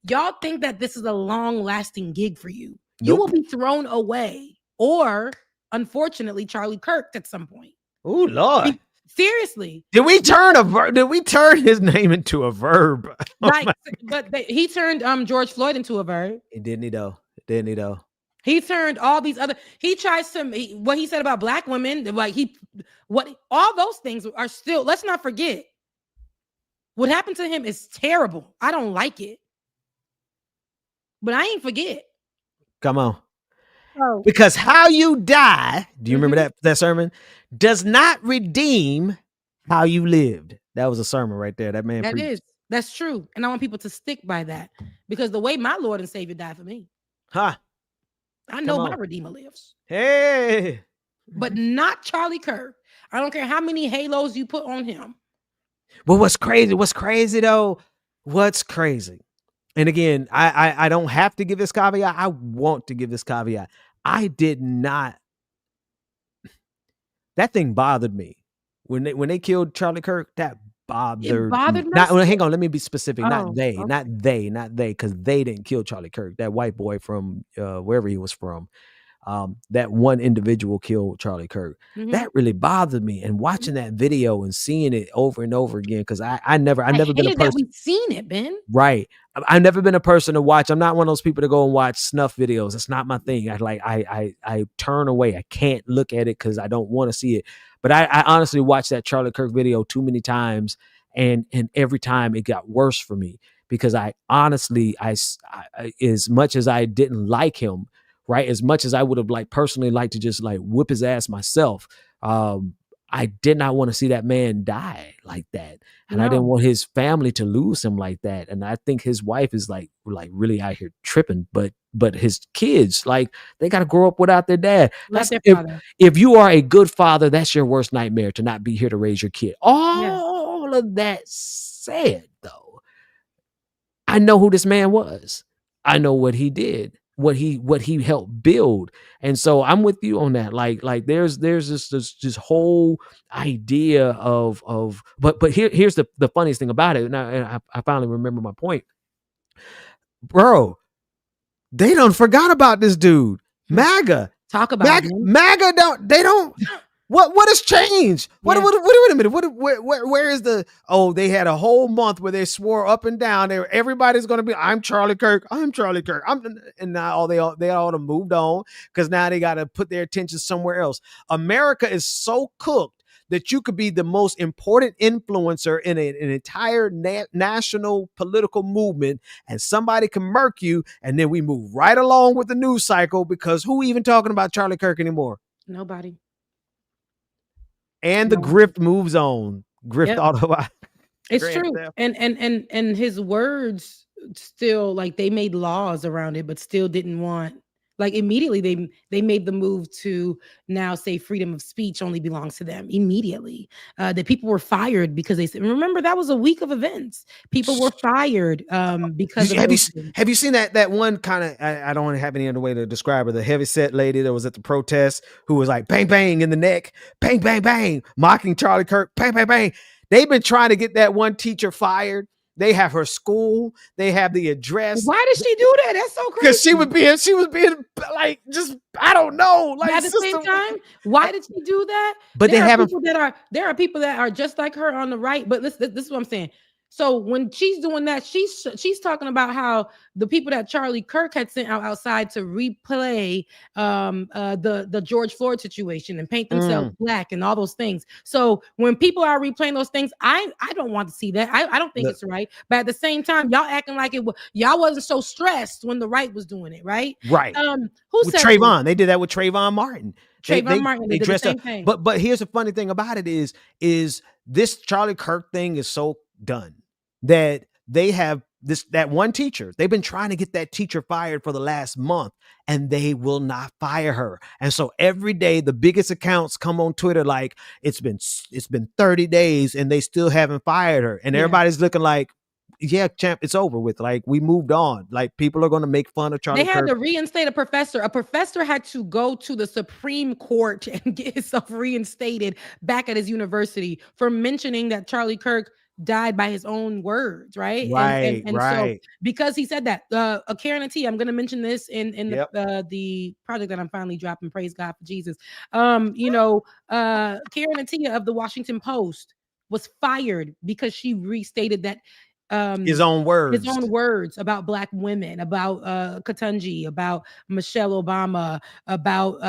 Y'all think that this is a long-lasting gig for you. Nope. You will be thrown away, or unfortunately, Charlie Kirk at some point. Oh Lord. Seriously. Did we turn his name into a verb? Right. He turned George Floyd into a verb. Didn't he though? He turned all these other. He tries to what he said about black women. Like all those things are still. Let's not forget what happened to him is terrible. I don't like it, but I ain't forget. Come on, because how you die. Do you remember that sermon? Does not redeem how you lived. That was a sermon right there. That man. That's true, and I want people to stick by that because the way my Lord and Savior died for me. I know my Redeemer lives. Hey. But not Charlie Kirk. I don't care how many halos you put on him. Well, what's crazy though? What's crazy? And again, I don't have to give this caveat. I want to give this caveat. I did not. That thing bothered me. When they killed Charlie Kirk, that bothered me. Hang on, let me be specific. Not they, because they didn't kill Charlie Kirk. That white boy from wherever he was from, that one individual killed Charlie Kirk. That really bothered me. And watching that video and seeing it over and over again, because I never been a person. That we've seen it, Ben. Right. I've never been a person to watch. I'm not one of those people to go and watch snuff videos. That's not my thing. I turn away. I can't look at it because I don't want to see it. But I honestly watched that Charlie Kirk video too many times, and every time it got worse for me because I honestly, as much as I didn't like him, right, as much as I would have personally liked to just whip his ass myself, I did not want to see that man die like that, and I didn't want his family to lose him like that. And I think his wife is really out here tripping, but his kids, they got to grow up without their dad. If you are a good father, that's your worst nightmare, to not be here to raise your kid. All of that said, though, I know who this man was. I know what he did, what he helped build. And so I'm with you on that. There's this whole idea of but here's the funniest thing about it. And I finally remember my point. Bro, they forgot about this dude. MAGA. Talk about MAGA. They don't What has changed? Wait a minute. Where is the? Oh, they had a whole month where they swore up and down. Everybody's going to be. I'm Charlie Kirk. I'm Charlie Kirk. And now they all have moved on because now they got to put their attention somewhere else. America is so cooked that you could be the most important influencer in an entire national political movement, and somebody can murk you, and then we move right along with the news cycle because who even talking about Charlie Kirk anymore? Nobody. And the grift moves on. Grift Yep. auto. It's true. And his words still, like, they made laws around it, but still didn't want, like, immediately they made the move to now say freedom of speech only belongs to them immediately. That people were fired because they said, remember, that was a week of events. People were fired because of Have you seen that one kind of, I don't want to have any other way to describe her, the heavy set lady that was at the protest who was like bang bang in the neck, bang bang bang, mocking Charlie Kirk, bang bang bang. They've been trying to get that one teacher fired. They have her school. They have the address. Why did she do that? That's so crazy. Because she was being like, just, I don't know. Like, at the same time, why did she do that? But there they haven't. There are people that are just like her on the right. But this is what I'm saying. So when she's doing that, she's talking about how the people that Charlie Kirk had sent outside to replay the George Floyd situation and paint themselves black and all those things. So when people are replaying those things, I don't want to see that. I don't think it's right. But at the same time, y'all acting like y'all wasn't so stressed when the right was doing it, right? Right. Who with said Trayvon? They did that with Trayvon Martin. Martin. They did the same up. thing. But here's the funny thing about it is this Charlie Kirk thing is so done that they have that one teacher. They've been trying to get that teacher fired for the last month, and they will not fire her. And so every day the biggest accounts come on Twitter like it's been 30 days and they still haven't fired her. And everybody's looking like, yeah, champ, it's over with. Like, we moved on. Like, people are going to make fun of Charlie They had Kirk. to reinstate a professor. A professor had to go to the Supreme Court and get himself reinstated back at his university for mentioning that Charlie Kirk died by his own words, right? Right, and right. So because he said that, Karen and T, I'm going to mention this in the project that I'm finally dropping. Praise God for Jesus. Karen and Tia of the Washington Post was fired because she restated that his own words about Black women, about Ketanji, about Michelle Obama, about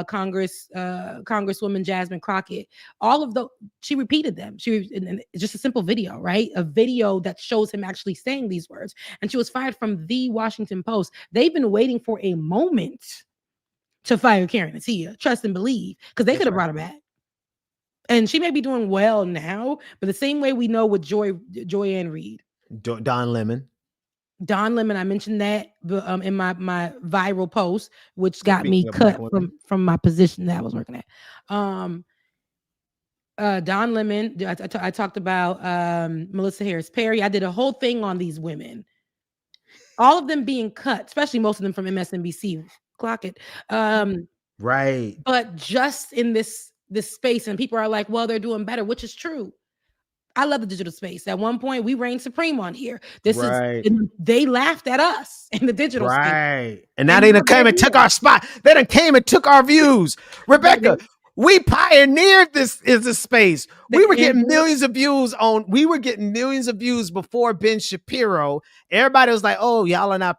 Congresswoman Jasmine Crockett. All of those, she repeated them. And it's just a simple video, right? A video that shows him actually saying these words. And she was fired from the Washington Post. They've been waiting for a moment to fire Karen and Tia. Trust and believe, because they could have brought her back. And she may be doing well now, but the same way we know with Joy-Ann Reid. Don Lemon. I mentioned that in my viral post, which got me cut from my position that I was working at. Don Lemon, I talked about Melissa Harris Perry. I did a whole thing on these women. All of them being cut, especially most of them from MSNBC. Clock it. Right. But just in this space, and people are like, well, they're doing better, which is true. I love the digital space. At one point, we reigned supreme on here. They laughed at us in the digital space. Right. And now they done came and took our spot. They done came and took our views. Rebecca, we pioneered this space. We were getting millions of views before Ben Shapiro. Everybody was like, oh, y'all are not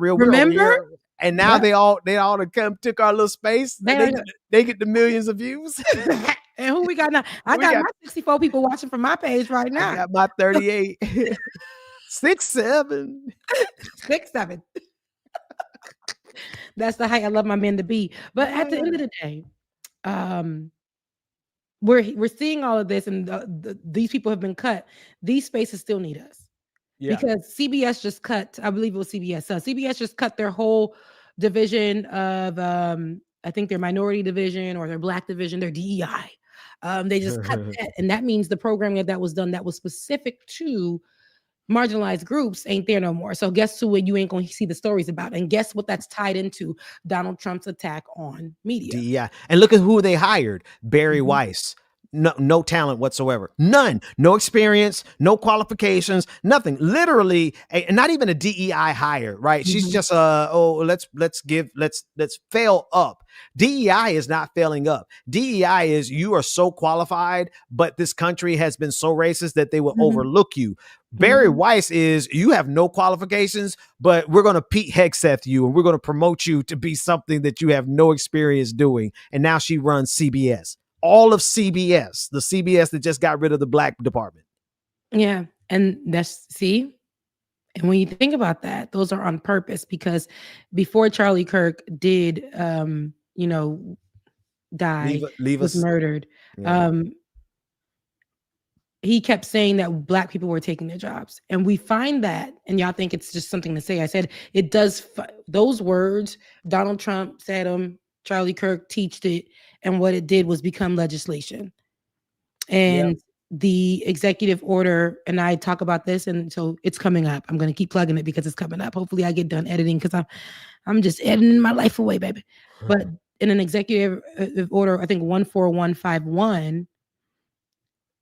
real. Remember? And now they all come took our little space. They get the millions of views. And who we got now? I got my 64 people watching from my page right now. I got my 38. 6'7". 6'7". That's the height I love my men to be. But at the end of the day, we're seeing all of this, and these people have been cut. These spaces still need us. Yeah. Because CBS just cut, I believe it was CBS. So CBS just cut their whole division of, I think their minority division or their Black division, their DEI. They just cut that. And that means the programming that was done that was specific to marginalized groups ain't there no more. So guess who you ain't going to see the stories about? And guess what that's tied into? Donald Trump's attack on media. DEI. And look at who they hired. Barry Weiss. no talent whatsoever. None. No experience, no qualifications, nothing. Literally, not even a DEI hire, right? She's just let's fail up. DEI is not failing up. DEI is you are so qualified, but this country has been so racist that they will overlook you. Barry Weiss is you have no qualifications, but we're going to Pete Hegseth you and we're going to promote you to be something that you have no experience doing. And now she runs CBS, all of CBS, the CBS that just got rid of the black department. Yeah. And and when you think about that, those are on purpose, because before Charlie Kirk did, die, was murdered. Yeah. He kept saying that black people were taking their jobs. And we find that, and y'all think it's just something to say. I said, it does, those words, Donald Trump said them, Charlie Kirk teached it, and what it did was become legislation. And the executive order, and I talk about this, and so it's coming up. I'm going to keep plugging it because it's coming up. Hopefully I get done editing, because I'm just editing my life away, baby. But in an executive order, I think 14151,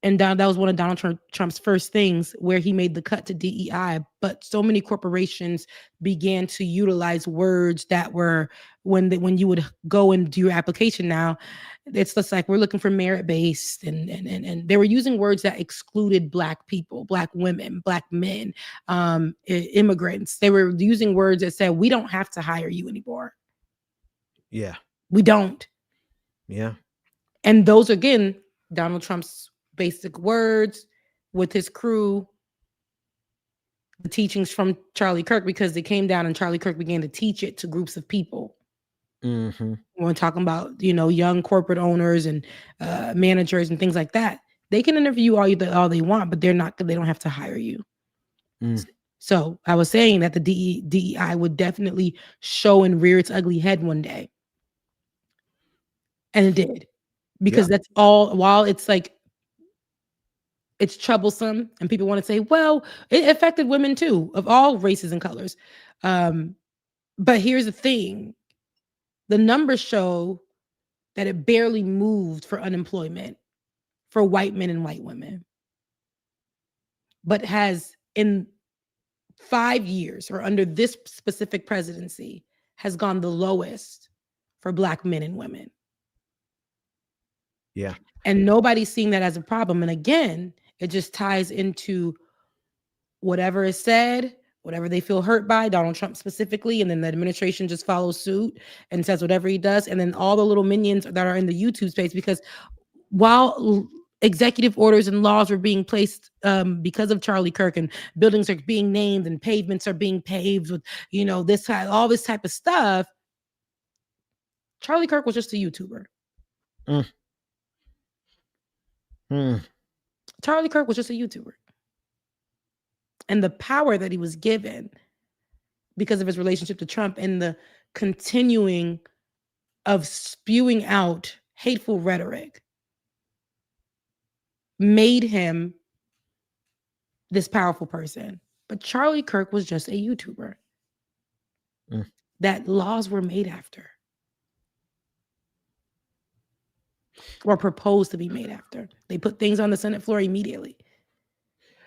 and that was one of Donald Trump's first things where he made the cut to DEI. But so many corporations began to utilize words that were, when you would go and do your application now, it's just like, we're looking for merit-based, and they were using words that excluded black people, black women, black men, immigrants. They were using words that said, we don't have to hire you anymore. Yeah. We don't. Yeah. And those, again, Donald Trump's basic words with his crew, the teachings from Charlie Kirk, because they came down and Charlie Kirk began to teach it to groups of people. We're talking about, young corporate owners and managers and things like that. They can interview all they want, but they don't have to hire you. So I was saying that the DEI would definitely show and rear its ugly head one day. And it did. Because that's all, while it's like, it's troublesome, and people want to say, well, it affected women too, of all races and colors. But here's the thing. The numbers show that it barely moved for unemployment for white men and white women, but has, in 5 years or under this specific presidency, has gone the lowest for black men and women. Yeah. And nobody's seeing that as a problem. And again, it just ties into whatever is said, whatever they feel hurt by, Donald Trump specifically, and then the administration just follows suit and says whatever he does. And then all the little minions that are in the YouTube space, because while executive orders and laws were being placed because of Charlie Kirk, and buildings are being named and pavements are being paved with, all this type of stuff, Charlie Kirk was just a YouTuber. Charlie Kirk was just a YouTuber. And the power that he was given because of his relationship to Trump and the continuing of spewing out hateful rhetoric made him this powerful person. But Charlie Kirk was just a YouTuber that laws were made after, or proposed to be made after. They put things on the Senate floor immediately.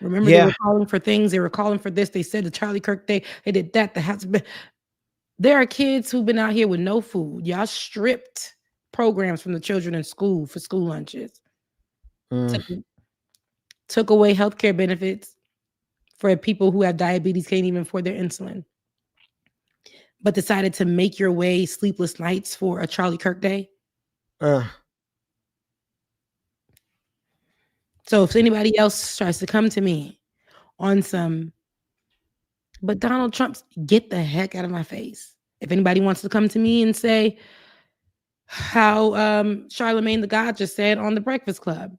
Remember, they were calling for things. They were calling for this. They said the Charlie Kirk Day. They did that. There are kids who've been out here with no food. Y'all stripped programs from the children in school for school lunches. Took away healthcare benefits for people who have diabetes, can't even afford their insulin. But decided to make your way sleepless nights for a Charlie Kirk Day. So if anybody else tries to come to me on but Donald Trump's, get the heck out of my face. If anybody wants to come to me and say how Charlemagne the God just said on The Breakfast Club,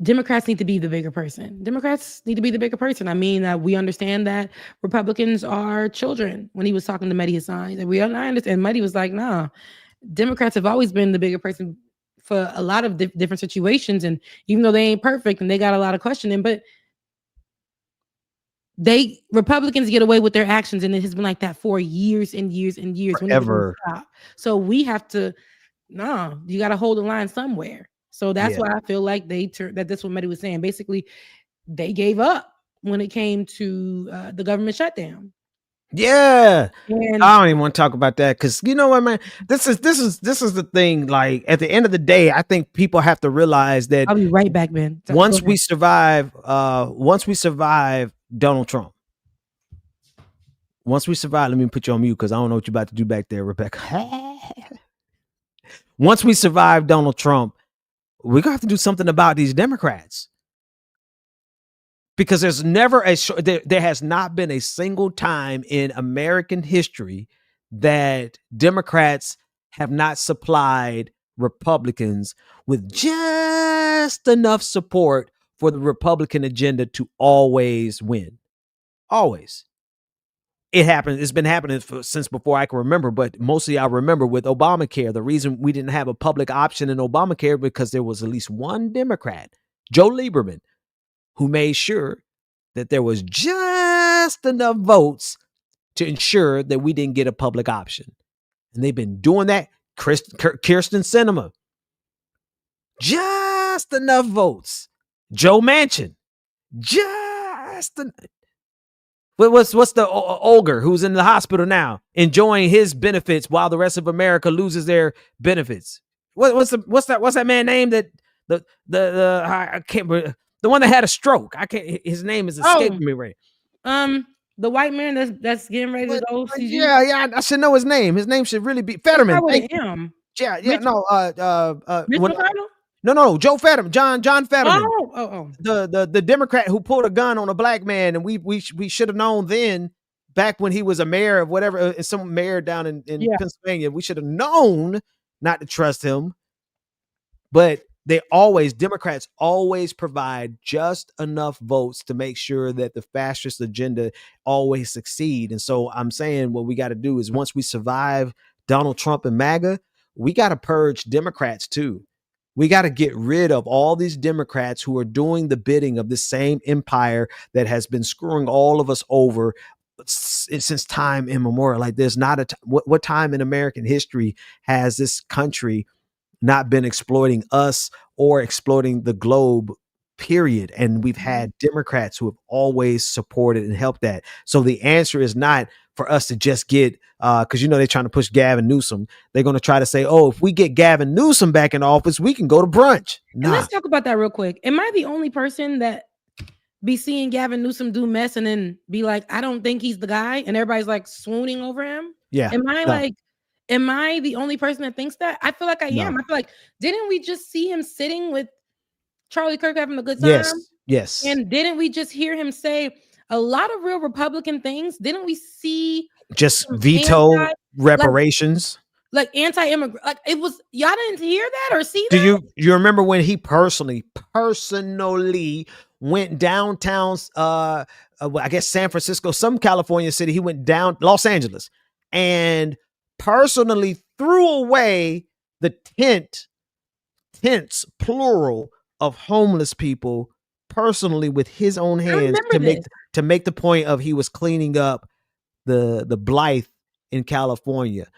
Democrats need to be the bigger person. Democrats need to be the bigger person. I mean, we understand that Republicans are children. When he was talking to Mehdi Hasan, I understand. Mehdi was like, nah. Democrats have always been the bigger person for a lot of different situations. And even though they ain't perfect and they got a lot of questioning, but Republicans get away with their actions. And it has been like that for years and years and years. Forever. So we have to No, you got to hold the line somewhere. So that's Yeah. why I feel like that's what Mehdi was saying. Basically, they gave up when it came to the government shutdown. Yeah. And I don't even want to talk about that because you know what, man. This is the thing. Like at the end of the day, I think people have to realize that I'll be right back, man. once we survive Donald Trump. Once we survive, let me put you on mute because I don't know what you're about to do back there, Rebecca. Once we survive Donald Trump, we're gonna have to do something about these Democrats. Because there's never there has not been a single time in American history that Democrats have not supplied Republicans with just enough support for the Republican agenda to always win. Always. It happened. It's been happening since before I can remember, but mostly I remember with Obamacare. The reason we didn't have a public option in Obamacare because there was at least one Democrat, Joe Lieberman, who made sure that there was just enough votes to ensure that we didn't get a public option. And they've been doing that. Kyrsten Sinema, just enough votes. Joe Manchin, just what's the Olger who's in the hospital now enjoying his benefits while the rest of America loses their benefits? What's that man name that I can't remember. The one that had a stroke. I can't. His name is escaping me right. The white man that's getting ready to go. Yeah. I should know his name. His name should really be Fetterman. Him. Yeah. Mitch No. No. Joe Fetterman. John Fetterman. Oh. The Democrat who pulled a gun on a black man, and we should have known then. Back when he was a mayor of whatever, some mayor down in Pennsylvania, we should have known not to trust him. But Democrats always provide just enough votes to make sure that the fascist agenda always succeed. And so I'm saying what we got to do is once we survive Donald Trump and MAGA, we got to purge Democrats too. We got to get rid of all these Democrats who are doing the bidding of the same empire that has been screwing all of us over since time immemorial. Like there's not what time in American history has this country not been exploiting us or exploiting the globe, period. And we've had Democrats who have always supported and helped that. So the answer is not for us to just get, because they're trying to push Gavin Newsom. They're going to try to say, oh, if we get Gavin Newsom back in office, we can go to brunch. And let's talk about that real quick. Am I the only person that be seeing Gavin Newsom do mess and then be like, I don't think he's the guy, and everybody's like swooning over him? Yeah. Am I the only person that thinks that? I feel like I am. I feel like, didn't we just see him sitting with Charlie Kirk having a good time? Yes. And didn't we just hear him say a lot of real Republican things? Didn't we see just veto reparations? Like anti-immigrant, like it was, y'all didn't hear that or see that? Do you remember when he personally went downtown, I guess San Francisco, some California city, he went down Los Angeles and personally threw away the tents, plural, of homeless people personally with his own hands to make the point of he was cleaning up the Blythe in California.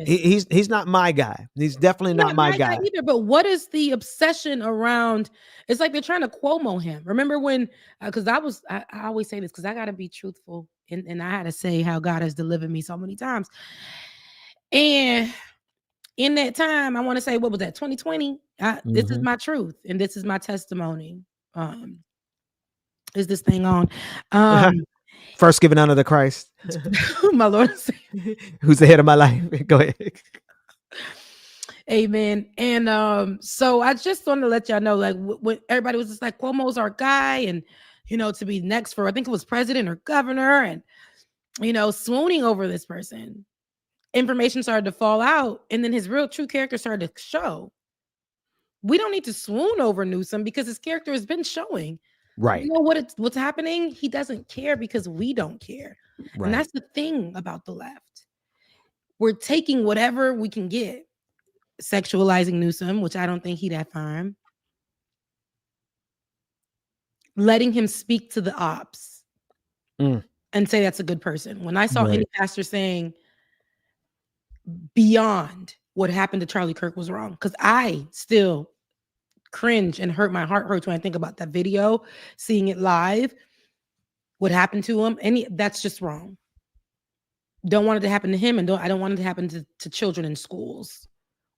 He's not my guy. He's definitely not my guy either. But what is the obsession around? It's like they're trying to Cuomo him. Remember when? Because I always say this because I got to be truthful, and I had to say how God has delivered me so many times. And in that time, I want to say, what was that? 2020. This is my truth, and this is my testimony. Is this thing on? First giving honor to Christ, my Lord, who's the head of my life. Go ahead. Amen. And so I just wanted to let y'all know, like, when everybody was just like, Cuomo's our guy, and to be next for, I think it was president or governor, and swooning over this person. Information started to fall out, and then his real true character started to show. We don't need to swoon over Newsom because his character has been showing. Right. You know what's happening? He doesn't care because we don't care. Right. And that's the thing about the left. We're taking whatever we can get. Sexualizing Newsom, which I don't think he'd have fine. Letting him speak to the ops and say that's a good person. When I saw any pastor saying beyond what happened to Charlie Kirk was wrong. Because I still cringe and my heart hurts when I think about that video, seeing it live, what happened to him. That's just wrong. Don't want it to happen to him, and I don't want it to happen to children in schools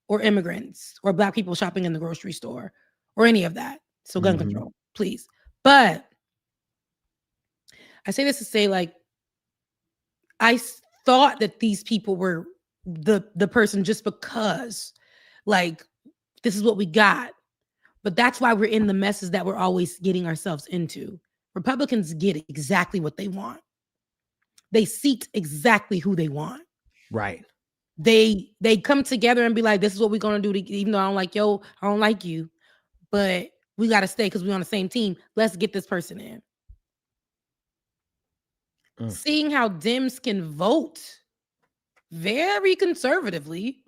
or immigrants or Black people shopping in the grocery store or any of that. So gun control, please. But I say this to say, like, I thought that these people were the person just because, like, this is what we got. But that's why we're in the messes that we're always getting ourselves into. Republicans get exactly what they want. They seat exactly who they want. Right. They come together and be like, this is what we're going to do, even though I don't like you, but we got to stay because we're on the same team. Let's get this person in. Seeing how Dems can vote very conservatively,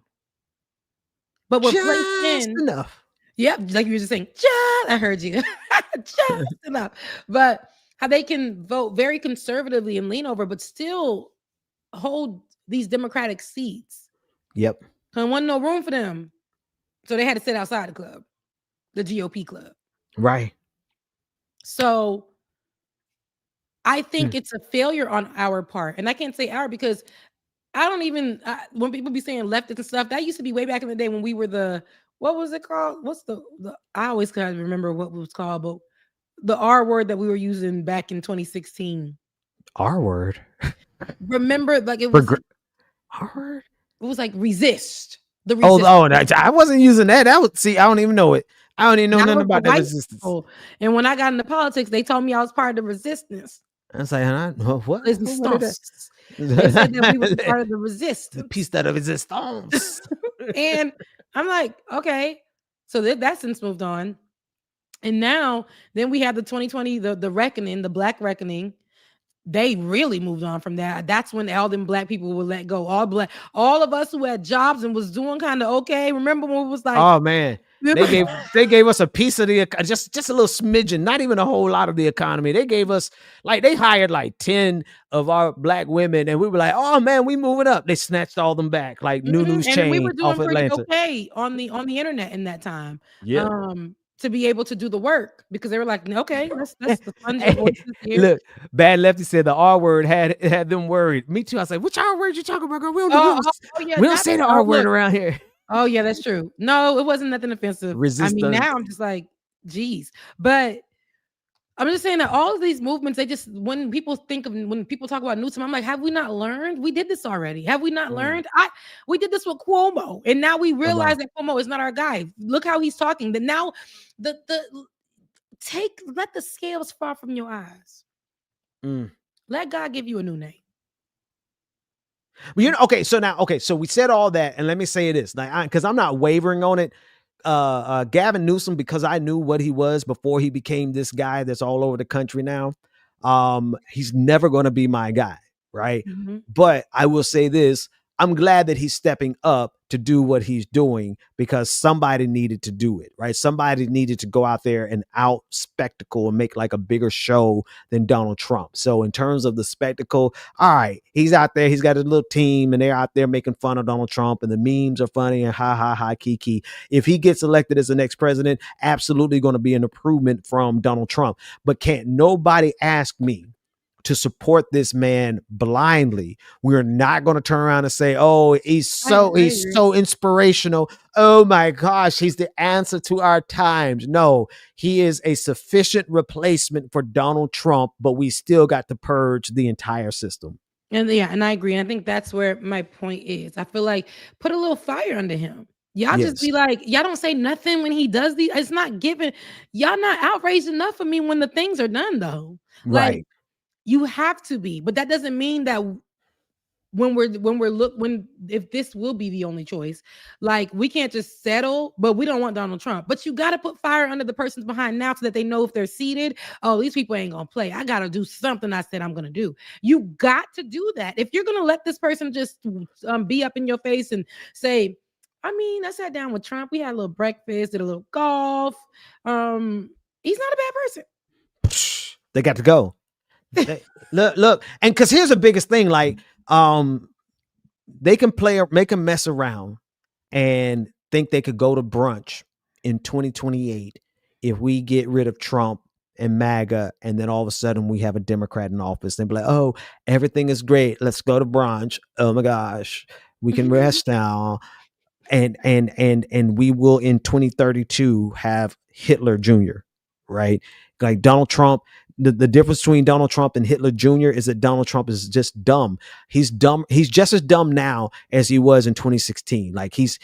but we're placed in enough. Yep, like you were just saying, I heard you. Just enough. But how they can vote very conservatively and lean over, but still hold these Democratic seats. Yep. There wasn't no room for them. So they had to sit outside the club, the GOP club. Right. So I think it's a failure on our part. And I can't say our because I don't even, when people be saying leftist and stuff, that used to be way back in the day when we were what was it called? What's the I always kind of remember what it was called, but the R word that we were using back in 2016. R word. Remember, like it was R word. It was like resist. The resist. I wasn't using that. I don't even know it. I don't even know nothing about that resistance. People. And when I got into politics, they told me I was part of the resistance. I was like, what? They said that we were part of the resistance. The piece that of resistance. And I'm like, okay. So that since moved on. And now, then we have the 2020, the reckoning, the Black reckoning. They really moved on from that. That's when all them Black people were let go. All of us who had jobs and was doing kind of okay. Remember when it was like, oh man, they gave us a piece of the just a little smidgen, not even a whole lot of the economy. They gave us they hired like 10 of our Black women, and we were like, oh man, we moving up. They snatched all them back like New News Chain. And we were doing off pretty Atlanta. okay on the internet in that time. Yeah. To be able to do the work because they were like, okay, let's the fund here. Look, Bad Lefty said the R word had them worried. Me too. I was like, which R word you talking about, girl? We don't say the R word around here. Oh yeah, that's true. No, it wasn't nothing offensive. Resistance. I mean, now I'm just like, geez. But I'm just saying that all of these movements, when people talk about Newsom, I'm like, have we not learned? We did this already. Have we not learned? We did this with Cuomo, and now we realize that Cuomo is not our guy. Look how he's talking. Then now let the scales fall from your eyes. Let God give you a new name. Well, so we said all that, and let me say this, because I'm not wavering on it. Gavin Newsom, because I knew what he was before he became this guy that's all over the country now. He's never going to be my guy, right? But I will say this: I'm glad that he's stepping up to do what he's doing because somebody needed to do it, right? Somebody needed to go out there and out spectacle and make like a bigger show than Donald Trump. So in terms of the spectacle, all right, he's out there, he's got a little team and they're out there making fun of Donald Trump and the memes are funny and ha, kiki. If he gets elected as the next president, absolutely going to be an improvement from Donald Trump. But can't nobody ask me to support this man blindly. We're not going to turn around and say, oh, he's so inspirational. Oh my gosh, he's the answer to our times. No, he is a sufficient replacement for Donald Trump, but we still got to purge the entire system. And I agree. And I think that's where my point is. I feel like put a little fire under him. Y'all just be like, y'all don't say nothing when he does these. It's not given. Y'all not outraged enough for me when the things are done though. Right. Like, you have to be, but that doesn't mean that if this will be the only choice, like we can't just settle, but we don't want Donald Trump. But you got to put fire under the persons behind now so that they know if they're seated, oh, these people ain't gonna play. I got to do something I said I'm gonna do. You got to do that. If you're gonna let this person just be up in your face and say, I mean, I sat down with Trump, we had a little breakfast, did a little golf. He's not a bad person. They got to go. Look, and because here's the biggest thing, like they can play or make a mess around, and think they could go to brunch in 2028 if we get rid of Trump and MAGA, and then all of a sudden we have a Democrat in office. They'd be like, oh, everything is great. Let's go to brunch. Oh my gosh, we can rest now. And we will in 2032 have Hitler Jr., right? Like Donald Trump. The difference between Donald Trump and Hitler Jr. is that Donald Trump is just dumb. He's dumb. He's just as dumb now as he was in 2016. Like he's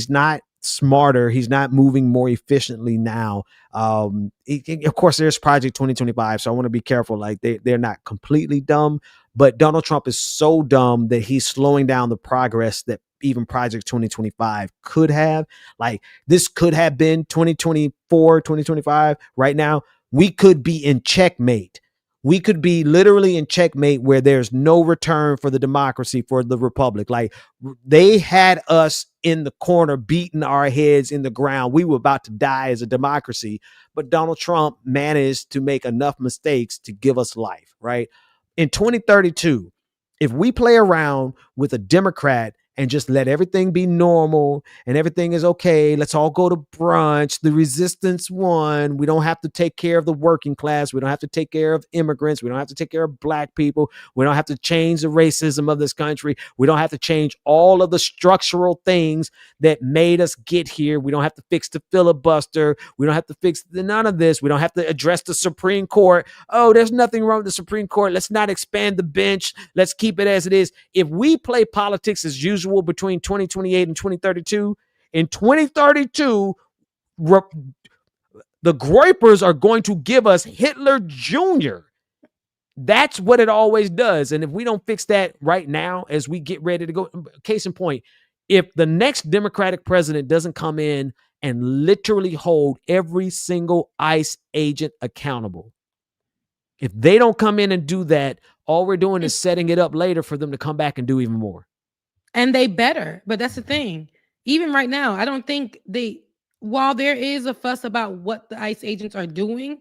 not smarter. He's not moving more efficiently now. Of course, there's Project 2025, so I want to be careful. Like they're not completely dumb, but Donald Trump is so dumb that he's slowing down the progress that even Project 2025 could have. Like this could have been 2024, 2025. Right now, we could be in checkmate. We could be literally in checkmate where there's no return for the democracy, for the republic. Like they had us in the corner, beating our heads in the ground. We were about to die as a democracy, but Donald Trump managed to make enough mistakes to give us life, right? In 2032, if we play around with a Democrat and just let everything be normal and everything is okay, let's all go to brunch. The resistance won. We don't have to take care of the working class. We don't have to take care of immigrants. We don't have to take care of black people. We don't have to change the racism of this country. We don't have to change all of the structural things that made us get here. We don't have to fix the filibuster. We don't have to fix none of this. We don't have to address the Supreme Court. Oh, there's nothing wrong with the Supreme Court. Let's not expand the bench. Let's keep it as it is. If we play politics as usual between 2028 and 2032, in 2032, the Groypers are going to give us Hitler Jr. That's what it always does. And if we don't fix that right now, as we get ready to go, case in point, if the next Democratic president doesn't come in and literally hold every single ICE agent accountable, if they don't come in and do that, all we're doing is setting it up later for them to come back and do even more. And they better, but that's the thing. Even right now, I don't think while there is a fuss about what the ICE agents are doing,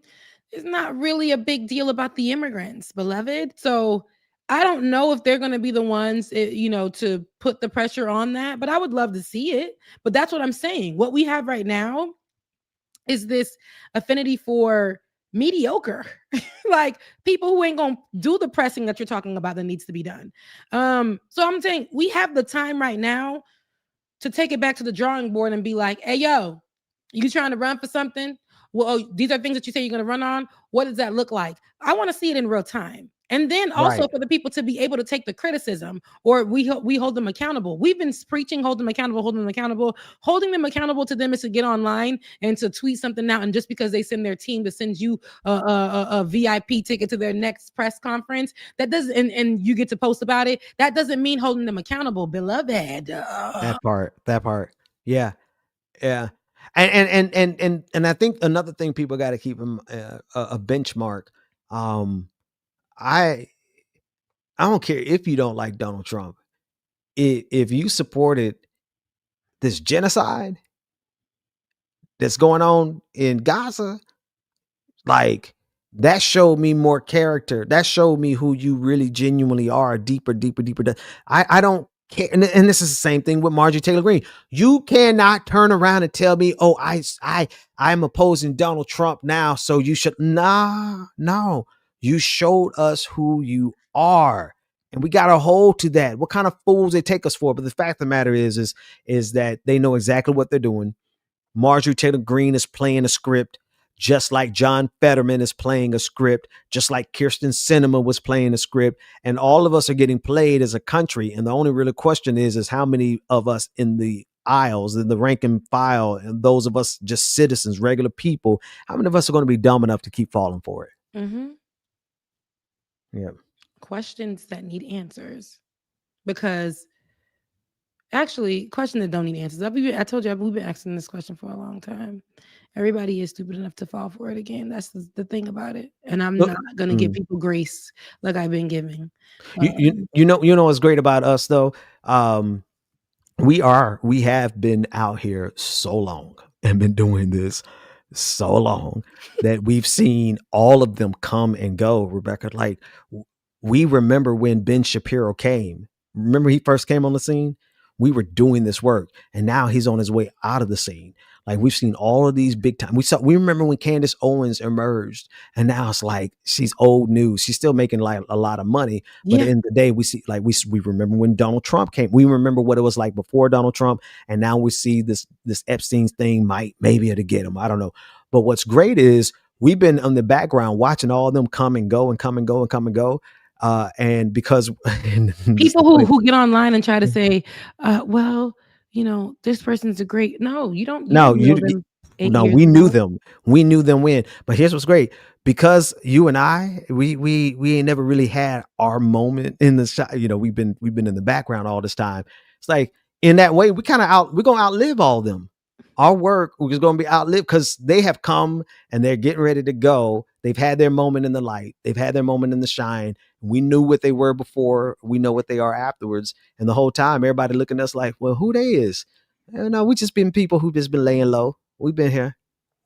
it's not really a big deal about the immigrants, beloved. So I don't know if they're going to be the ones, to put the pressure on that, but I would love to see it. But that's what I'm saying. What we have right now is this affinity for mediocre, like people who ain't gonna do the pressing that you're talking about that needs to be done. So I'm saying we have the time right now to take it back to the drawing board and be like, hey, yo, you trying to run for something? Well, these are things that you say you're going to run on. What does that look like? I want to see it in real time. And then also for the people to be able to take the criticism, or we hold them accountable. We've been preaching, hold them accountable, hold them accountable. Holding them accountable to them is to get online and to tweet something out. And just because they send their team to send you a VIP ticket to their next press conference, that doesn't, and you get to post about it, that doesn't mean holding them accountable, beloved. That part. Yeah. And I think another thing people got to keep a benchmark. I don't care if you don't like Donald Trump. If you supported this genocide that's going on in Gaza, like that showed me more character. That showed me who you really genuinely are. Deeper. I don't care. And this is the same thing with Marjorie Taylor Greene. You cannot turn around and tell me, oh, I'm opposing Donald Trump now, so you should. No. You showed us who you are, and we got to hold to that. What kind of fools they take us for? But the fact of the matter is that they know exactly what they're doing. Marjorie Taylor Greene is playing a script, just like John Fetterman is playing a script, just like Kirsten Sinema was playing a script, and all of us are getting played as a country. And the only real question is how many of us in the aisles, in the rank and file, and those of us just citizens, regular people, how many of us are going to be dumb enough to keep falling for it? Mm-hmm. Yeah. Questions that need answers, because actually questions that don't need answers. I told you we've been asking this question for a long time. Everybody is stupid enough to fall for it again. That's the thing about it. And I'm not going to give people grace like I've been giving. You know what's great about us though? We have been out here so long and been doing this so long that we've seen all of them come and go, Rebecca. Like, we remember when Ben Shapiro came. Remember he first came on the scene? we were doing this work, and now he's on his way out of the scene. Like we've seen all of these big time. We remember when Candace Owens emerged, and now it's like she's old news. She's still making like a lot of money, but at the end of the day, we see like we remember when Donald Trump came. We remember what it was like before Donald Trump, and now we see this Epstein thing maybe it'll get him. I don't know. But what's great is we've been on the background watching all of them come and go and come and go and come and go. And because people who get online and try to say, well, you know, this person's a great. No, you don't. No, we knew ago. them. We knew them when. But here's what's great: because you and I, we ain't never really had our moment in the shot. You know, we've been in the background all this time. It's like in that way, we're gonna outlive all of them. Our work is gonna be outlived because they have come and they're getting ready to go. They've had their moment in the light. They've had their moment in the shine. We knew what they were before. We know what they are afterwards. And the whole time, everybody looking at us like, well, who they is? No, we just been people who just been laying low. We've been here.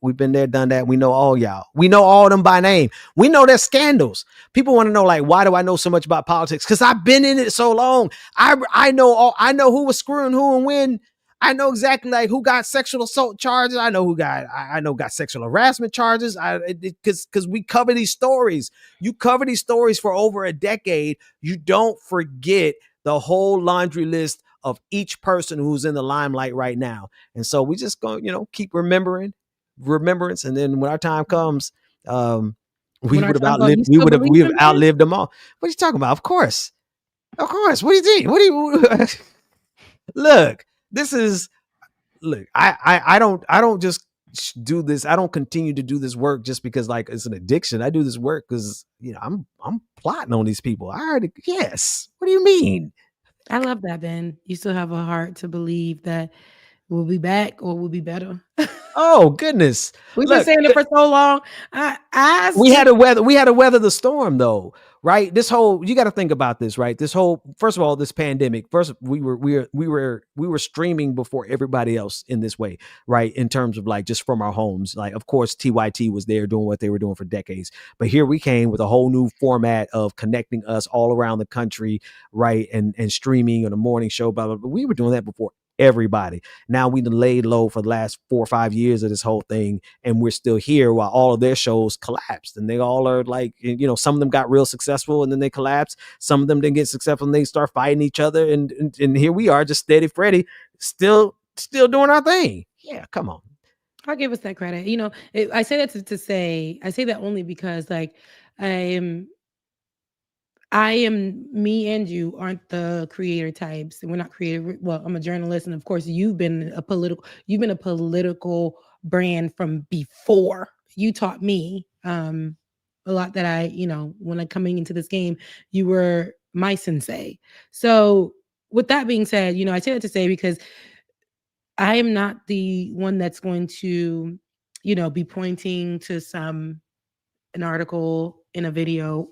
We've been there, done that. We know all y'all. We know all of them by name. We know their scandals. People want to know, like, why do I know so much about politics? Because I've been in it so long. I know who was screwing who and when. I know exactly like who got sexual assault charges. I know who got sexual harassment charges. Because we cover these stories. You cover these stories for over a decade. You don't forget the whole laundry list of each person who's in the limelight right now. And so we just go, keep remembrance. And then when our time comes, we would have outlived them all. What are you talking about? Of course. What do you think? What do you look? I don't just do this. I don't continue to do this work just because like it's an addiction. I do this work because I'm plotting on these people. Yes. What do you mean? I love that, Ben. You still have a heart to believe that we'll be back or we'll be better. Oh goodness. We've been saying it for so long. We had to weather the storm though, right? You got to think about this, right? First of all, this pandemic. First, we were streaming before everybody else in this way, right? In terms of like just from our homes. Like, of course, TYT was there doing what they were doing for decades, but here we came with a whole new format of connecting us all around the country, right? And streaming on a morning show, blah blah blah. We were doing that before everybody. Now we laid low for the last 4 or 5 years of this whole thing, and we're still here while all of their shows collapsed. And they all are like, some of them got real successful and then they collapsed. Some of them didn't get successful and they start fighting each other. And here we are, just steady Freddy, still doing our thing. Yeah, come on. I'll give us that credit. I say that to say, I say that only because like I am, me and you aren't the creator types, and we're not creative. Well, I'm a journalist, and of course, you've been a political brand from before. You taught me a lot that when I'm coming into this game, you were my sensei. So, with that being said, I say that to say because I am not the one that's going to, be pointing to an article in a video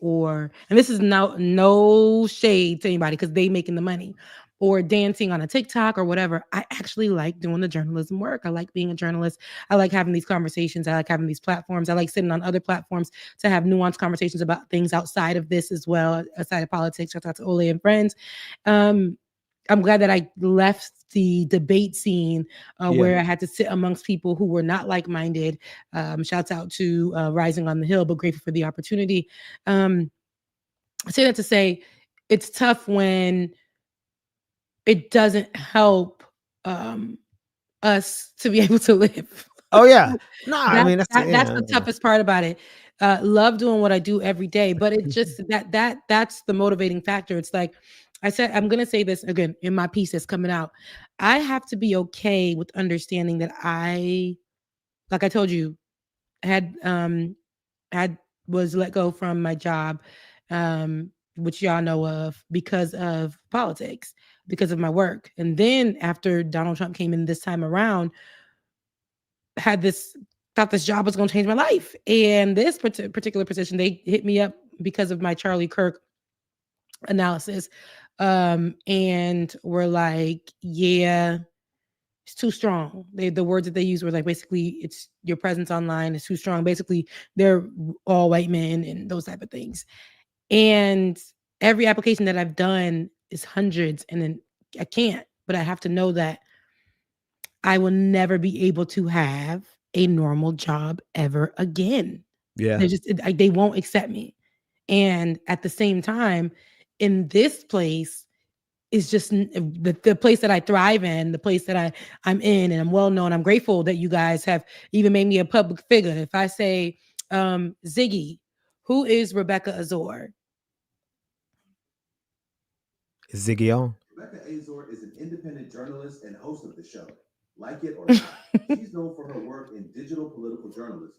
and this is no shade to anybody because they making the money or dancing on a TikTok or whatever. I actually like doing the journalism work. I like being a journalist. I like having these conversations. I like having these platforms. I like sitting on other platforms to have nuanced conversations about things outside of this as well, outside of politics. Shout out to Ole and friends. I'm glad that I left the debate scene where I had to sit amongst people who were not like-minded. Shouts out to Rising on the Hill, but grateful for the opportunity. I say that to say it's tough when it doesn't help us to be able to live. Oh yeah. No, that's the toughest part about it. Love doing what I do every day, but it's just that's the motivating factor. It's like I said, I'm going to say this again in my piece that's coming out. I have to be okay with understanding that like I told you, was let go from my job, which y'all know of because of politics, because of my work. And then after Donald Trump came in this time around, thought this job was going to change my life. And this particular position, they hit me up because of my Charlie Kirk analysis. And we're like, yeah, it's too strong. The words that they use were like, basically, it's your presence online is too strong. Basically, they're all white men and those type of things. And every application that I've done is hundreds. And then I can't. but I have to know that I will never be able to have a normal job ever again. Yeah. They won't accept me. And at the same time, in this place is just the place that I thrive in, the place that I'm in, and I'm well known. I'm grateful that you guys have even made me a public figure. If I say, Ziggy, who is Rebecca Azor? Is Ziggy on? Rebecca Azor is an independent journalist and host of the show. Like it or not, she's known for her work in digital political journalism,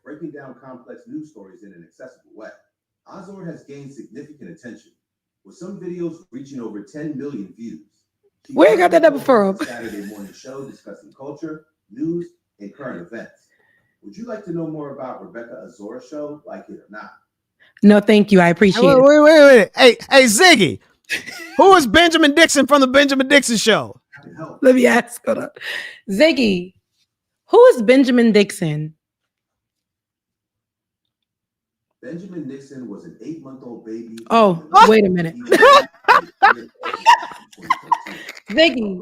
breaking down complex news stories in an accessible way. Azor has gained significant attention, with some videos reaching over 10 million views. Where you got that number from? Saturday morning show discussing culture, news, and current events. Would you like to know more about Rebecca Azor's show, Like It or Not? No, thank you. I appreciate it. Wait. Hey, Ziggy, who is Benjamin Dixon from the Benjamin Dixon Show? Let me ask. Hold on. Ziggy, who is Benjamin Dixon? Benjamin Dixon was an 8-month-old baby. Oh, wait a minute. Ziggy,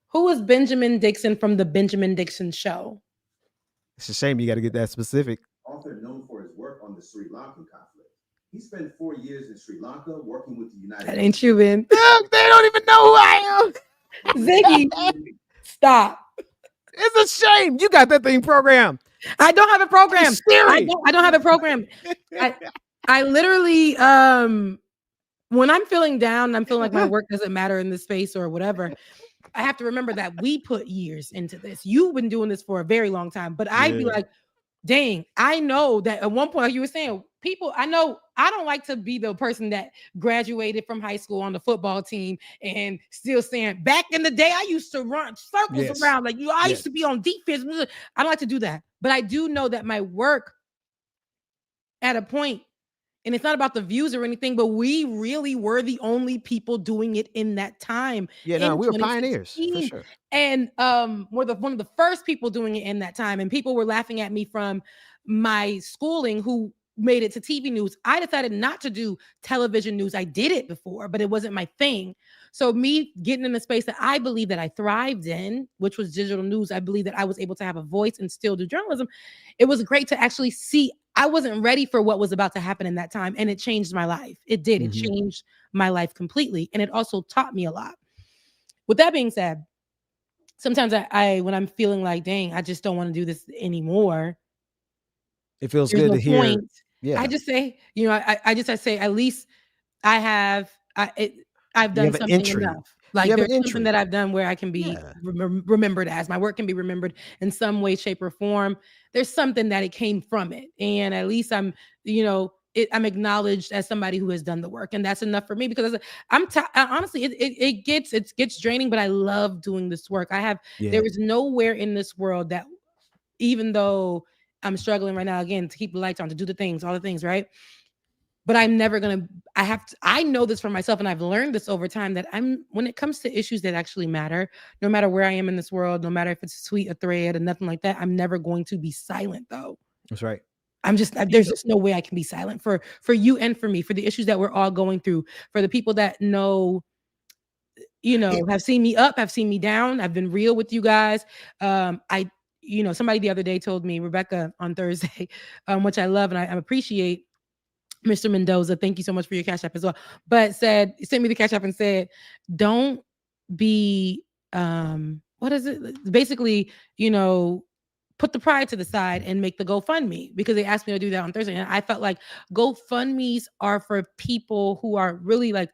who is Benjamin Dixon from the Benjamin Dixon Show? It's a shame you got to get that specific. Author known for his work on the Sri Lankan conflict. He spent 4 years in Sri Lanka working with the United That ain't you, man. They don't even know who I am. Ziggy, stop. It's a shame. You got that thing programmed. I don't have a program. It's scary. I don't have a program. I literally, when I'm feeling down, I'm feeling like my work doesn't matter in this space or whatever. I have to remember that we put years into this. You've been doing this for a very long time, but I'd be like, dang, I know that at one point, like you were saying, people, I know I don't like to be the person that graduated from high school on the football team and still saying, back in the day, I used to run circles around like you. I used to be on defense. I don't like to do that, but I do know that my work at a point, and it's not about the views or anything, but we really were the only people doing it in that time. Yeah, no, we were pioneers for sure. And we're one of the first people doing it in that time. And people were laughing at me from my schooling who made it to TV news. I decided not to do television news. I did it before, but it wasn't my thing. So me getting in a space that I believe that I thrived in, which was digital news, I believe that I was able to have a voice and still do journalism. It was great to actually see. I wasn't ready for what was about to happen in that time, and it changed my life. It did. It changed my life completely, and it also taught me a lot. With that being said, sometimes I when I'm feeling like, dang, I just don't want to do this anymore. It feels good to hear. Point. Yeah, I just say, I say at least I've done something enough. Like there's something that I've done where I can be remembered as. My work can be remembered in some way, shape, or form. There's something that it came from it, and at least I'm acknowledged as somebody who has done the work, and that's enough for me because honestly, it gets draining, but I love doing this work. There is nowhere in this world that, even though I'm struggling right now again to keep the lights on, to do the things, all the things, right? But I'm never gonna. I know this for myself, and I've learned this over time that when it comes to issues that actually matter, no matter where I am in this world, no matter if it's a tweet, a thread, or nothing like that, I'm never going to be silent. Though that's right. There's just no way I can be silent for you and for me, for the issues that we're all going through, for the people that know, have seen me up, have seen me down. I've been real with you guys. Somebody the other day told me, Rebecca, on Thursday, which I love and I appreciate. Mr. Mendoza, thank you so much for your Cash App as well. But sent me the Cash App and said, don't be, what is it? Basically, put the pride to the side and make the GoFundMe, because they asked me to do that on Thursday. And I felt like GoFundMes are for people who are really like,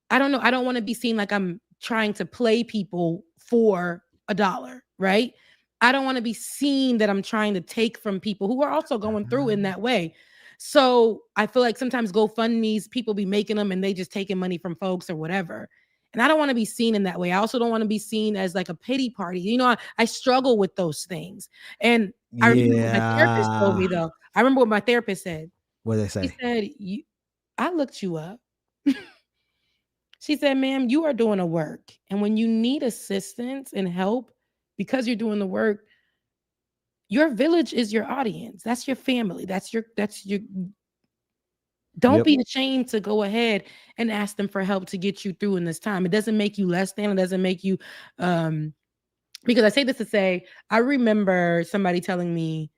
I don't know. I don't want to be seen like I'm trying to play people for $1, right? I don't want to be seen that I'm trying to take from people who are also going through in that way. So I feel like sometimes GoFundMes, people be making them and they just taking money from folks or whatever. And I don't want to be seen in that way. I also don't want to be seen as like a pity party. I struggle with those things. And I remember what my therapist told me, though. I remember what my therapist said. What did they say? He said, I looked you up. She said, ma'am, you are doing a work. And when you need assistance and help, because you're doing the work, your village is your audience. That's your family. That's your Don't Yep. be ashamed to go ahead and ask them for help to get you through in this time. It doesn't make you less than. It doesn't make you because I say this to say, I remember somebody telling me,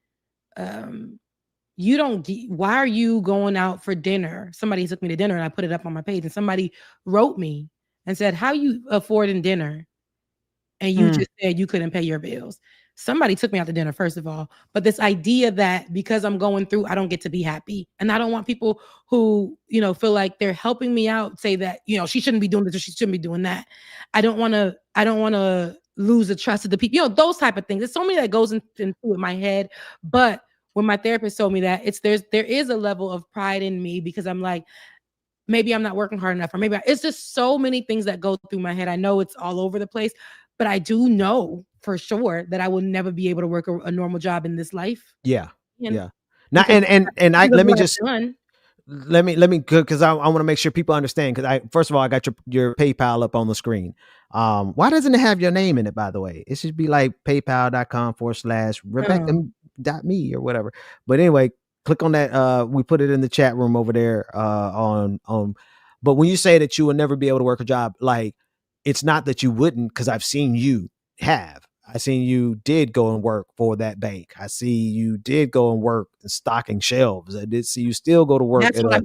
why are you going out for dinner? Somebody took me to dinner and I put it up on my page, and somebody wrote me and said, how you affording dinner? And you just said you couldn't pay your bills. Somebody took me out to dinner, first of all. But this idea that because I'm going through, I don't get to be happy. And I don't want people who, feel like they're helping me out say that, she shouldn't be doing this or she shouldn't be doing that. I don't want to lose the trust of the people, those type of things. There's so many that goes into my head. But when my therapist told me that, there is a level of pride in me because I'm like, maybe I'm not working hard enough, or maybe it's just so many things that go through my head. I know it's all over the place, but I do know for sure that I will never be able to work a normal job in this life. Yeah. And Yeah. Now, because and I, because let me what I've just, done. let me, because I want to make sure people understand. Because first of all, I got your PayPal up on the screen. Why doesn't it have your name in it, by the way? It should be like paypal.com/Rebecca.me or whatever. But anyway, click on that. We put it in the chat room over there on. But when you say that you will never be able to work a job, like, it's not that you wouldn't, because I've seen you have. I seen you did go and work for that bank. I see you did go and work stocking shelves. I did see you still go to work That's at what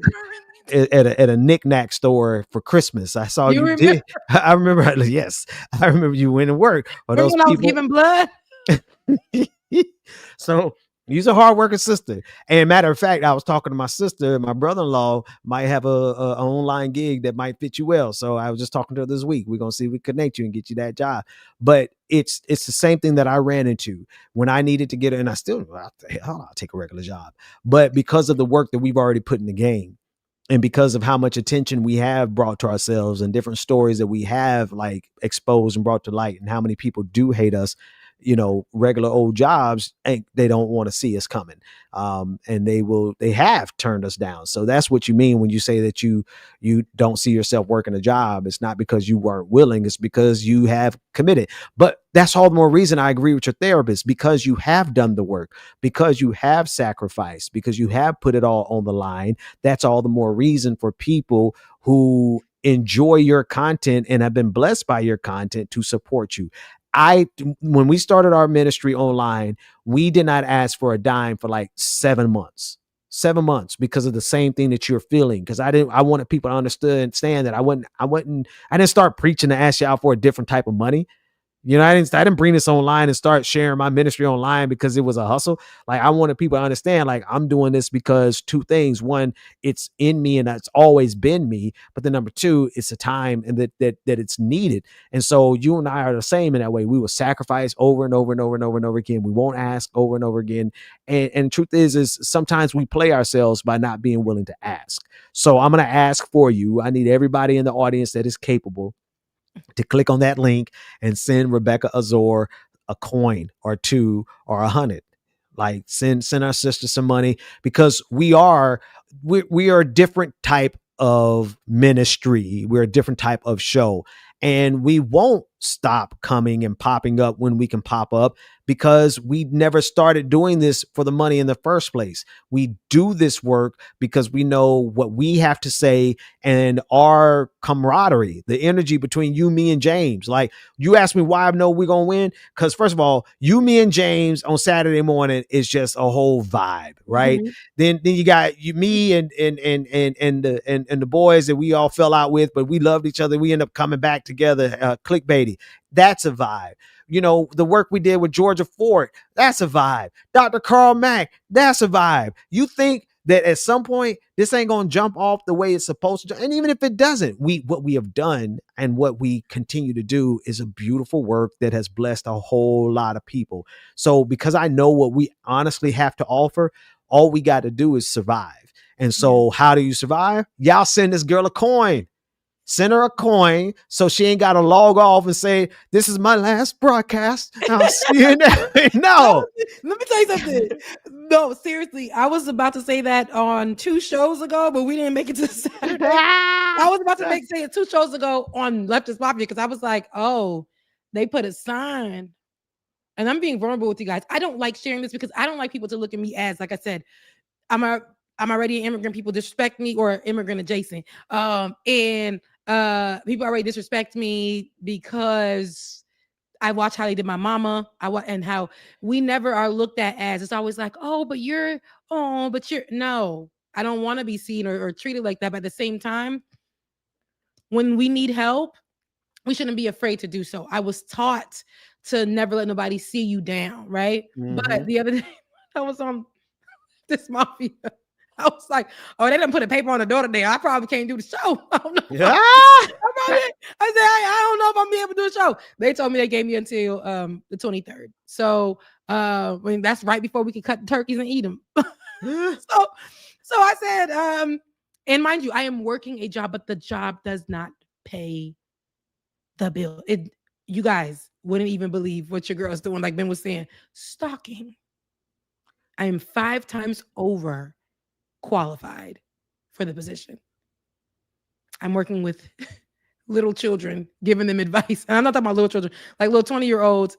a knick-knack store for Christmas. I saw You you remember? did. I remember. Yes, I remember you went and worked. For Remember those when I was people. giving blood? So you're a hardworking sister. And matter of fact, I was talking to my sister. My brother-in-law might have a online gig that might fit you well. So I was just talking to her this week. We're gonna see if we connect you and get you that job. But it's the same thing that I ran into when I needed to get it, and I'll take a regular job. But because of the work that we've already put in the game, and because of how much attention we have brought to ourselves and different stories that we have like exposed and brought to light, and how many people do hate us, regular old jobs, and they don't want to see us coming. And they have turned us down. So that's what you mean when you say that you don't see yourself working a job. It's not because you weren't willing, it's because you have committed. But that's all the more reason I agree with your therapist, because you have done the work, because you have sacrificed, because you have put it all on the line. That's all the more reason for people who enjoy your content and have been blessed by your content to support you. When we started our ministry online, we did not ask for a dime for like 7 months. 7 months, because of the same thing that you're feeling. Because I wanted people to understand that I didn't start preaching to ask y'all for a different type of money. I didn't bring this online and start sharing my ministry online because it was a hustle. Like, I wanted people to understand, like, I'm doing this because two things. One, it's in me and that's always been me. But then number two, it's a time and that it's needed. And so you and I are the same in that way. We will sacrifice over and over and over and over and over again. We won't ask over and over again. And the truth is sometimes we play ourselves by not being willing to ask. So I'm going to ask for you. I need everybody in the audience that is capable to click on that link and send Rebecca Azor a coin or two or 100. Like, send our sister some money, because we are a different type of ministry. We're a different type of show, and we won't stop coming and popping up when we can pop up, because we never started doing this for the money in the first place. We do this work because we know what we have to say, and our camaraderie, the energy between you, me, and James. Like, you ask me why I know we're going to win. Because first of all, you, me, and James on Saturday morning is just a whole vibe, right? Mhm. Then you got me and the boys that we all fell out with, but we loved each other. We end up coming back together, clickbaity. That's a vibe. The work we did with Georgia Ford, that's a vibe. Dr. Carl Mack, that's a vibe. You think that at some point this ain't gonna jump off the way it's supposed to, and even if it doesn't, what we have done and what we continue to do is a beautiful work that has blessed a whole lot of people. So because I know what we honestly have to offer, all we got to do is survive. And so how do you survive? Y'all send this girl a coin. Send her a coin so she ain't got to log off and say, this is my last broadcast. I'll see you next. No. Let me tell you something. No, seriously, I was about to say that on 2 shows ago, but we didn't make it to Saturday. I was about to say it 2 shows ago on Left is Popular, because I was like, oh, they put a sign. And I'm being vulnerable with you guys. I don't like sharing this because I don't like people to look at me as, like I said, I'm a I'm already an immigrant. People disrespect me, or immigrant adjacent. And people already disrespect me because I watch how they did my mama. And how we never are looked at as, it's always like, but you're no. I don't want to be seen or treated like that. But at the same time, when we need help, we shouldn't be afraid to do so. I was taught to never let nobody see you down, right? But the other day, I was on this mafia. I was like, they didn't put a paper on the door today. I probably can't do the show. I don't know. Yeah. I said, I don't know if I'm be able to do a show. They told me they gave me until the 23rd. So that's right before we could cut the turkeys and eat them. So I said, and mind you, I am working a job, but the job does not pay the bill. You guys wouldn't even believe what your girl's doing. Like Ben was saying, stalking. I am 5 times over qualified for the position. I'm working with little children, giving them advice. And I'm not talking about little children, like little 20-year-olds,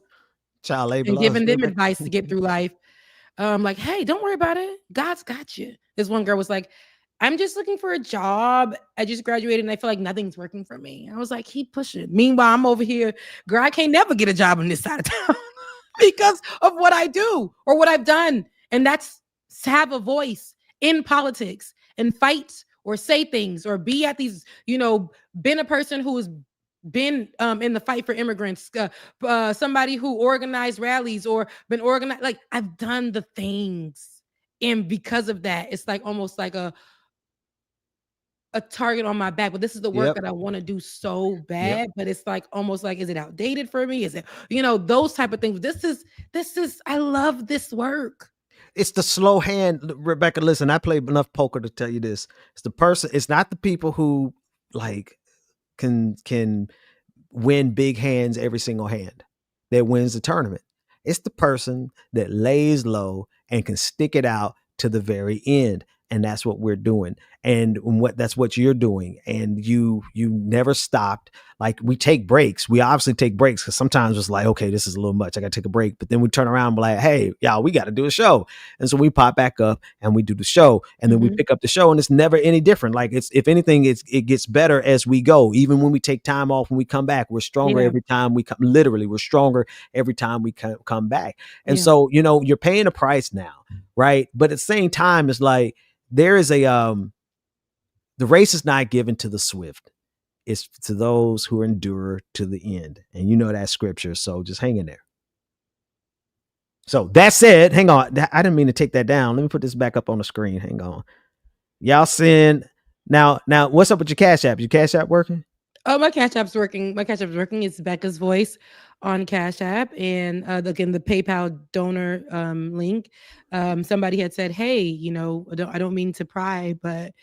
child labor, and giving them advice to get through life. Like, hey, don't worry about it. God's got you. This one girl was like, I'm just looking for a job. I just graduated and I feel like nothing's working for me. I was like, keep pushing. Meanwhile, I'm over here, girl, I can't never get a job on this side of town because of what I do or what I've done. And that's to have a voice in politics and fight or say things or be at these, been a person who has been in the fight for immigrants, somebody who organized rallies or been organized. Like, I've done the things. And because of that, it's like almost like a target on my back. But this is the work that I want to do so bad. But it's like almost like, is it outdated for me? Is it, those type of things. This is, I love this work. It's the slow hand, Rebecca. Listen, I played enough poker to tell you this. It's the person. It's not the people who like can win big hands every single hand that wins the tournament. It's the person that lays low and can stick it out to the very end. And that's what we're doing. And that's what you're doing. And you never stopped. Like, we take breaks. We obviously take breaks because sometimes it's like, okay, this is a little much. I got to take a break. But then we turn around and be like, hey, y'all, we got to do a show. And so we pop back up and we do the show. And then we pick up the show, and it's never any different. Like, if anything, it gets better as we go. Even when we take time off, when we come back, we're stronger every time we come. Literally, we're stronger every time we come back. And so, you're paying a price now, right? But at the same time, it's like, there is the race is not given to the swift. It's to those who endure to the end. And that scripture. So just hang in there. So that said, hang on. I didn't mean to take that down. Let me put this back up on the screen. Hang on. Y'all send now, what's up with your Cash App? Your Cash App working? Oh, my Cash App's working. My Cash App's working. It's Becca's Voice on Cash App. And again, the PayPal donor link. Somebody had said, hey, I don't mean to pry, but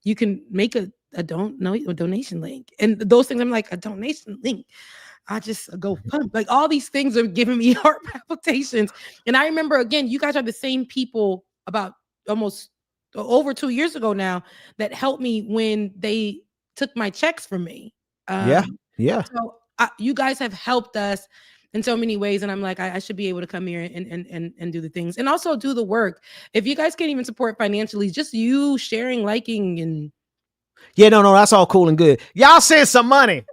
you can make a donation link. And those things, I'm like, a donation link. I just go pump. Like, all these things are giving me heart palpitations. And I remember, again, you guys are the same people about almost over 2 years ago now that helped me when they took my checks from me. Yeah. So you guys have helped us in so many ways. And I'm like, I should be able to come here and do the things and also do the work. If you guys can't even support financially, just you sharing, liking, and no, that's all cool and good. Y'all send some money.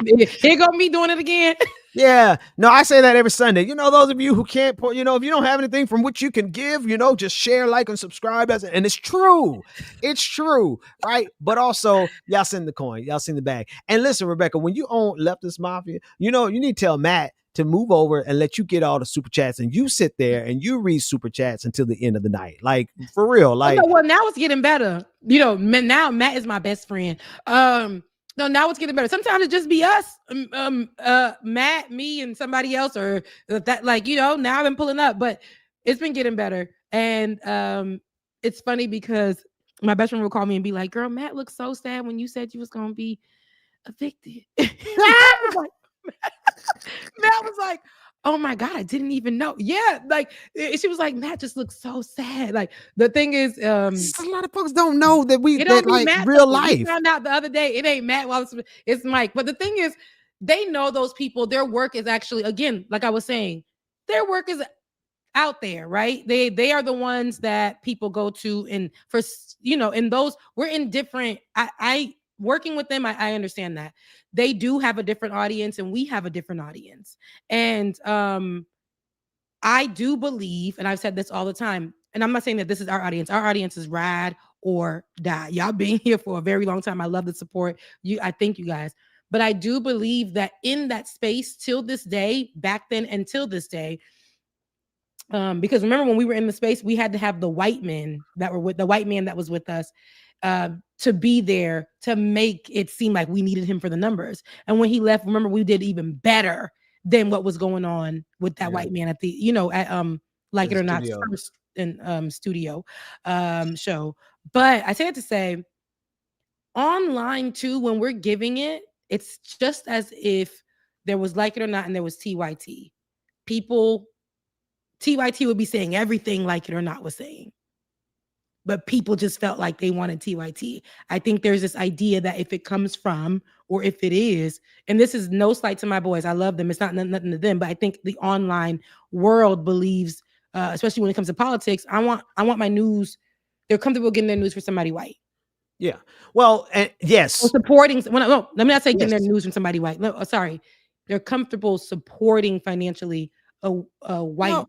Here go me doing it again. Yeah, no, I say that every Sunday. Those of you who can't, if you don't have anything from which you can give, just share, like, and subscribe. And it's true. It's true, right? But also, y'all send the coin. Y'all send the bag. And listen, Rebecca, when you own Leftist Mafia, you need to tell Matt to move over and let you get all the super chats, and you sit there and you read super chats until the end of the night. Like, for real. Like, well, now it's getting better. Now Matt is my best friend. No, now it's getting better. Sometimes it just be us, Matt, me, and somebody else, or that. Like, now I've been pulling up, but it's been getting better. And it's funny because my best friend will call me and be like, "Girl, Matt looked so sad when you said you was gonna be evicted." Matt was like, oh my God, I didn't even know. Yeah, like she was like, Matt just looks so sad. Like, the thing is, a lot of folks don't know that like Matt, real life. We found out the other day it ain't Matt Wallace, it's Mike. But the thing is, they know those people. Their work is actually, again, like I was saying, their work is out there, right? They are the ones that people go to, and in those we're in different. I working with them, I understand that they do have a different audience, and we have a different audience, and I do believe, and I've said this all the time, and I'm not saying that this is our audience. Our audience is ride or die. Y'all been here for a very long time. I love the support. I thank you guys. But I do believe that in that space till this day, back then until this day, because remember when we were in the space, we had to have the white men that were with the white man that was with us to be there to make it seem like we needed him for the numbers. And when he left, remember we did even better than what was going on with that white man at the, at Like It or Not first in studio show. But I say it to say online too, when we're giving it, it's just as if there was Like It or Not and there was TYT. TYT would be saying everything Like It or Not was saying. But people just felt like they wanted TYT. I think there's this idea that if it comes from, or if it is, and this is no slight to my boys, I love them. It's not nothing to them, but I think the online world believes, especially when it comes to politics, I want my news. They're comfortable getting their news for somebody white. Yeah. Well, yes. Or supporting. No, let me not say getting their news from somebody white. No, sorry. They're comfortable supporting financially a white.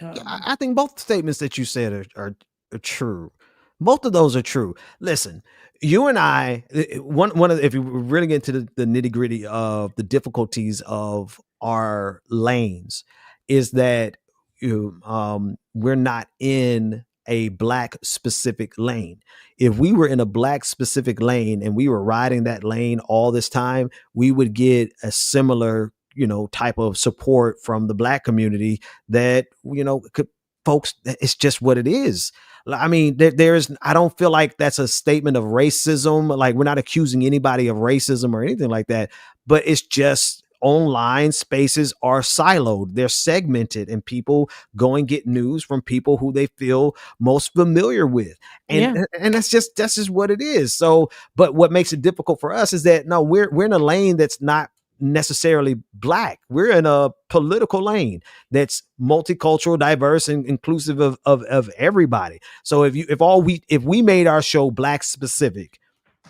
I think both statements that you said are true. Both of those are true. Listen, you and I, one of if you really get into the nitty gritty of the difficulties of our lanes, is that we're not in a black specific lane. If we were in a black specific lane and we were riding that lane all this time, we would get a similar type of support from the black community that folks, it's just what it is. I mean, I don't feel like that's a statement of racism. Like, we're not accusing anybody of racism or anything like that, but it's just online spaces are siloed. They're segmented, and people go and get news from people who they feel most familiar with. And that's just what it is. So, but what makes it difficult for us is that no, we're in a lane that's not necessarily black. We're in a political lane that's multicultural, diverse, and inclusive of everybody. So if we made our show black specific,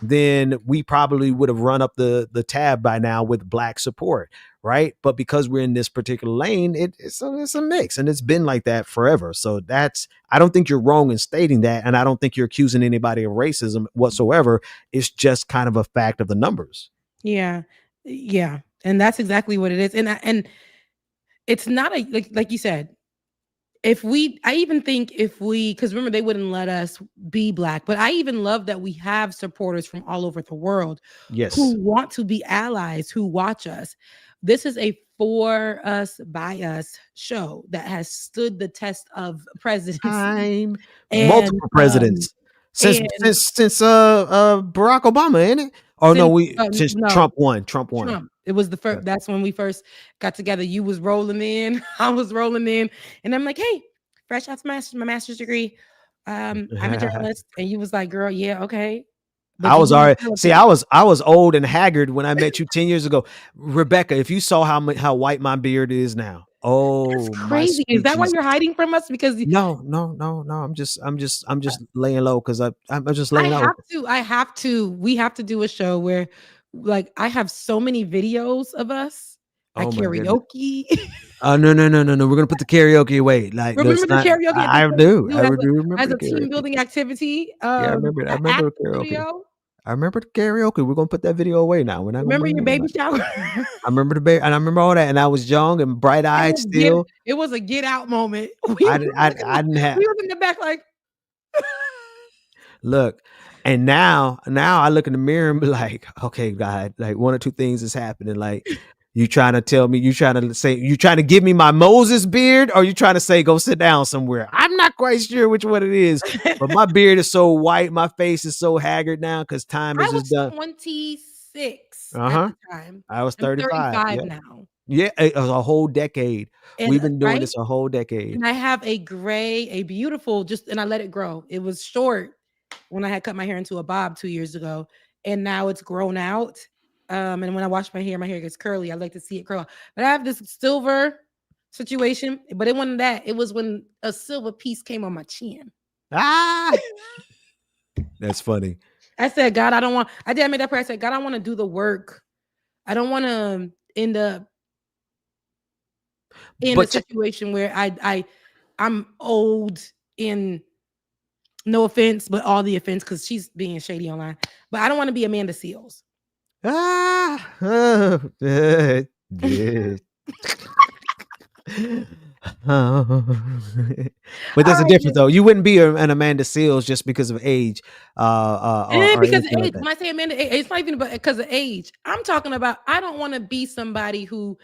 then we probably would have run up the tab by now with black support, right? But because we're in this particular lane, it's a mix, and it's been like that forever. So I don't think you're wrong in stating that, and I don't think you're accusing anybody of racism whatsoever. It's just kind of a fact of the numbers. Yeah, and that's exactly what it is. And it's not like you said. I even think because remember they wouldn't let us be black, but I even love that we have supporters from all over the world, who want to be allies, who watch us. This is a for us, by us show that has stood the test of presidency. Multiple presidents since Barack Obama, ain't it? Oh, since Trump won. Trump. It was the first. That's when we first got together. You was rolling in, I was rolling in, and I'm like, hey, fresh out my master's degree. I'm a journalist, and you was like, girl, yeah, okay. But I was already I was old and haggard when I met you 10 years ago, Rebecca. If you saw how white my beard is now, that's crazy. Is that why you're hiding from us? Because no. I'm just laying low because I'm just laying low. I have to. We have to do a show where, like, I have so many videos of us at karaoke. No. We're gonna put the karaoke away. Like, remember the karaoke? I do remember as a team building activity. I remember the karaoke. Video. I remember the karaoke. We're gonna put that video away now. We're not remember your baby shower. I remember the baby, and I remember all that. And I was young and bright eyed still. It was a get out moment. I didn't have. We were in the back like. Look, and now I look in the mirror and be like, okay, God, like one or two things is happening. Like, you trying to tell me, you trying to give me my Moses beard, or you trying to say go sit down somewhere? I'm not quite sure which one it is, but my beard is so white, my face is so haggard now because time is just done. 26 at the time. I was 35 now. Yeah, it was a whole decade. We've been doing this a whole decade. And I have a beautiful, and I let it grow. It was short when I had cut my hair into a bob 2 years ago, and now it's grown out. And when I wash my hair gets curly. I like to see it curl. But I have this silver situation, but it wasn't that. It was when a silver piece came on my chin. That's funny. I said, God, I made that prayer. I said, God, I want to do the work. I don't want to end up in a situation where I'm old in, no offense, but all the offense, because she's being shady online. But I don't want to be Amanda Seals. But there's a difference, though. You wouldn't be an Amanda Seals just because of age. Or Because of anything like age. that. When I say Amanda, it's not even because of age. I'm talking about, I don't want to be somebody who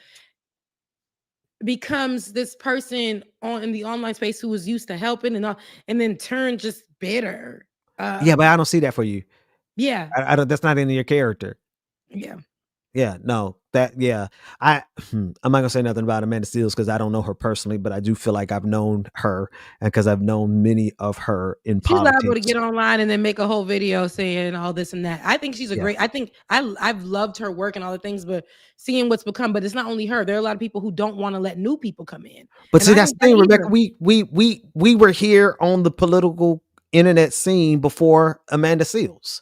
becomes this person in the online space who was used to helping and then turn just bitter. Yeah, but I don't see that for you. Yeah. I don't. That's not in your character. Yeah. Yeah, no, I'm not gonna say nothing about Amanda Seals because I don't know her personally, but I do feel like I've known her, and because I've known many of her in She's politics. liable to get online and then make a whole video saying all this and that. I think she's I think I've loved her work and all the things, but seeing what's become, but it's not only her. There are a lot of people who don't want to let new people come in. But And see, I that's the ain't thing, that Rebecca. either. We were here on the political internet scene before Amanda Seals.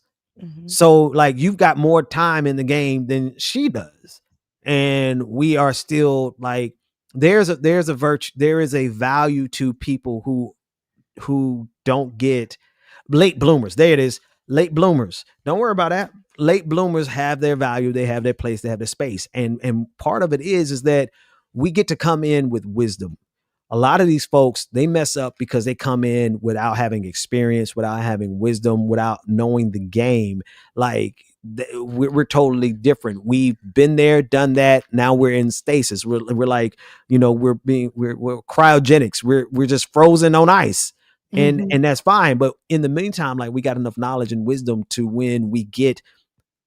So like you've got more time in the game than she does. And we are still like there's a virtue, there is a value to people who don't get late bloomers. There it is. Late bloomers. Don't worry about that. Late bloomers have their value, they have their place, they have their space. And part of it is that we get to come in with wisdom. A lot of these folks, they mess up because they come in without having experience, without having wisdom, without knowing the game. Like we're totally different. We've been there, done that. Now we're in stasis. We're like, we're cryogenics. We're just frozen on ice. And that's fine. But in the meantime, like we got enough knowledge and wisdom to when we get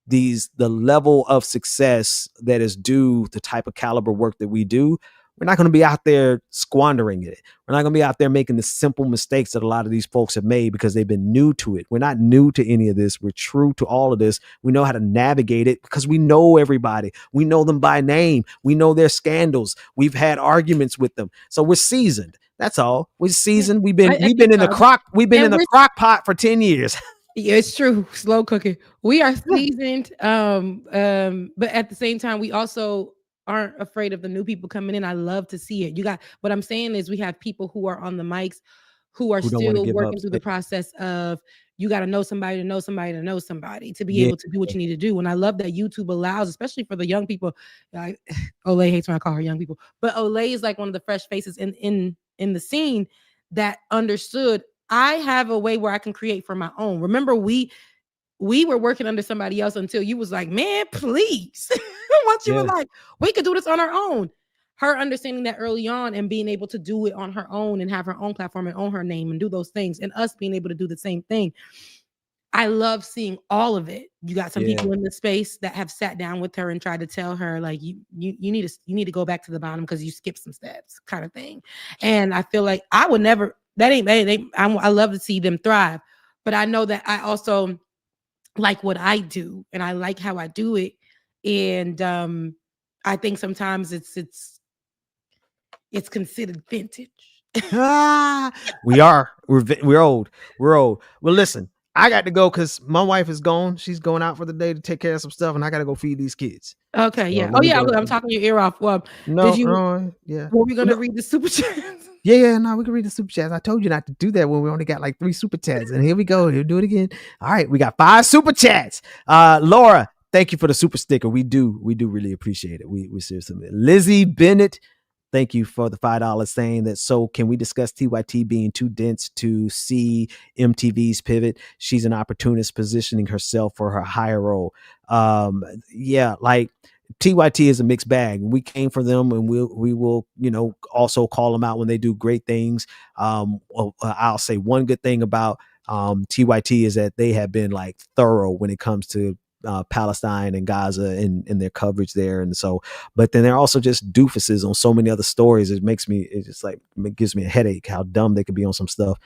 the level of success that is due the type of caliber work that we do, we're not going to be out there squandering it. We're not going to be out there making the simple mistakes that a lot of these folks have made because they've been new to it. We're not new to any of this. We're true to all of this. We know how to navigate it because we know everybody. We know them by name. We know their scandals. We've had arguments with them. So we're seasoned. That's all. We're seasoned. We've been in the crock pot for 10 years. Yeah, it's true. Slow cooking. We are seasoned. But at the same time, we also aren't afraid of the new people coming in. I love to see it. What I'm saying is we have people who are on the mics who are Who don't wanna still give working up through the space. process of you got to know somebody to know somebody to know somebody to be Yeah. able to do what you need to do. And I love that YouTube allows, especially for the young people. Olay hates when I call her young people, but Olay is like one of the fresh faces in the scene that understood I have a way where I can create for my own. Remember, we were working under somebody else until you was like, man, please. Once you were like, we could do this on our own. Her understanding that early on and being able to do it on her own and have her own platform and own her name and do those things, and us being able to do the same thing. I love seeing all of it. You got some people in the space that have sat down with her and tried to tell her, like, you need to go back to the bottom because you skipped some steps, kind of thing. And I feel like I would never. I love to see them thrive, but I know that I also like what I do and I like how I do it. And I think sometimes it's considered vintage. We're old. Well, listen, I got to go because my wife is gone. She's going out for the day to take care of some stuff, and I got to go feed these kids. Okay, So yeah. let me go. I'm talking your ear off. Well, yeah. Were we gonna read the super chats? Yeah, no, we can read the super chats. I told you not to do that when we only got like 3 super chats. And here we go. We'll do it again. All right, we got 5 super chats. Laura, thank you for the super sticker. We do really appreciate it. We seriously. Lizzie Bennett, thank you for the $5 saying that. So can we discuss TYT being too dense to see MTV's pivot? She's an opportunist positioning herself for her higher role. Yeah, like TYT is a mixed bag. We came for them, and we will, also call them out when they do great things. I'll say one good thing about TYT is that they have been like thorough when it comes to Palestine and Gaza and their coverage there. And so, but then they're also just doofuses on so many other stories. It gives me a headache how dumb they could be on some stuff.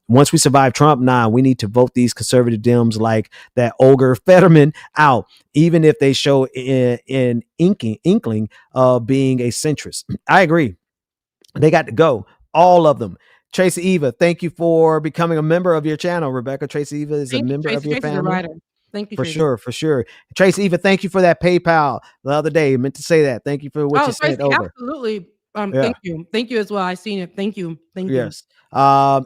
Once we survive Trump, we need to vote these conservative Dems like that Olga Fetterman out, even if they show an inkling of being a centrist. I agree. They got to go. All of them. Tracy Eva, thank you for becoming a member of your channel. Rebecca, Tracy Eva is a member of your Tracy's a family. writer. Thank you, For Tracy. sure, for sure. Tracy Eva, thank you for that PayPal the other day. I meant to say that. Thank you for what you sent Tracy, over. absolutely. Yeah. Thank you as well. I seen it. Thank you. Yes.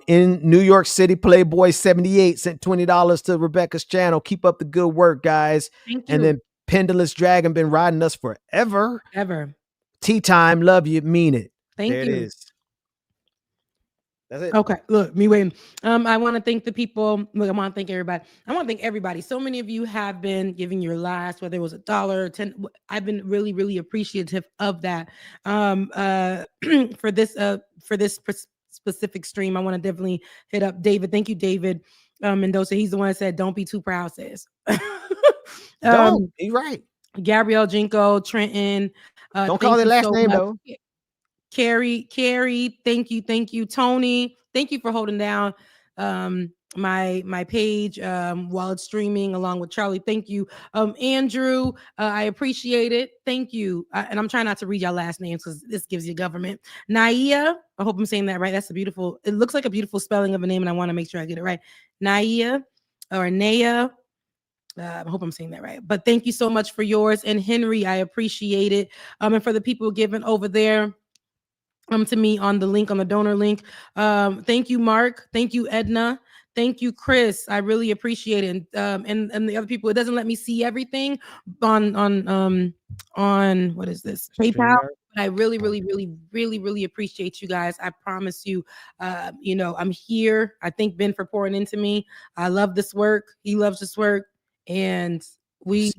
In New York City, Playboy 78 sent $20 to Rebecca's channel. Keep up the good work, guys. Thank you. And then Pendulous Dragon been riding us forever. Ever. Tea time, love you, mean it. Thank there you. It is. That's it. Okay, look, me waiting. I want to thank the people. Look, I want to thank everybody. I want to thank everybody. So many of you have been giving your last, whether it was $1 or 10. I've been really, really appreciative of that. For this specific stream, I want to definitely hit up David. Thank you, David Mendoza. He's the one that said, "Don't be too proud." Sis. Don't. You're right. Gabrielle Jinko, Trenton. Don't call their last name though. Carrie, thank you, Tony. Thank you for holding down my page while it's streaming along with Charlie. Thank you. Andrew, I appreciate it. Thank you. And I'm trying not to read y'all last names because this gives you government. Naia, I hope I'm saying that right. It looks like a beautiful spelling of a name, and I want to make sure I get it right. Naia or Naya. I hope I'm saying that right. But thank you so much for yours. And Henry, I appreciate it. And for the people giving over there to me on the link, on the donor link. Thank you, Mark. Thank you, Edna. Thank you, Chris. I really appreciate it. And the other people, it doesn't let me see everything on what is this? PayPal. But I really, really, really, really, really appreciate you guys. I promise you, I'm here. I thank Ben for pouring into me. I love this work. He loves this work. And we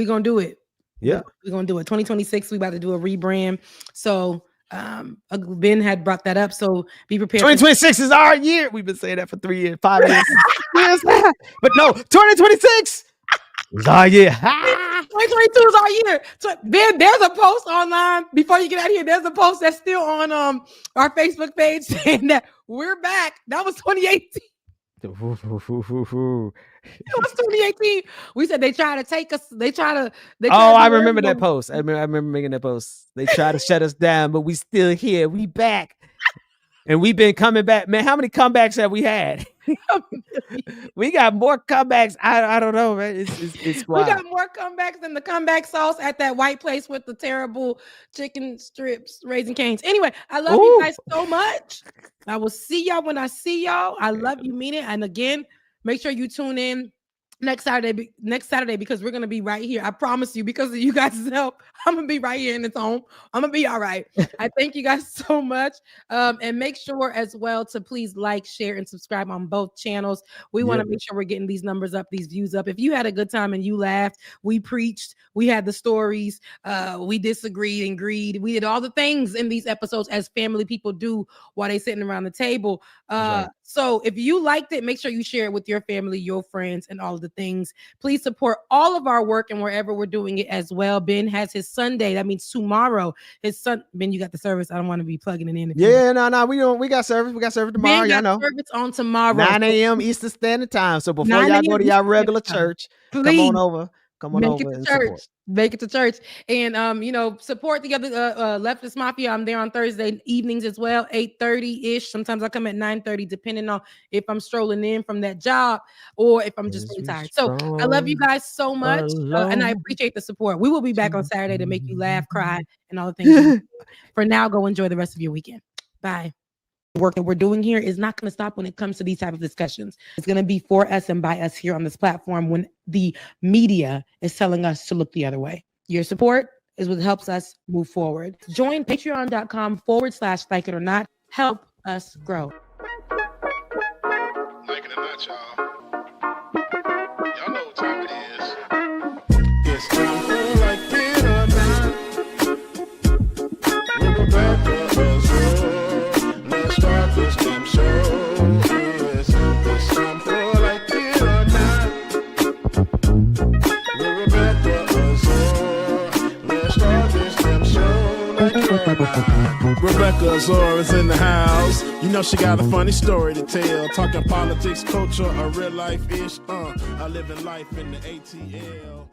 gonna do it. Yeah, we're gonna do it. 2026, we about to do a rebrand. So Ben had brought that up. So be prepared. 2026 is our year. We've been saying that for 3 years, 5 years. But no, 2026 is our year. 2022 is our year. So Ben, there's a post online before you get out of here. There's a post that's still on our Facebook page saying that we're back. That was 2018. It was 2018. We said they try to take us. I remember that post. I remember making that post. They try to shut us down, but we still here. We back, and we've been coming back. Man, how many comebacks have we had? We got more comebacks. I don't know, man. It's wild. We got more comebacks than the comeback sauce at that white place with the terrible chicken strips, Raising Cane's. Anyway, I love you guys so much. I will see y'all when I see y'all. I love you, mean it. And again, make sure you tune in next Saturday because we're gonna be right here. I promise you, because of you guys' help, I'm gonna be right here in its home. I'm gonna be all right. I thank you guys so much. And make sure as well to please like, share, and subscribe on both channels. We want to make sure we're getting these numbers up, these views up. If you had a good time and you laughed, we preached, we had the stories, we disagreed and agreed. We did all the things in these episodes as family people do while they sitting around the table. So if you liked it, make sure you share it with your family, your friends, and all of the things. Please support all of our work and wherever we're doing it as well. Ben has his Sunday. That means tomorrow. Ben, you got the service. I don't want to be plugging it in. Yeah, no, we got service. We got service tomorrow. Ben y'all got know. service on tomorrow. 9 a.m. Eastern Standard Time. So before y'all go to y'all regular church, come on over. Come on over and support. Make it to church. And support the other Leftist Mafia. I'm there on Thursday evenings as well, 8:30-ish. Sometimes I come at 9:30, depending on if I'm strolling in from that job or if I'm just really tired. So I love you guys so much. And I appreciate the support. We will be back on Saturday to make you laugh, cry, and all the things. For now, go enjoy the rest of your weekend. Bye. Work that we're doing here is not going to stop when it comes to these type of discussions. It's going to be for us and by us here on this platform when the media is telling us to look the other way. Your support is what helps us move forward. Join patreon.com/like it or not. Help us grow. Like it or not, y'all. Y'all know what time it is. It's time for Like It or Not. We're about to let's start this damn show. Yes, it's time for Like It or Not. We're about to let's start this damn show. Like It or Not. Rebecca Azor is in the house. You know she got a funny story to tell. Talking politics, culture, or real life ish. I live in life in the ATL.